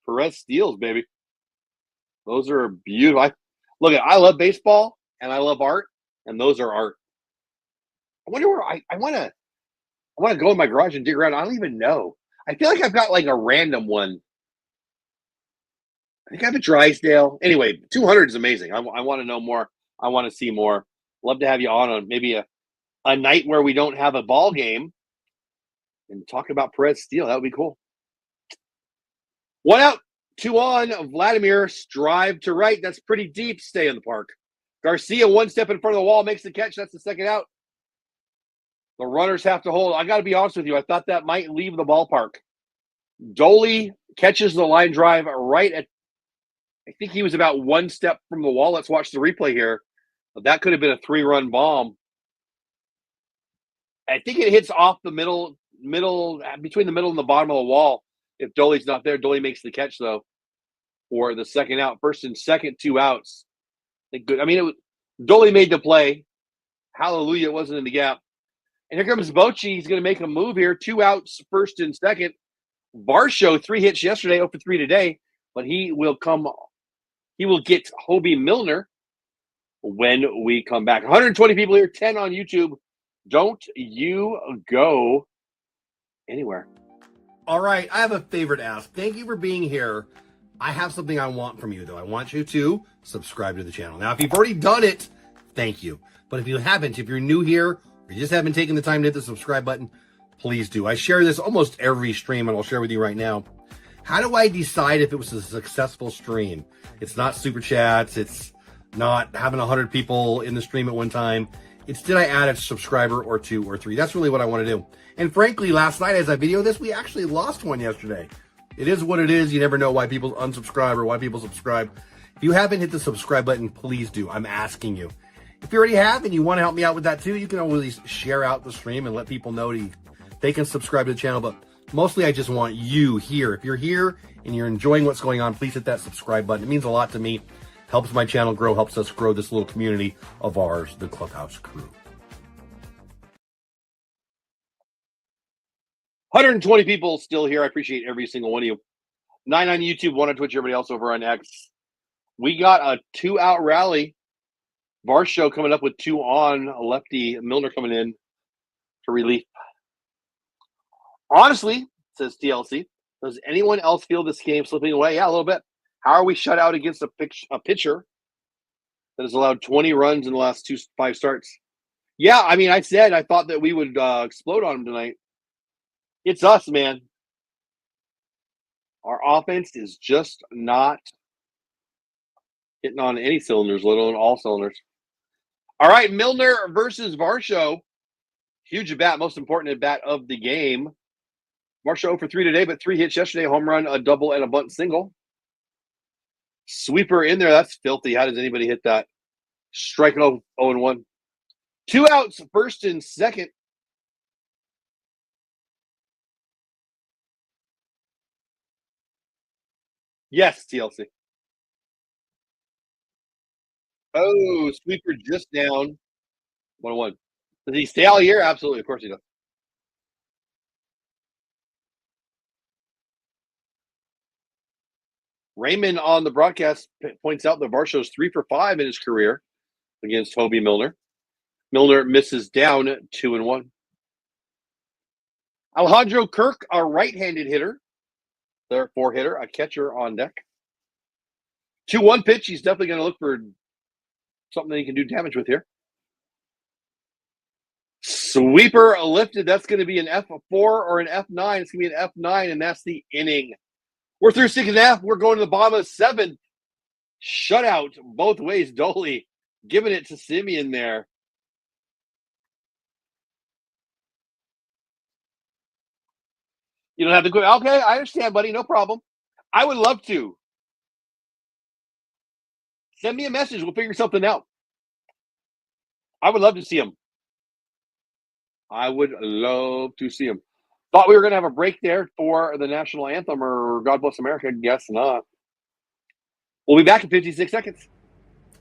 Perez steals, baby. Those are beautiful. Look, I love baseball, and I love art, and those are art. I wonder where I want to go in my garage and dig around. I don't even know. I feel like I've got like a random one. I think I have a Drysdale. Anyway, 200 is amazing. I want to know more. I want to see more. Love to have you on maybe a night where we don't have a ball game and talk about Perez Steele. That would be cool. 1 out, 2 on. Vladimir, drive to right. That's pretty deep. Stay in the park. Garcia, 1 step in front of the wall, makes the catch. That's the 2nd out. The runners have to hold. I got to be honest with you. I thought that might leave the ballpark. Dolly catches the line drive right at, I think he was about 1 step from the wall. Let's watch the replay here. That could have been a 3-run bomb. I think it hits off the middle, between the middle and the bottom of the wall. If Dolly's not there, Dolly makes the catch, though, for the 2nd out. 1st and 2nd, 2 outs. I mean, Dolly made the play. Hallelujah, it wasn't in the gap. And here comes Bochy. He's going to make a move here. 2 outs, 1st and 2nd. Varsho, 3 hits yesterday, 0 for 3 today. But he will get Hobie Milner when we come back. 120 people here, 10 on YouTube. Don't you go anywhere. All right, I have a favor to ask. Thank you for being here. I have something I want from you, though. I want you to subscribe to the channel. Now, if you've already done it, thank you. But if you haven't, if you're new here, or you just haven't taken the time to hit the subscribe button, please do. I share this almost every stream, and I'll share with you right now. How do I decide if it was a successful stream? It's not super chats. It's not having 100 people in the stream at one time. It's did I add a subscriber or 2 or 3? That's really what I want to do. And frankly, last night as I videoed this, we actually lost one yesterday. It is what it is. You never know why people unsubscribe or why people subscribe. If you haven't hit the subscribe button, please do. I'm asking you. If you already have and you want to help me out with that too, you can always share out the stream and let people know they can subscribe to the channel. But mostly I just want you here. If you're here and you're enjoying what's going on, please hit that subscribe button. It means a lot to me. Helps my channel grow, helps us grow this little community of ours, the Clubhouse Crew. 120 people still here. I appreciate every single one of you. 9 on YouTube, 1 on Twitch, everybody else over on X. We got a 2-out rally. Varsho coming up with 2 on. Lefty Milner coming in for relief. Honestly, says TLC, does anyone else feel this game slipping away? Yeah, a little bit. How are we shut out against a pitcher that has allowed 20 runs in the last 5 starts? Yeah, I mean, I thought that we would explode on him tonight. It's us, man. Our offense is just not hitting on any cylinders, let alone all cylinders. All right, Milner versus Varsho. Huge at bat, most important at bat of the game. Varsho 0 for 3 today, but 3 hits yesterday, home run, a double, and a bunt single. Sweeper in there, that's filthy. How does anybody hit that? Strike 0-1. 2 outs, 1st and 2nd. Yes, TLC. Oh, sweeper just down. 1-1. Does he stay all year? Absolutely. Of course he does. Raymond on the broadcast points out that Varsho's 3 for 5 in his career against Hobie Milner. Milner misses down 2-1. Alejandro Kirk, a right-handed hitter. Their 4-hitter, a catcher on deck. 2-1 pitch. He's definitely going to look for something that he can do damage with here. Sweeper lifted. That's going to be an F4 or an F9. It's going to be an F9, and that's the inning. We're through 6 1/2. We're going to the bottom of 7th. Shutout both ways. Dolly giving it to Simeon there. You don't have to go. Okay, I understand, buddy. No problem. I would love to. Send me a message. We'll figure something out. I would love to see him. I would love to see him. Thought we were going to have a break there for the national anthem or God Bless America. Guess not. We'll be back in 56 seconds.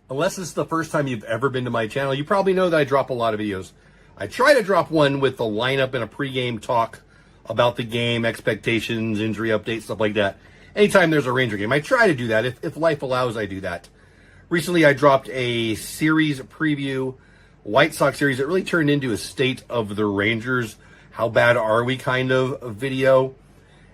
Unless it's the first time you've ever been to my channel, you probably know that I drop a lot of videos. I try to drop one with the lineup and a pregame talk about the game, expectations, injury updates, stuff like that. Anytime there's a Ranger game, I try to do that. If life allows, I do that. Recently, I dropped a series preview, White Sox series that really turned into a state of the Rangers, how bad are we kind of video.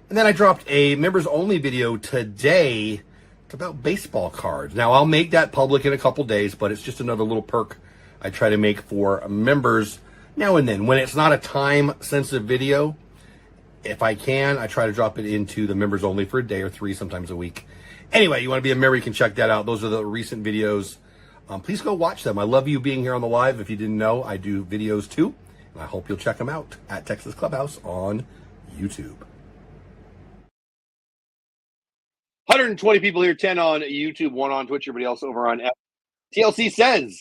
And then I dropped a members only video today. It's about baseball cards. Now, I'll make that public in a couple days, but it's just another little perk I try to make for members now and then. When it's not a time-sensitive video, if I can, I try to drop it into the members only for a day or 3, sometimes a week. Anyway, you want to be a member, you can check that out. Those are the recent videos. Please go watch them. I love you being here on the live. If you didn't know, I do videos too. And I hope you'll check them out at Texas Clubhouse on YouTube. 120 people here, 10 on YouTube, 1 on Twitch, everybody else over on F. TLC says,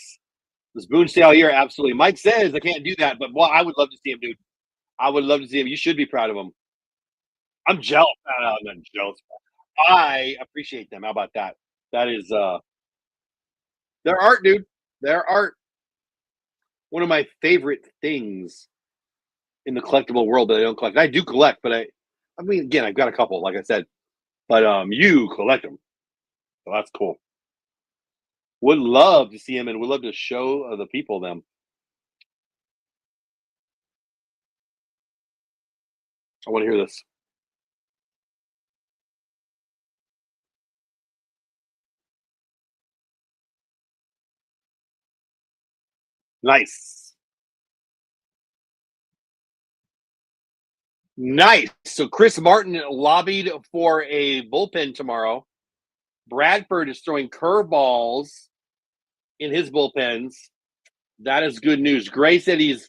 does Boone stay all year? Absolutely. Mike says, I can't do that, but well, I would love to see him, dude. I would love to see him. You should be proud of him. I'm jealous. I'm not jealous. I appreciate them. How about that? That is their art, dude. Their art. One of my favorite things in the collectible world that I don't collect. I do collect, but I mean, again, I've got a couple, like I said. But you collect them. So that's cool. Would love to see him and would love to show the people them. I want to hear this. Nice. Nice. So Chris Martin lobbied for a bullpen tomorrow. Bradford is throwing curveballs in his bullpens. That is good news. Gray said he's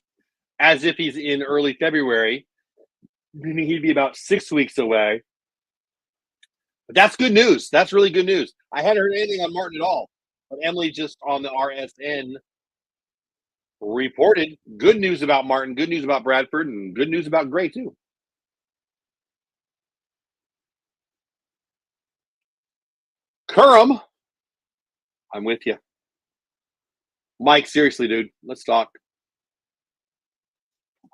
as if he's in early February, meaning he'd be about 6 weeks away. But that's good news. That's really good news. I hadn't heard anything on Martin at all. But Emily just on the RSN reported good news about Martin, good news about Bradford, and good news about Gray, too. Curram, I'm with you. Mike, seriously, dude, let's talk.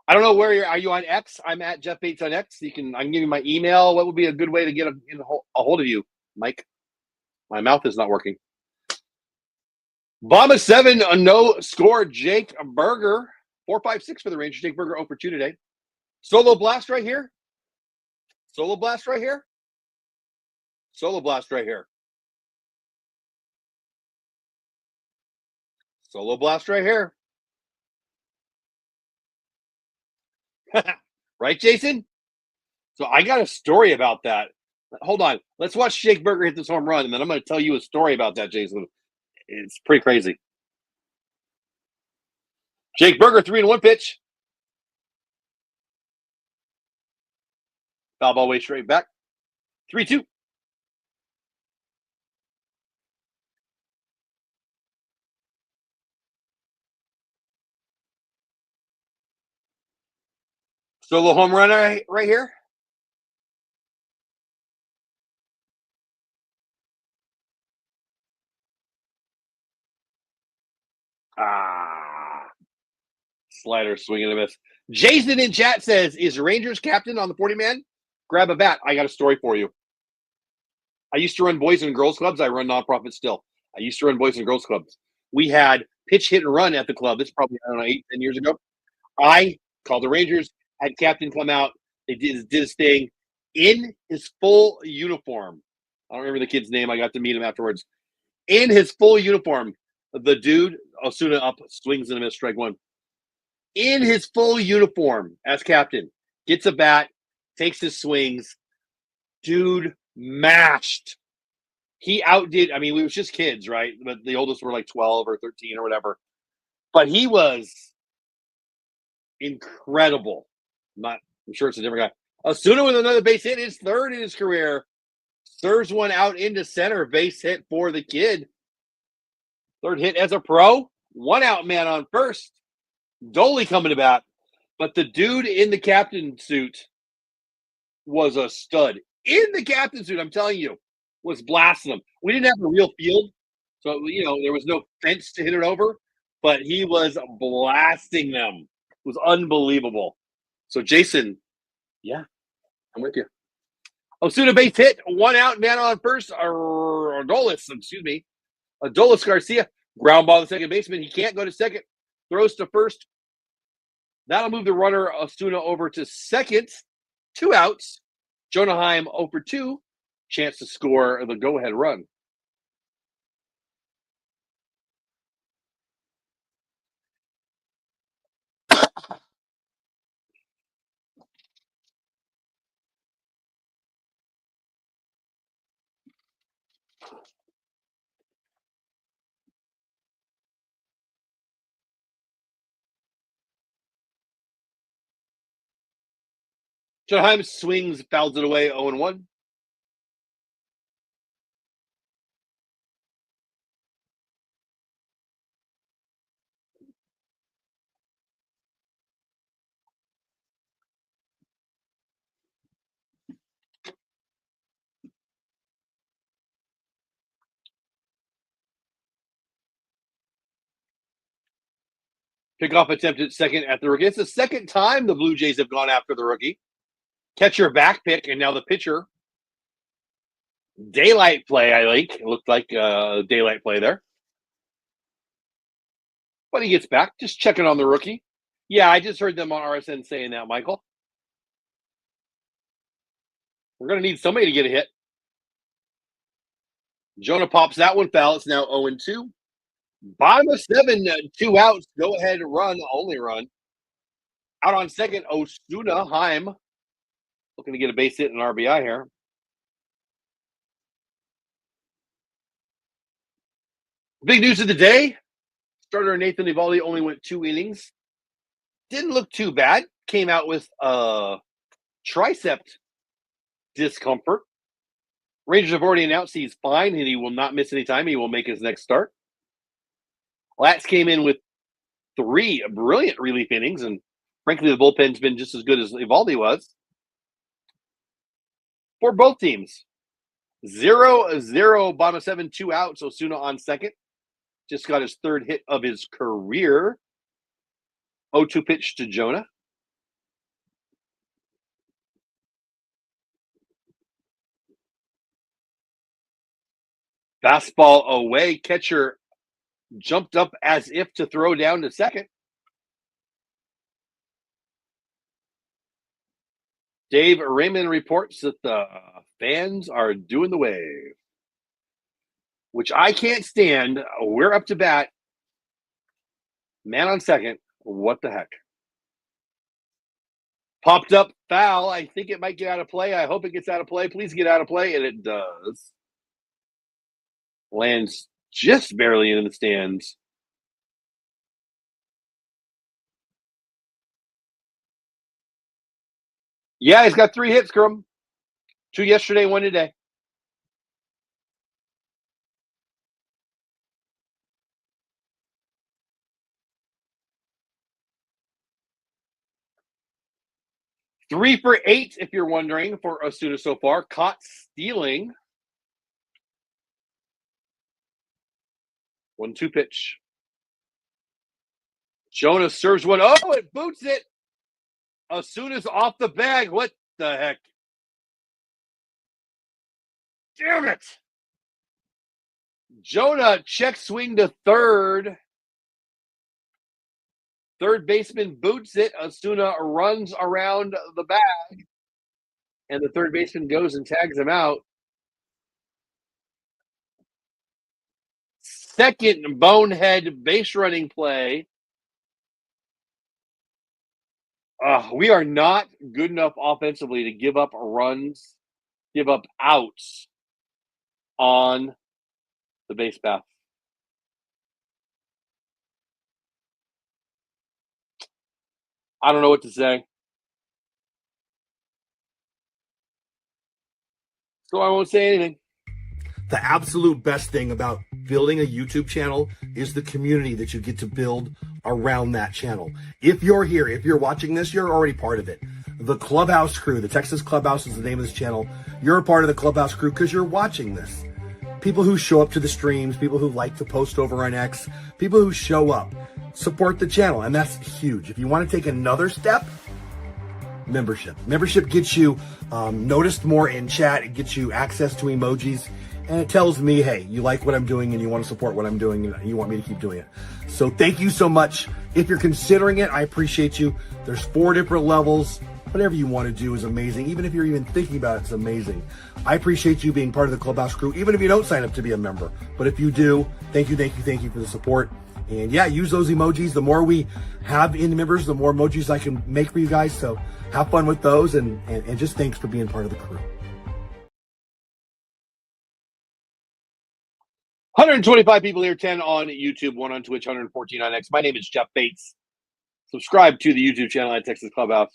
I don't know where are you on X? I'm at Jeff Bates on X. I can give you my email. What would be a good way to get a hold of you, Mike? My mouth is not working. Bomba 7, a no score. Jake Berger, 4.56 for the Rangers. Jake Berger 0 for 2 today. Solo blast right here. Solo blast right here. Solo blast right here. Solo blast right here. Right, Jason? So I got a story about that. Hold on. Let's watch Jake Berger hit this home run, and then I'm going to tell you a story about that, Jason. It's pretty crazy. Jake Berger, 3-1 pitch. Foul ball way straight back. 3-2. Solo home run right here. Slider swing and a miss. Jason in chat says, is Rangers captain on the 40-man? Grab a bat. I got a story for you. I used to run boys and girls clubs. I run nonprofit still. I used to run boys and girls clubs. We had pitch, hit, and run at the club. This is probably, I don't know, 8, 10 years ago. I called the Rangers, had captain come out. They did his thing in his full uniform. I don't remember the kid's name. I got to meet him afterwards. In his full uniform, the dude, Osuna up, swings and a miss, strike 1. In his full uniform as captain, gets a bat, takes his swings. Dude mashed. He outdid, I mean, we was just kids, right? But the oldest were like 12 or 13 or whatever. But he was incredible. I'm sure it's a different guy. Osuna with another base hit, his 3rd in his career. Serves one out into center, base hit for the kid. 3rd hit as a pro. 1 out man on first. Doley coming to bat. But the dude in the captain suit was a stud. In the captain suit, I'm telling you, was blasting them. We didn't have a real field, so, there was no fence to hit it over, but he was blasting them. It was unbelievable. So, Jason, yeah, I'm with you. Osuna base hit, 1 out, man on first, Ordolis, excuse me. Adolis Garcia, ground ball to second baseman. He can't go to second. Throws to first. That'll move the runner Osuna over to second. 2 outs. Jonah Heim 0 for 2. Chance to score the go-ahead run. Jonah Heim swings, fouls it away, 0-1. Pickoff attempt at second at the rookie. It's the second time the Blue Jays have gone after the rookie. Catcher back pick, and now the pitcher. Daylight play, I think. It looked like daylight play there. But he gets back, just checking on the rookie. Yeah, I just heard them on RSN saying that, Michael. We're going to need somebody to get a hit. Jonah pops that one foul. It's now 0-2. Bottom of 7, 2 outs. Go ahead, run, only run. Out on second, Osuna. Heim looking to get a base hit and RBI here. Big news of the day. Starter Nathan Eovaldi only went 2 innings. Didn't look too bad. Came out with tricep discomfort. Rangers have already announced he's fine and he will not miss any time. He will make his next start. Latz came in with 3 brilliant relief innings, and frankly, the bullpen's been just as good as Eovaldi was. For both teams, 0-0, bottom of 7, 2 outs. Osuna on second. Just got his 3rd hit of his career. 0-2 pitch to Jonah. Fastball away. Catcher jumped up as if to throw down to second. Dave Raymond reports that the fans are doing the wave, which I can't stand. We're up to bat. Man on second. What the heck? Popped up foul. I think it might get out of play. I hope it gets out of play. Please get out of play. And it does. Lands just barely in the stands. Yeah, he's got 3 hits, Grum. 2 yesterday, 1 today. Three for 8, if you're wondering, for Osuna so far. Caught stealing. 1-2 pitch. Jonah serves one. Oh, it boots it. Osuna's off the bag. What the heck? Damn it. Jonah check swing to third. Third baseman boots it. Osuna runs around the bag. And the third baseman goes and tags him out. Second bonehead base running play. We are not good enough offensively to give up runs, give up outs on the base path. I don't know what to say. So I won't say anything. The absolute best thing about building a YouTube channel is the community that you get to build around that channel. If you're here, if you're watching this, you're already part of it. The Clubhouse crew, the Texas Clubhouse is the name of this channel. You're a part of the Clubhouse crew because you're watching this. People who show up to the streams, people who like to post over on X, people who show up, support the channel, and that's huge. If you want to take another step, membership. Membership gets you noticed more in chat. It gets you access to emojis. And it tells me, hey, you like what I'm doing and you want to support what I'm doing and you want me to keep doing it. So thank you so much. If you're considering it, I appreciate you. There's 4 different levels. Whatever you want to do is amazing. Even if you're even thinking about it, it's amazing. I appreciate you being part of the Clubhouse crew, even if you don't sign up to be a member. But if you do, thank you for the support. And yeah, use those emojis. The more we have in members, the more emojis I can make for you guys. So have fun with those and just thanks for being part of the crew. 125 people here, 10 on YouTube, 1 on Twitch, 114 on X. My name is Jeff Bates. Subscribe to the YouTube channel at Texas Clubhouse.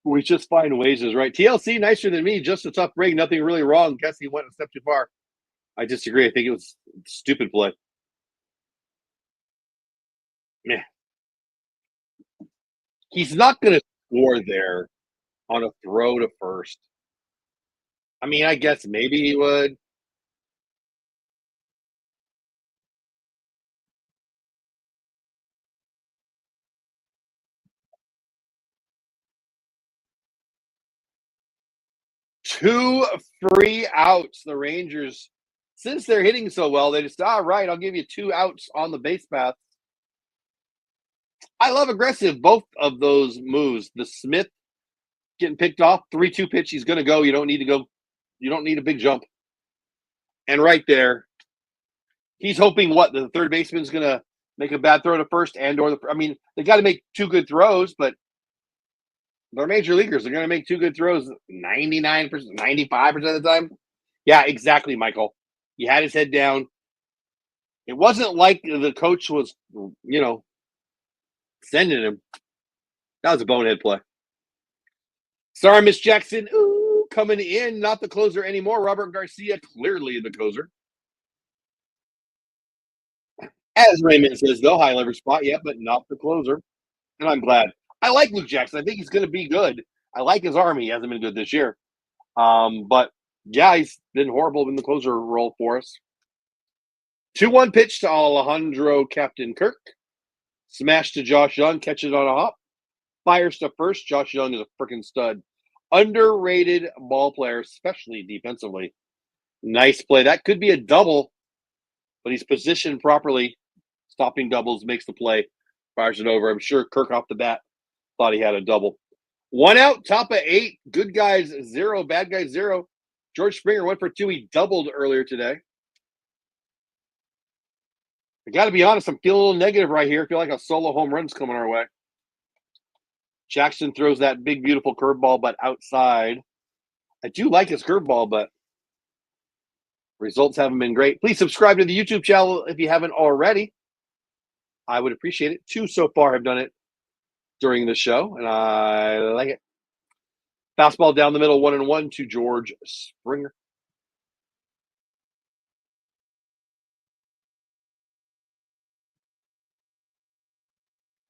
We just find ways is right. TLC, nicer than me, just a tough break, nothing really wrong. Guess he went a step too far. I disagree. I think it was stupid play. Meh. He's not going to score there on a throw to first. I mean, I guess maybe he would. Two free outs. The Rangers, since they're hitting so well, they just, all right, I'll give you 2 outs on the base path. I love aggressive, both of those moves. The Smith getting picked off, 3-2 pitch, he's going to go. You don't need to go. You don't need a big jump. And right there, he's hoping what? The third baseman's going to make a bad throw to first I mean, they got to make 2 good throws, but they're major leaguers. They're going to make 2 good throws 99%, 95% of the time. Yeah, exactly, Michael. He had his head down. It wasn't like the coach was, sending him. That was a bonehead play. Sorry, Miss Jackson. Ooh, coming in, not the closer anymore. Robert Garcia, clearly the closer. As Raymond says, though, high leverage spot, yeah, but not the closer. And I'm glad. I like Luke Jackson. I think he's going to be good. I like his arm. He hasn't been good this year. But, yeah, he's been horrible in the closer role for us. 2-1 pitch to Alejandro Captain Kirk. Smash to Josh Young. Catch it on a hop. Fires to first. Josh Young is a freaking stud. Underrated ball player, especially defensively. Nice play. That could be a double, but he's positioned properly. Stopping doubles makes the play. Fires it over. I'm sure Kirk off the bat thought he had a double. 1 out, top of 8. Good guys 0, bad guys 0. George Springer went for 2. He doubled earlier today. I got to be honest, I'm feeling a little negative right here. I feel like a solo home run's coming our way. Jackson throws that big, beautiful curveball, but outside. I do like his curveball, but results haven't been great. Please subscribe to the YouTube channel if you haven't already. I would appreciate it. 2 so far have done it during the show, and I like it. Fastball down the middle, 1-1 to George Springer.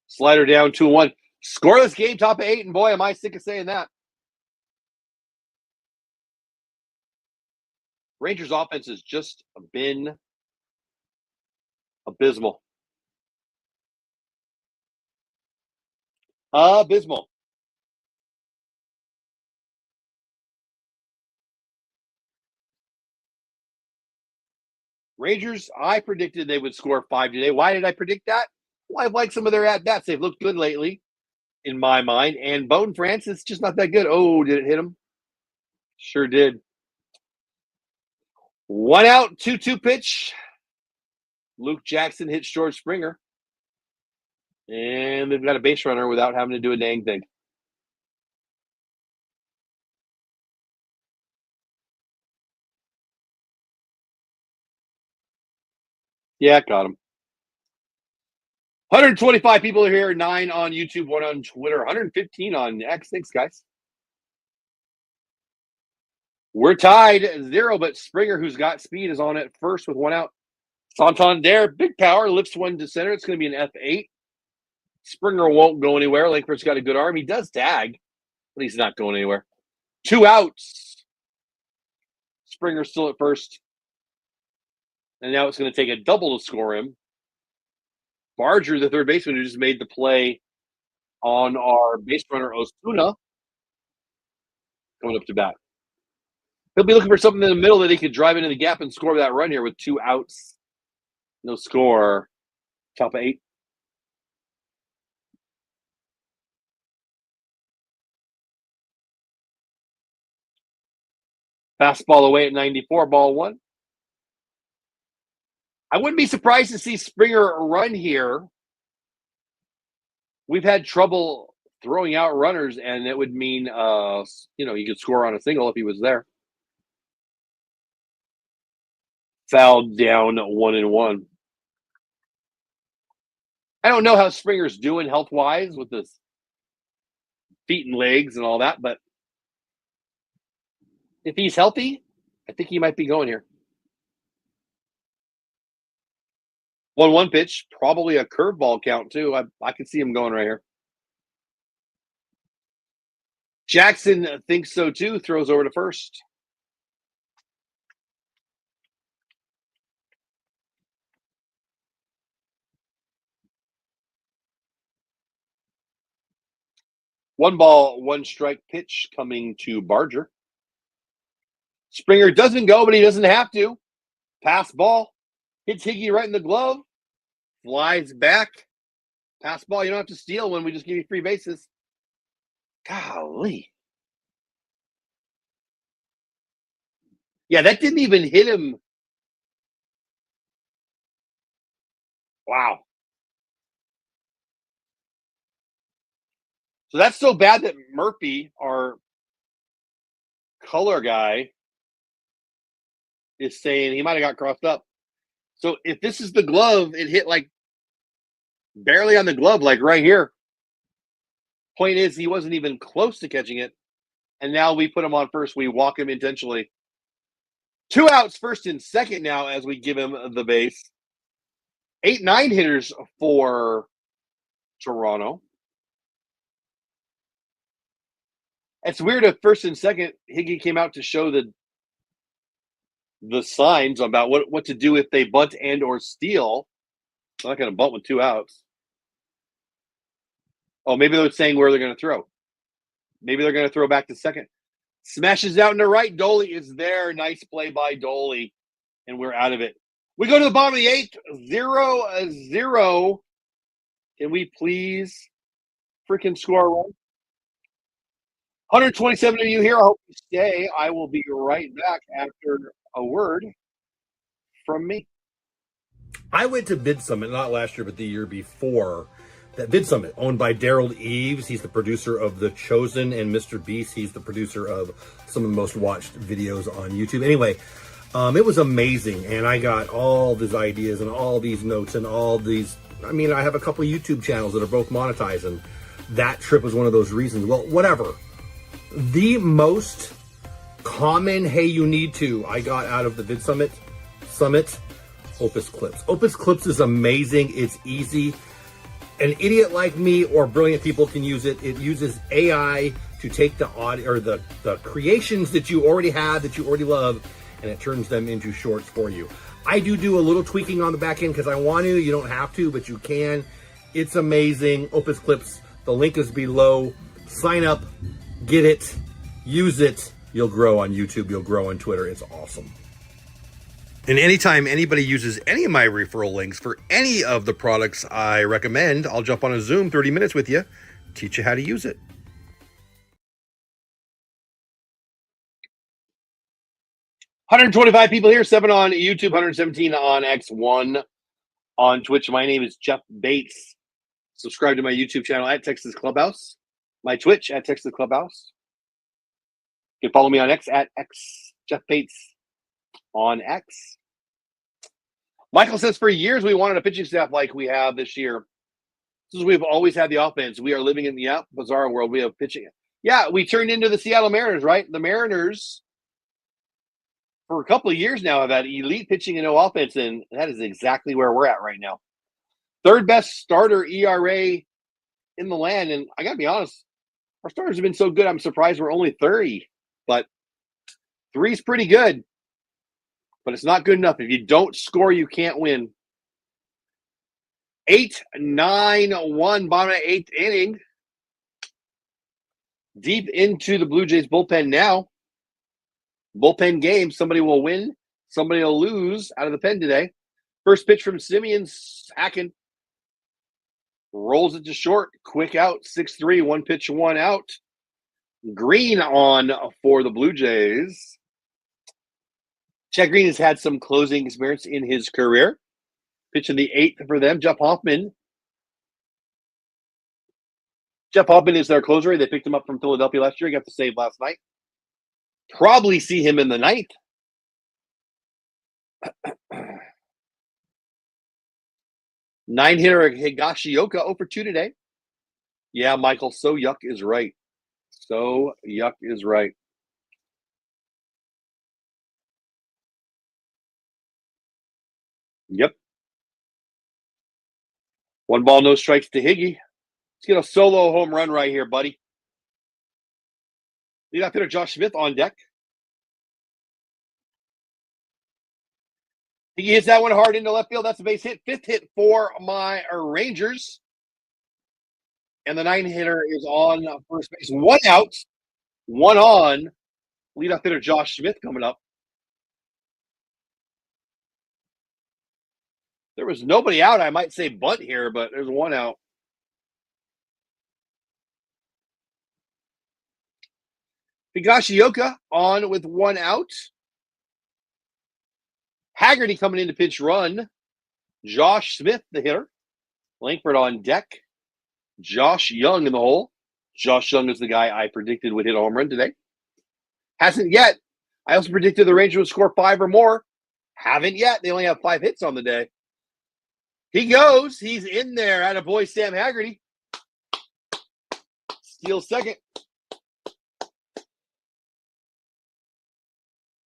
Slider down 2-1. Scoreless game, top of 8, and boy, am I sick of saying that. Rangers offense has just been abysmal. Abysmal. Rangers, I predicted they would score 5 today. Why did I predict that? Well, I've liked some of their at-bats. They've looked good lately, in my mind. And Bowden Francis, just not that good. Oh, did it hit him? Sure did. 1 out, 2-2 pitch. Luke Jackson hits George Springer. And they've got a base runner without having to do a dang thing. Yeah, got him. 125 people are here, 9 on YouTube, 1 on Twitter, 115 on X. Thanks, guys. We're tied 0, but Springer, who's got speed, is on at first with 1 out. Santander, big power, lifts one to center. It's going to be an F8. Springer won't go anywhere. Langford's got a good arm. He does tag, but he's not going anywhere. 2 outs. Springer's still at first. And now it's going to take a double to score him. Barger, the third baseman, who just made the play on our base runner Osuna, coming up to bat. He'll be looking for something in the middle that he could drive into the gap and score that run here with 2 outs. No score. Top of 8. Fastball away at 94, ball 1. I wouldn't be surprised to see Springer run here. We've had trouble throwing out runners, and it would mean, you could score on a single if he was there. Fouled down 1-1. I don't know how Springer's doing health-wise with his feet and legs and all that, but if he's healthy, I think he might be going here. 1-1 pitch, probably a curveball count too. I could see him going right here. Jackson thinks so too, throws over to first. One ball, one strike pitch coming to Barger. Springer doesn't go, but he doesn't have to. Pass ball. Hits Higgy right in the glove. Flies back. Pass ball. You don't have to steal when we just give you 3 bases. Golly. Yeah, that didn't even hit him. Wow. So that's so bad that Murphy, our color guy, is saying he might have got crossed up. So if this is the glove, it hit like barely on the glove, like right here. Point is, he wasn't even close to catching it. And now we put him on first. We walk him intentionally. 2 outs, first and second now as we give him the base. 8-9 hitters for Toronto. It's weird at first and second, Higgy came out to show the signs about what to do if they bunt and or steal. I'm not going to bunt with 2 outs. Oh, maybe they're saying where they're going to throw. Maybe they're going to throw back to second. Smashes out into right. Doley is there. Nice play by Doley. And we're out of it. We go to the bottom of the 8th. 0-0. Can we please freaking score a run? 127 of you here. I hope you stay. I will be right back after a word from me. I went to Vid Summit, not last year, but the year before. That Vid Summit, owned by Daryl Eves. He's the producer of The Chosen, and Mr. Beast. He's the producer of some of the most watched videos on YouTube. Anyway, it was amazing, and I got all these ideas and all these notes and all these. I mean, I have a couple of YouTube channels that are both monetized, and that trip was one of those reasons. Well, whatever. The most common, hey, you need to, I got out of the Vid Summit, Opus Clips. Opus Clips is amazing. It's easy. An idiot like me or brilliant people can use it. It uses AI to take the audio or the creations that you already have, that you already love, and it turns them into shorts for you. I do a little tweaking on the back end because I want to. You don't have to, but you can. It's amazing. Opus Clips. The link is below. Sign up. Get it, use it, you'll grow on YouTube, you'll grow on Twitter. It's awesome. And anytime anybody uses any of my referral links for any of the products I recommend, I'll jump on a Zoom 30 minutes with you, teach you how to use it. 125 people here, 7 on YouTube, 117 on X, 1 on Twitch. My name is Jeff Bates. Subscribe to my YouTube channel at Texas Clubhouse. My Twitch at Texas Clubhouse. You can follow me on X at Jeff Bates on X. Michael says, for years we wanted a pitching staff like we have this year. Since we've always had the offense, we are living in the bizarre world. We have pitching. Yeah, we turned into the Seattle Mariners, right? The Mariners, for a couple of years now, have had elite pitching and no offense, and that is exactly where we're at right now. 3rd best starter ERA in the land, and I got to be honest, our starters have been so good, I'm surprised we're only 30. But 3 is pretty good. But it's not good enough. If you don't score, you can't win. 8-9-1, bottom of the 8th inning. Deep into the Blue Jays bullpen now. Bullpen game. Somebody will win. Somebody will lose out of the pen today. First pitch from Simeon. Hacking. Rolls it to short. Quick out. 6-3. 1 pitch, 1 out. Green on for the Blue Jays. Chad Green has had some closing experience in his career. Pitching the 8th for them. Jeff Hoffman. Jeff Hoffman is their closer. They picked him up from Philadelphia last year. He got the save last night. Probably see him in the 9th. Nine-hitter Higashioka 0 for 2 today. Yeah, Michael, So Yuck is right. So Yuck is right. Yep. 1 ball, no strikes to Higgy. Let's get a solo home run right here, buddy. Leadoff hitter Josh Smith on deck. Higgy hits that one hard into left field. That's a base hit. 5th hit for my Rangers. And the 9-hitter is on first base. 1 out, 1 on. Leadoff hitter Josh Smith coming up. There was nobody out. I might say bunt here, but there's 1 out. Higashioka on with 1 out. Haggerty coming in to pitch run. Josh Smith, the hitter. Langford on deck. Josh Young in the hole. Josh Young is the guy I predicted would hit a home run today. Hasn't yet. I also predicted the Rangers would score 5 or more. Haven't yet. They only have 5 hits on the day. He goes. He's in there. Attaboy, Sam Haggerty. Steals second.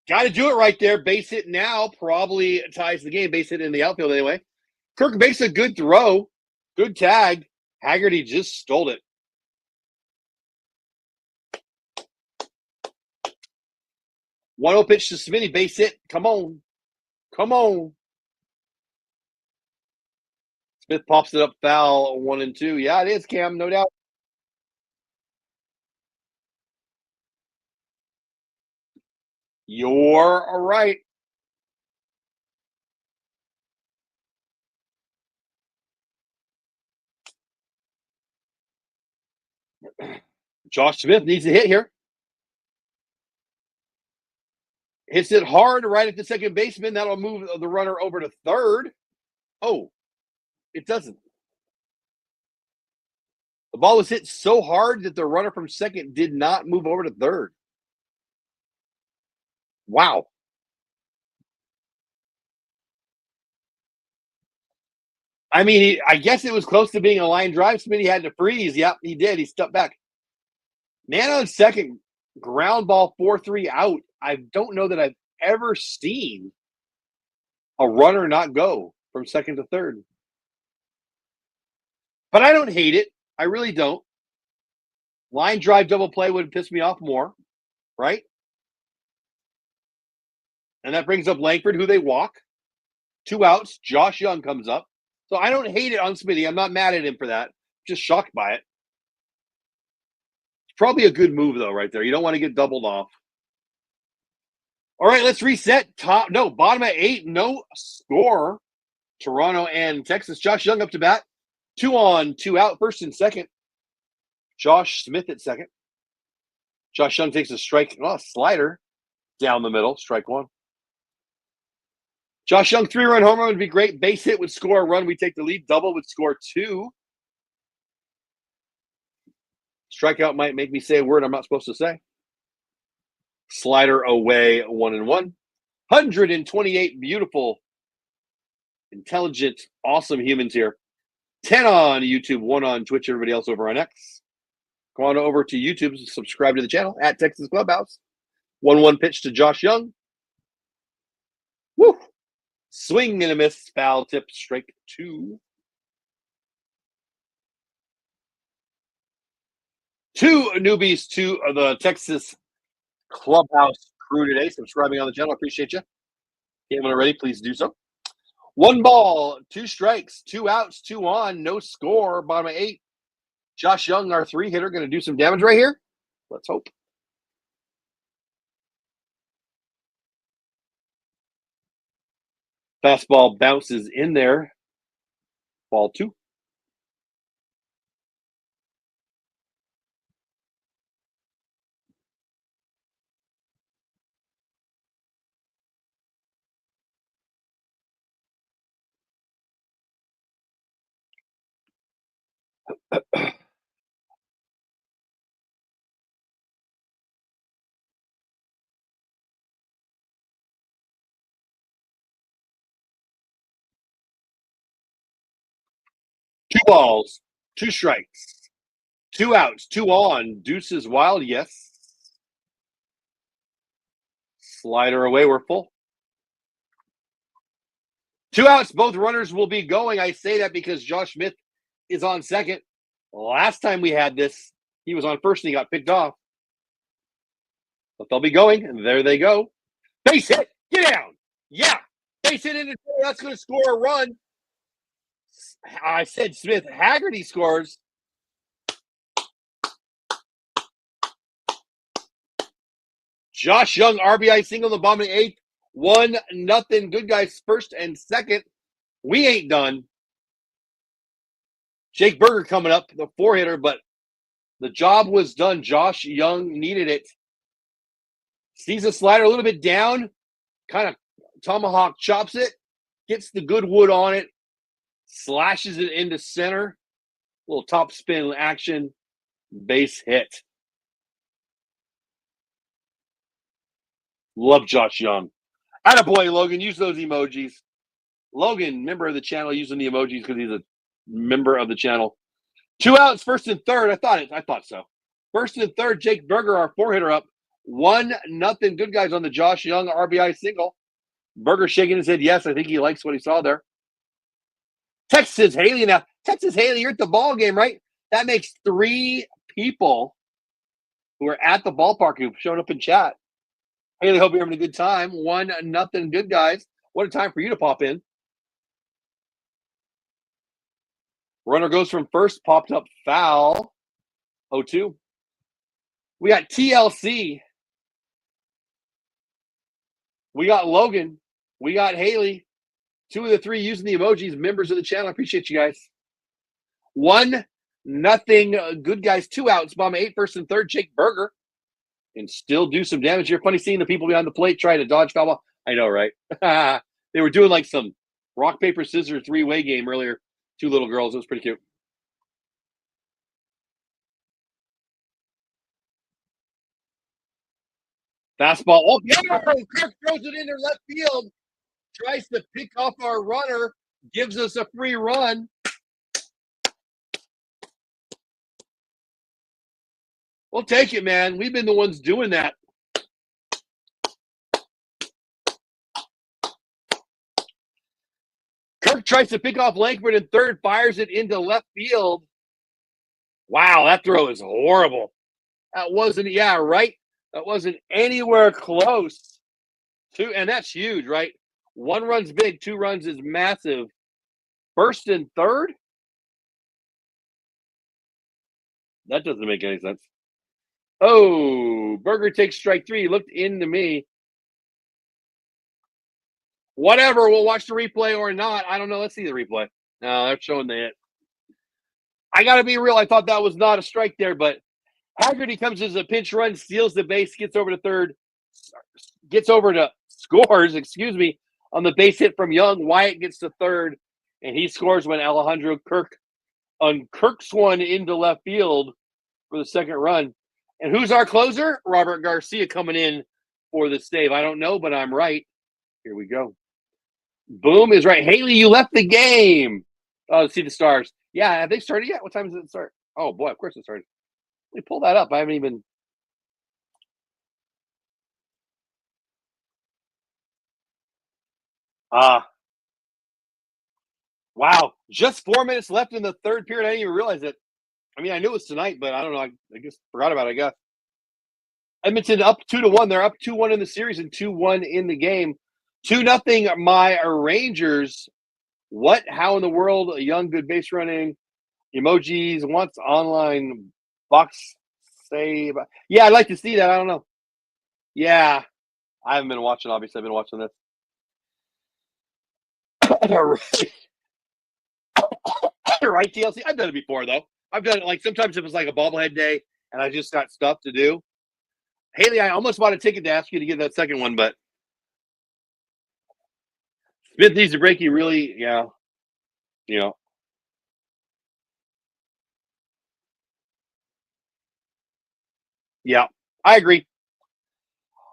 Got to do it right there. Base hit now probably ties the game. Base hit in the outfield anyway. Kirk makes a good throw. Good tag. Haggerty just stole it. One-zero pitch to Smitty. Base hit. Come on. Come on. Smith pops it up foul. 1 and 2. Yeah, it is, Cam. No doubt. You're right. Josh Smith needs a hit here. Hits it hard right at the second baseman. That'll move the runner over to third. Oh, it doesn't. The ball was hit so hard that the runner from second did not move over to third. Wow. I mean, I guess it was close to being a line drive. Smitty had to freeze. Yep, he did. He stepped back. Man on second, ground ball 4-3 out. I don't know that I've ever seen a runner not go from second to third. But I don't hate it. I really don't. Line drive double play would piss me off more, right? And that brings up Langford, who they walk. 2 outs. Josh Young comes up. So I don't hate it on Smitty. I'm not mad at him for that. Just shocked by it. It's probably a good move, though, right there. You don't want to get doubled off. All right, let's reset. Bottom of 8. No score. Toronto and Texas. Josh Young up to bat. 2 on, 2 out. First and second. Josh Smith at second. Josh Young takes a strike. Slider down the middle. Strike 1. Josh Young, 3-run home run would be great. Base hit would score a run. We take the lead. Double would score 2. Strikeout might make me say a word I'm not supposed to say. Slider away, 1 and 1. 128 beautiful, intelligent, awesome humans here. 10 on YouTube, 1 on Twitch. Everybody else over on X. Go on over to YouTube, subscribe to the channel at Texas Clubhouse. 1-1 pitch to Josh Young. Woo! Swing and a miss. Foul tip. Strike 2. 2 newbies to the Texas Clubhouse crew today. Subscribing on the channel. Appreciate you. If you haven't already, please do so. 1 ball, 2 strikes, 2 outs, 2 on. No score. Bottom of 8. Josh Young, our 3-hitter, going to do some damage right here. Let's hope. Fastball bounces in there. Ball 2. Two balls, 2 strikes, 2 outs, 2 on. Deuces wild, yes. Slider away, we're full. 2 outs, both runners will be going. I say that because Josh Smith is on second. Last time we had this, he was on first and he got picked off. But they'll be going, and there they go. Base hit, get down. Yeah, base hit into that's going to score a run. I said Smith. Haggerty scores. Josh Young, RBI single in the bottom of the 8th. 1-0. Good guys first and second. We ain't done. Jake Berger coming up, the 4-hitter, but the job was done. Josh Young needed it. Sees a slider a little bit down, kind of tomahawk chops it, gets the good wood on it, slashes it into center. Little top spin action, base hit. Love Josh Young. Attaboy, Logan. Use those emojis. Logan, member of the channel, using the emojis because he's a member of the channel. 2 outs, first and third. I thought so. First and third, Jake Berger, our 4-hitter, up. 1-0. Good guys on the Josh Young RBI single. Berger shaking his head. Yes, I think he likes what he saw there. Texas Haley now. Texas Haley, you're at the ball game, right? That makes 3 people who are at the ballpark who've shown up in chat. Haley, hope you're having a good time. 1-0. Good guys. What a time for you to pop in. Runner goes from first, popped up foul. 0-2. We got TLC. We got Logan. We got Haley. 2 of the 3 using the emojis, members of the channel. I appreciate you guys. 1-0. Good guys. 2 outs. Bottom 8, first and third. Jake Berger. And still do some damage here. Funny seeing the people behind the plate try to dodge foul ball. I know, right? They were doing like some rock, paper, scissors 3-way game earlier. 2 little girls. It was pretty cute. Fastball. Oh, yeah. Kirk throws it into left field. Tries to pick off our runner. Gives us a free run. We'll take it, man. We've been the ones doing that. Kirk tries to pick off Langford in third, fires it into left field. Wow, that throw is horrible. That wasn't, right. That wasn't anywhere close to, and that's huge, right? 1 run's big, 2 runs is massive. First and third? That doesn't make any sense. Oh, Berger takes strike 3. He looked into me. Whatever, we'll watch the replay or not. I don't know. Let's see the replay. No, they're showing the hit. I got to be real. I thought that was not a strike there, but Haggerty comes as a pinch run, steals the base, gets over to third, scores, on the base hit from Young. Wyatt gets to third, and he scores when Alejandro Kirk uncirks one into left field for the second run. And who's our closer? Robert Garcia coming in for the save. I don't know, but I'm right. Here we go. Boom is right. Haley, you left the game. Oh, see the stars. Yeah, have they started yet? What time does it start? Oh, boy, of course it started. Let me pull that up. I haven't even. Wow. Just 4 minutes left in the third period. I didn't even realize it. I mean, I knew it was tonight, but I don't know. I guess forgot about it, I guess. Edmonton up 2-1. They're up 2-1 in the series and 2-1 in the game. 2-0, my Rangers. What? How in the world? A Young, good base running. Emojis, wants online box save. Yeah, I'd like to see that. I don't know. Yeah. I haven't been watching, obviously. I've been watching this. Right, TLC? I've done it before, though. I've done it, like, sometimes if it's like a bobblehead day and I just got stuff to do. Haley, I almost bought a ticket to ask you to get that second one, but Smith needs to break you really, yeah. You know. Yeah, I agree.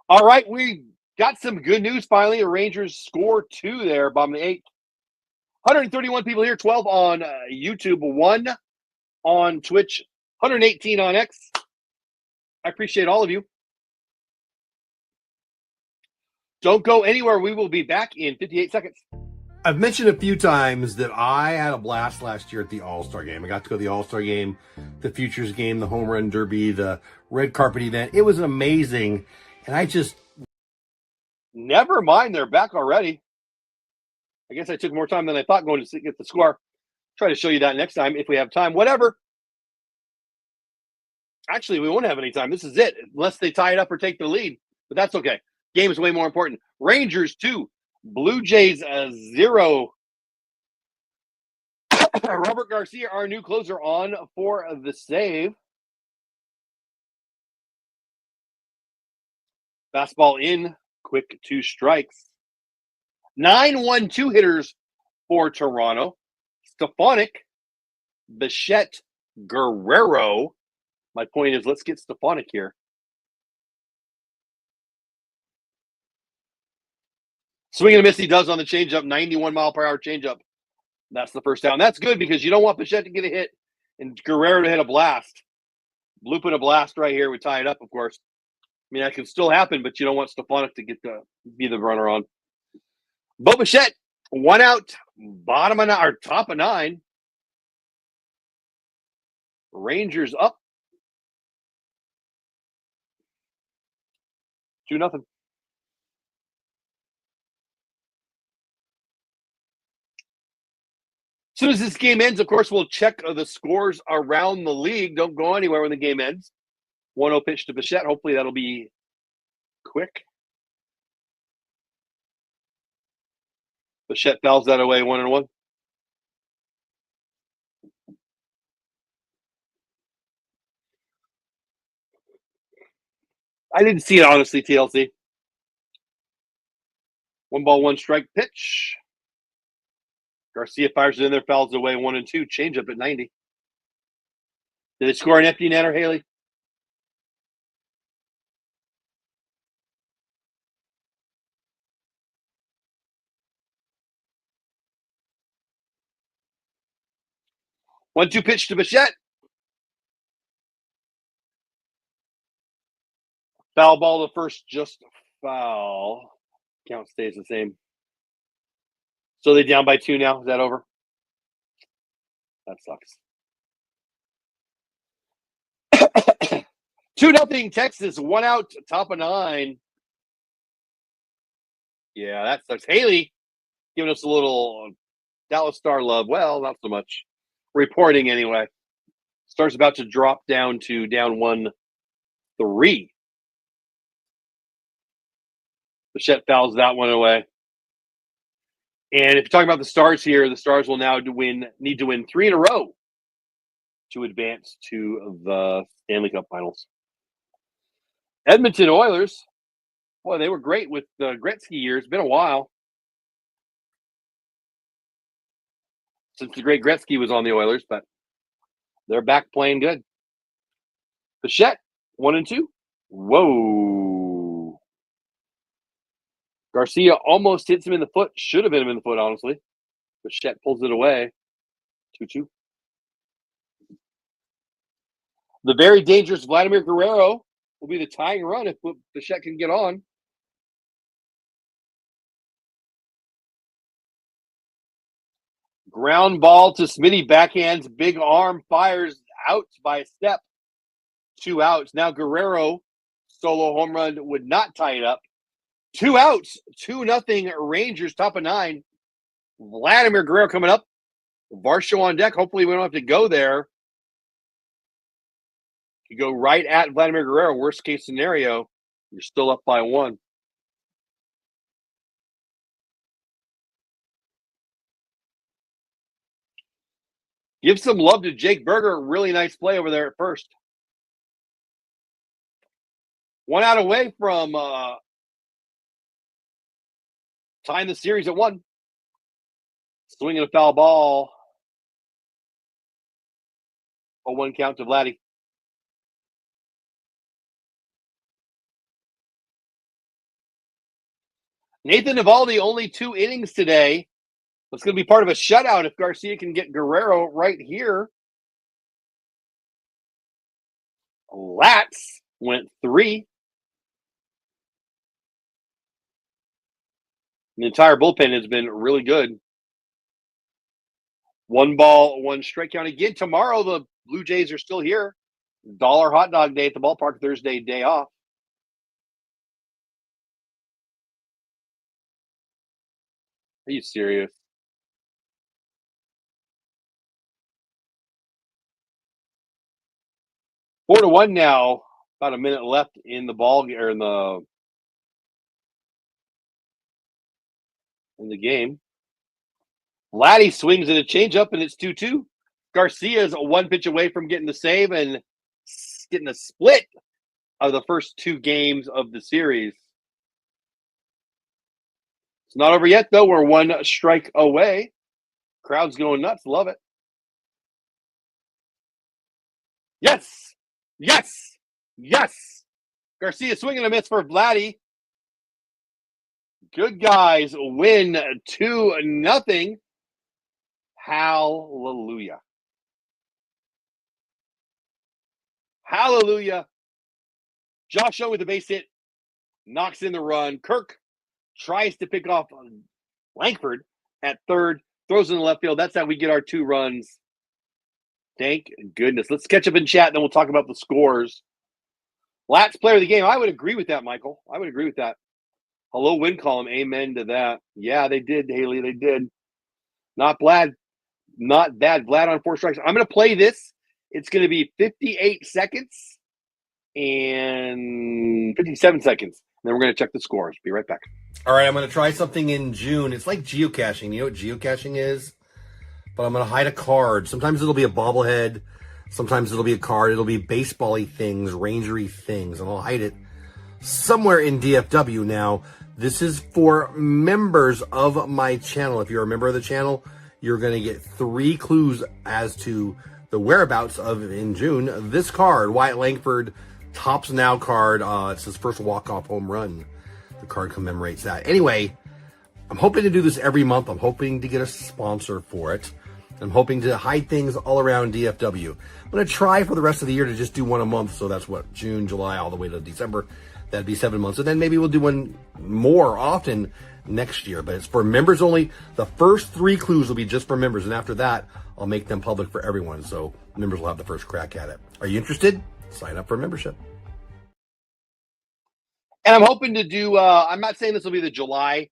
All right, we got some good news finally. The Rangers score 2 there, bottom of the 8th. 131 people here, 12 on YouTube, 1 on Twitch, 118 on X. I appreciate all of you. Don't go anywhere. We will be back in 58 seconds. I've mentioned a few times that I had a blast last year at the All-Star Game. I got to go to the All-Star Game, the Futures Game, the Home Run Derby, the red carpet event. It was amazing. And I just... Never mind, they're back already. I guess I took more time than I thought going to get the score. Try to show you that next time if we have time. Whatever. Actually, we won't have any time. This is it, unless they tie it up or take the lead. But that's okay. Game is way more important. Rangers 2, Blue Jays 0. Robert Garcia, our new closer, on for the save. Fastball in, quick 2 strikes. 9-1-2 hitters for Toronto. Stefanik, Bichette, Guerrero. My point is, let's get Stefanik here. Swing and a miss he does on the changeup, 91-mile-per-hour changeup. That's the first down. That's good because you don't want Bichette to get a hit and Guerrero to hit a blast. Bloop and a blast right here would tie it up, of course. I mean, that can still happen, but you don't want Stefanik to be the runner on. Bo Bichette, 1 out, bottom of 9, or top of 9. Rangers up 2-0. As soon as this game ends, of course, we'll check the scores around the league. Don't go anywhere when the game ends. 1-0 pitch to Bichette. Hopefully that'll be quick. Bichette fouls that away, 1-1. I didn't see it, honestly, TLC. 1-1 pitch. Garcia fires it in there, fouls away 1-2. Change up at 90. Did they score an empty netter, Haley? One-two pitch to Bichette. Foul ball to first, just foul. Count stays the same. So they down by 2 now. Is that over? That sucks. 2-0 Texas. 1 out, top of 9. Yeah, that sucks. Haley giving us a little Dallas Star love. Well, not so much. Reporting anyway. Star's about to drop down to down 1-3. Bichette fouls that one away. And if you're talking about the Stars here, the Stars will now need to win 3 in a row to advance to the Stanley Cup Finals. Edmonton Oilers, boy, they were great with the Gretzky years. It's been a while since the great Gretzky was on the Oilers, but they're back playing good. Bichette, 1-2. Whoa. Garcia almost hits him in the foot. Should have hit him in the foot, honestly. Bichette pulls it away. 2-2. The very dangerous Vladimir Guerrero will be the tying run if Bichette can get on. Ground ball to Smitty. Backhands, big arm, fires out by a step. 2 outs. Now Guerrero, solo home run, would not tie it up. 2 outs. 2-0 Rangers, top of 9. Vladimir Guerrero coming up. Varsho on deck. Hopefully we don't have to go there. You go right at Vladimir Guerrero. Worst case scenario, you're still up by 1. Give some love to Jake Berger. Really nice play over there at first. 1 out away from tying the series at 1. Swinging a foul ball. A 1 count to Vladdy. Nathan Eovaldi, only 2 innings today. It's going to be part of a shutout if Garcia can get Guerrero right here. Latz went 3. The entire bullpen has been really good. 1 ball, 1 strike count. Again, tomorrow the Blue Jays are still here. Dollar hot dog day at the ballpark, Thursday, day off. Are you serious? Four to 1 now. About a minute left in the ball or in the game. Vladdy swings at a changeup and it's 2-2. Garcia's 1 pitch away from getting the save and getting a split of the first 2 games of the series. It's not over yet, though. We're 1 strike away. Crowd's going nuts. Love it. Yes. Yes. Yes. Garcia swinging a miss for Vladdy. Good guys win 2-0. Hallelujah. Hallelujah. Josh Owen with the base hit. Knocks in the run. Kirk tries to pick off Langford at third. Throws in the left field. That's how we get our 2 runs. Thank goodness. Let's catch up in chat, and then we'll talk about the scores. Last player of the game. I would agree with that, Michael. I would agree with that. Hello, win column. Amen to that. Yeah, they did, Haley. They did. Not bad. Not bad. Vlad on 4 strikes. I'm going to play this. It's going to be 58 seconds and 57 seconds. And then we're going to check the scores. Be right back. All right, I'm going to try something in June. It's like geocaching. You know what geocaching is? But I'm going to hide a card. Sometimes it'll be a bobblehead. Sometimes it'll be a card. It'll be baseball-y things, rangery things, and I'll hide it somewhere in DFW. Now, this is for members of my channel. If you're a member of the channel, you're going to get 3 clues as to the whereabouts of, in June, this card, Wyatt Langford Tops Now card. It's his first walk-off home run. The card commemorates that. Anyway, I'm hoping to do this every month. I'm hoping to get a sponsor for it. I'm hoping to hide things all around DFW. I'm going to try for the rest of the year to just do 1 a month. So that's what, June, July, all the way to December. That'd be 7 months. And then maybe we'll do 1 more often next year. But it's for members only. The first 3 clues will be just for members. And after that, I'll make them public for everyone. So members will have the first crack at it. Are you interested? Sign up for membership. And I'm hoping to do, I'm not saying this will be the July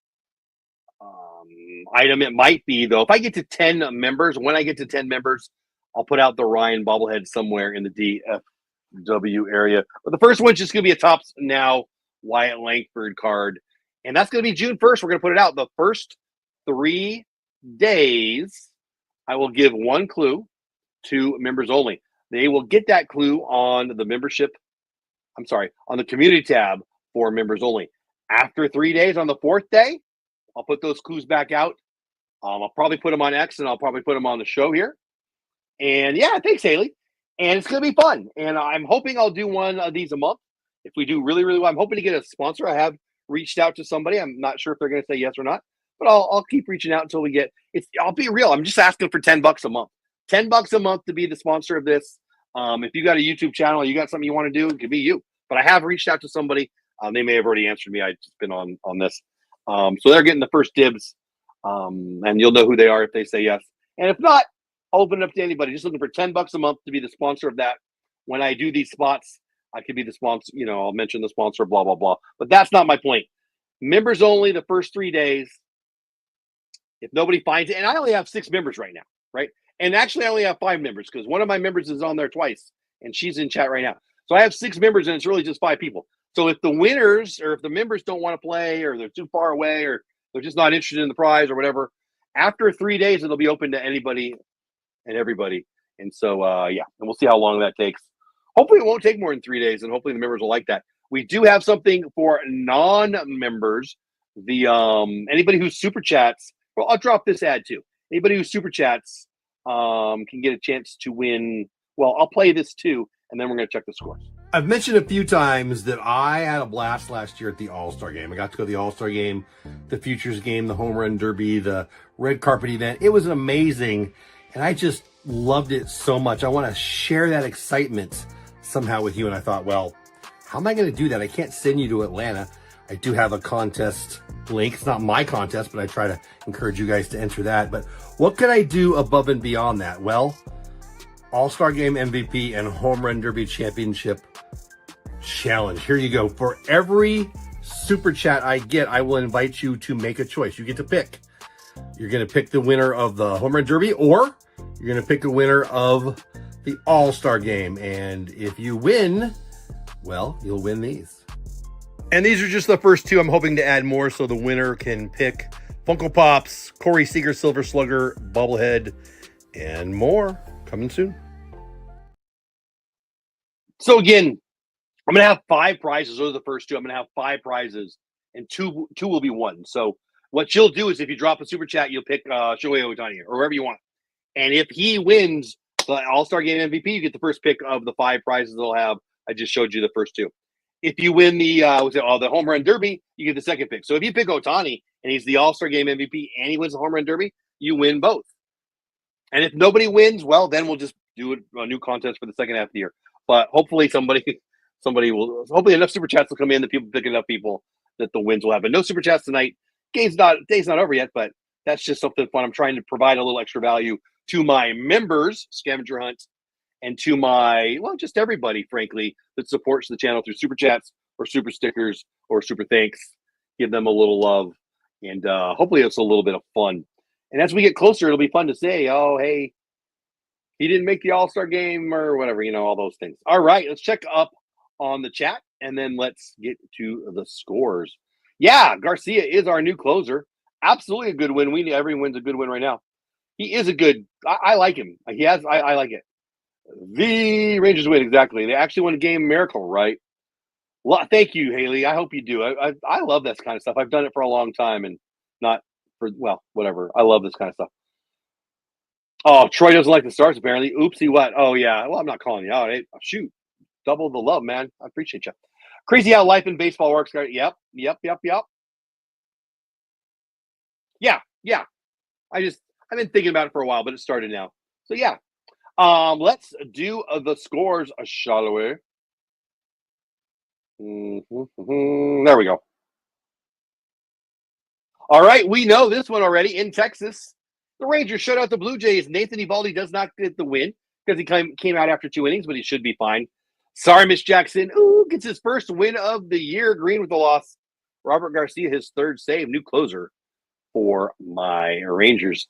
item. It might be, though. If I get to 10 members, when I get to 10 members, I'll put out the Ryan bobblehead somewhere in the DFW area. But the first one's just going to be a Tops Now Wyatt Langford card. And that's going to be June 1st. We're going to put it out. The first 3 days, I will give 1 clue to members only. They will get that clue on the on the community tab for members only. After 3 days, on the 4th day, I'll put those clues back out. I'll probably put them on X, and I'll probably put them on the show here. And yeah, thanks, Haley. And it's going to be fun. And I'm hoping I'll do 1 of these a month. If we do really, really well, I'm hoping to get a sponsor. I have reached out to somebody. I'm not sure if they're going to say yes or not, but I'll keep reaching out until we get it. I'll be real. I'm just asking for $10 a month. $10 a month to be the sponsor of this. If you got a YouTube channel, you got something you want to do, it could be you. But I have reached out to somebody. They may have already answered me. I've just been on this. So they're getting the first dibs. And you'll know who they are if they say yes. And if not, I'll open it up to anybody. Just looking for $10 a month to be the sponsor of that. When I do these spots, I could be the sponsor. You know, I'll mention the sponsor, blah, blah, blah. But that's not my point. Members only the first 3 days. If nobody finds it, and I only have 6 members right now, right? And actually, I only have 5 members because one of my members is on there twice, and she's in chat right now. So I have 6 members, and it's really just 5 people. So if the winners or if the members don't want to play or they're too far away or they're just not interested in the prize or whatever, after 3 days, it'll be open to anybody and everybody. And so, and we'll see how long that takes. Hopefully it won't take more than 3 days, and hopefully the members will like that. We do have something for non-members. The anybody who super chats, well, I'll drop this ad too. Anybody who super chats can get a chance to win. Well, I'll play this too, and then we're going to check the scores. I've mentioned a few times that I had a blast last year at the All-Star Game. I got to go to the All-Star Game, the Futures Game, the Home Run Derby, the red carpet event. It was amazing, and I just loved it so much. I want to share that excitement somehow with you, and I thought, well, how am I going to do that? I can't send you to Atlanta. I do have a contest link. It's not my contest, but I try to encourage you guys to enter that. But what can I do above and beyond that? Well, All-Star Game MVP and Home Run Derby Championship Challenge. Here you go. For every super chat I get, I will invite you to make a choice. You get to pick. You're going to pick the winner of the Home Run Derby, or you're going to pick a winner of the All-Star Game. And if you win, well, you'll win these. And these are just the first two. I'm hoping to add more so the winner can pick Funko Pops, Corey Seager, Silver Slugger, Bobblehead, and more. Coming soon. So again, I'm going to have 5 prizes. Those are the first two. I'm going to have 5 prizes, and two will be won. So what you'll do is if you drop a super chat, you'll pick Shohei Ohtani or wherever you want. And if he wins the All-Star Game MVP, you get the first pick of the 5 prizes they'll have. I just showed you the first 2. If you win the Home Run Derby, you get the second pick. So if you pick Ohtani and he's the All-Star Game MVP and he wins the Home Run Derby, you win both. And if nobody wins, well, then we'll just do a new contest for the second half of the year. But hopefully somebody will. Hopefully enough super chats will come in that people pick enough people that the wins will happen. No super chats tonight. Day's not over yet, but that's just something fun. I'm trying to provide a little extra value to my members, Scavenger Hunt, and to my, well, just everybody, frankly, that supports the channel through super chats or super stickers or super thanks. Give them a little love, and hopefully it's a little bit of fun. And as we get closer, it'll be fun to say, oh, hey, he didn't make the All-Star game or whatever, all those things. All right, let's check up on the chat, and then let's get to the scores. Yeah, Garcia is our new closer. Absolutely a good win. Every win's a good win right now. He is a good – I like him. I like it. The Rangers win, exactly. They actually won a game miracle, right? Well, thank you, Haley. I hope you do. I love this kind of stuff. I've done it for a long time and not – whatever. I love this kind of stuff. Oh, Troy doesn't like the Stars, apparently. Oopsie, what? Oh, yeah. Well, I'm not calling you out. Hey, shoot. Double the love, man. I appreciate you. Crazy how life in baseball works. Yep. Yeah. I've been thinking about it for a while, but it started now. So, yeah. Let's do the scores, shall we? There we go. All right, we know this one already. In Texas, the Rangers shut out the Blue Jays. Nathan Eovaldi does not get the win because he came out after 2 innings, but he should be fine. Sorry, Miss Jackson. Ooh, gets his first win of the year. Green with the loss. Robert Garcia, his 3rd save. New closer for my Rangers.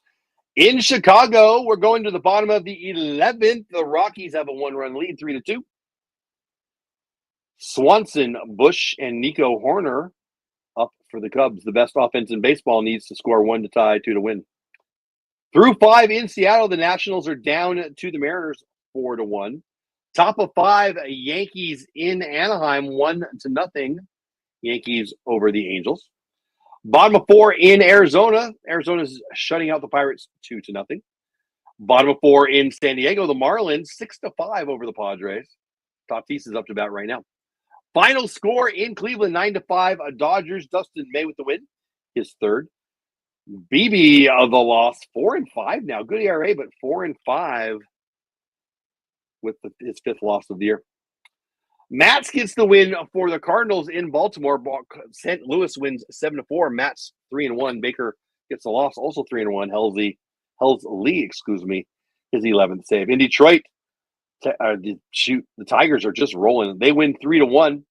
In Chicago, we're going to the bottom of the 11th. The Rockies have a 1-run lead, 3-2. Swanson, Bush, and Nico Horner up for the Cubs. The best offense in baseball needs to score 1 to tie, 2 to win. Through 5 in Seattle, the Nationals are down to the Mariners 4-1. Top of 5, Yankees in Anaheim 1-0. Yankees over the Angels. Bottom of 4 in Arizona. Arizona's shutting out the Pirates 2-0. Bottom of 4 in San Diego, the Marlins 6-5 over the Padres. Tatis is up to bat right now. Final score in Cleveland, 9-5. Dodgers. Dustin May with the win, his 3rd. BB of the loss, 4-5 now. Good ERA, but 4-5 with his 5th loss of the year. Matz gets the win for the Cardinals in Baltimore. St. Louis wins 7-4. Matz 3-1. Baker gets the loss, also 3-1. Helsley, his 11th save. In Detroit, the Tigers are just rolling. They win 3-1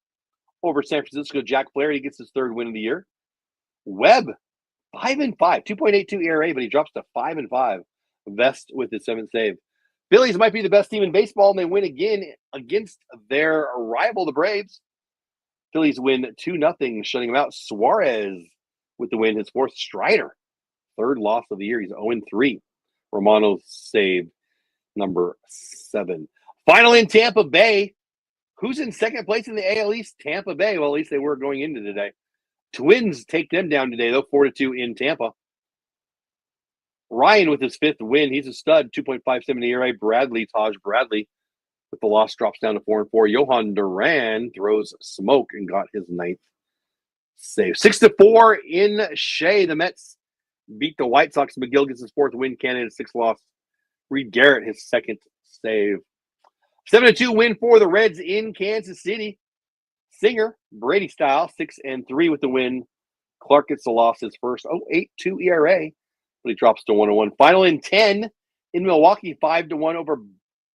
over San Francisco. Jack Flaherty gets his 3rd win of the year. Webb, 5-5, 2.82 ERA, but he drops to 5-5. Vest with his 7th save. Phillies might be the best team in baseball, and they win again against their rival, the Braves. Phillies win 2-0, shutting them out. Suarez with the win, his 4th. Strider, 3rd loss of the year. He's 0-3. Romano's save. number 7. Finally in Tampa Bay. Who's in second place in the AL East? Tampa Bay. Well, at least they were going into today. Twins take them down today, though, 4-2 in Tampa. Ryan with his 5th win. He's a stud, 2.57 ERA. Taj Bradley, with the loss, drops down to 4-4. Johan Duran throws smoke and got his 9th save. 6-4 in Shea. The Mets beat the White Sox. McGill gets his 4th win. Canada, 6th loss. Reed Garrett, his 2nd save. 7-2 win for the Reds in Kansas City. Singer, Brady style, 6-3 with the win. Clark gets the loss, his first 8.2 ERA, but he drops to 1-1. Final in 10 in Milwaukee, 5-1 over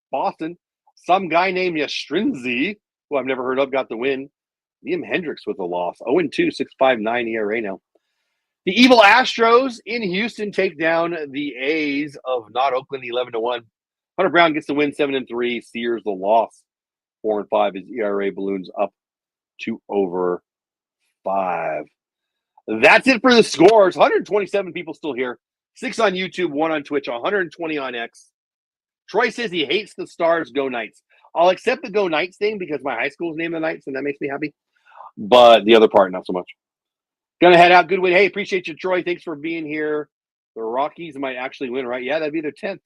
Boston. Some guy named Yastrinzi, who I've never heard of, got the win. Liam Hendricks with a loss, 0-2, 6.59 ERA now. The evil Astros in Houston take down the A's of not Oakland, 11-1. Hunter Brown gets the win, 7-3. Sears the loss, 4-5. His ERA balloons up to over 5. That's it for the scores. 127 people still here. 6 on YouTube, 1 on Twitch, 120 on X. Troy says he hates the Stars. Go Knights. I'll accept the Go Knights thing because my high school's named the Knights, and that makes me happy. But the other part, not so much. Gonna head out. Good win. Hey, appreciate you, Troy. Thanks for being here. The Rockies might actually win, right? Yeah, that'd be their 10th.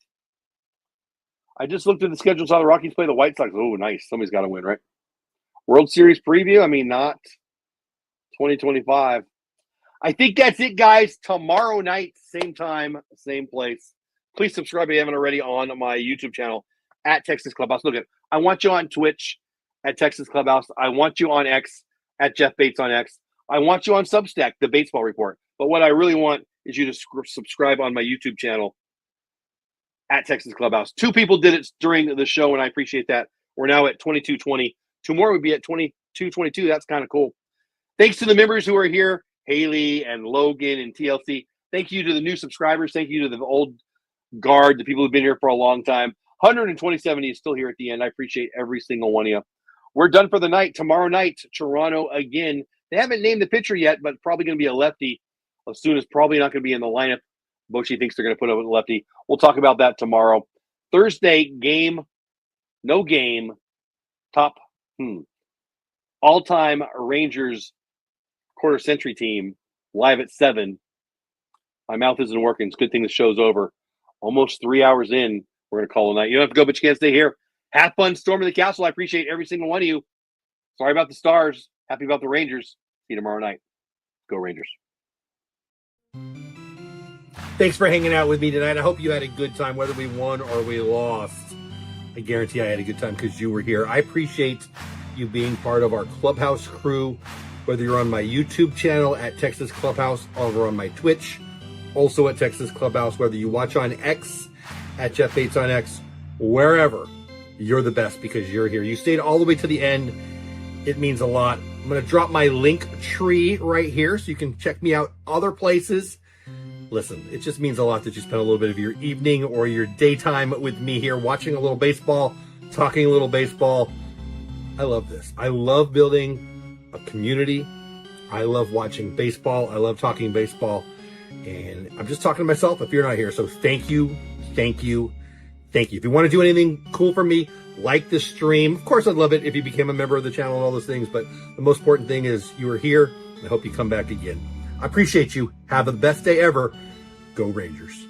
I just looked at the schedule, saw the Rockies play the White Sox. Oh, nice. Somebody's got to win, right? World Series preview? I mean, not 2025. I think that's it, guys. Tomorrow night, same time, same place. Please subscribe if you haven't already on my YouTube channel at Texas Clubhouse. Look, I want you on Twitch at Texas Clubhouse. I want you on X at Jeff Bates on X. I want you on Substack, the Batesball Report. But what I really want is you to subscribe on my YouTube channel at Texas Clubhouse. 2 people did it during the show, and I appreciate that. We're now at 2220. 2 more would be at 2222. That's kind of cool. Thanks to the members who are here, Haley and Logan and TLC. Thank you to the new subscribers. Thank you to the old guard, the people who've been here for a long time. 127 is still here at the end. I appreciate every single one of you. We're done for the night. Tomorrow night, Toronto again. They haven't named the pitcher yet, but probably going to be a lefty. As soon as probably not going to be in the lineup. Bochy thinks they're going to put up a lefty. We'll talk about that tomorrow. Thursday, no game, top all-time Rangers quarter century team, live at 7. My mouth isn't working. It's a good thing the show's over. Almost 3 hours in, we're going to call it a night. You don't have to go, but you can't stay here. Have fun storming the castle. I appreciate every single one of you. Sorry about the Stars. Happy about the Rangers. See you tomorrow night. Go Rangers. Thanks for hanging out with me tonight. I hope you had a good time, whether we won or we lost. I guarantee I had a good time because you were here. I appreciate you being part of our Clubhouse crew, whether you're on my YouTube channel at Texas Clubhouse or over on my Twitch, also at Texas Clubhouse, whether you watch on X at Jeff Bates on X, wherever, you're the best because you're here. You stayed all the way to the end. It means a lot. I'm going to drop my link tree right here so you can check me out other places. Listen, it just means a lot that you spend a little bit of your evening or your daytime with me here, watching a little baseball, talking a little baseball. I love this. I love building a community. I love watching baseball. I love talking baseball. And I'm just talking to myself if you're not here. So thank you, thank you, thank you. If you want to do anything cool for me, like the stream. Of course, I'd love it if you became a member of the channel and all those things. But the most important thing is you are here. I hope you come back again. I appreciate you. Have the best day ever. Go Rangers.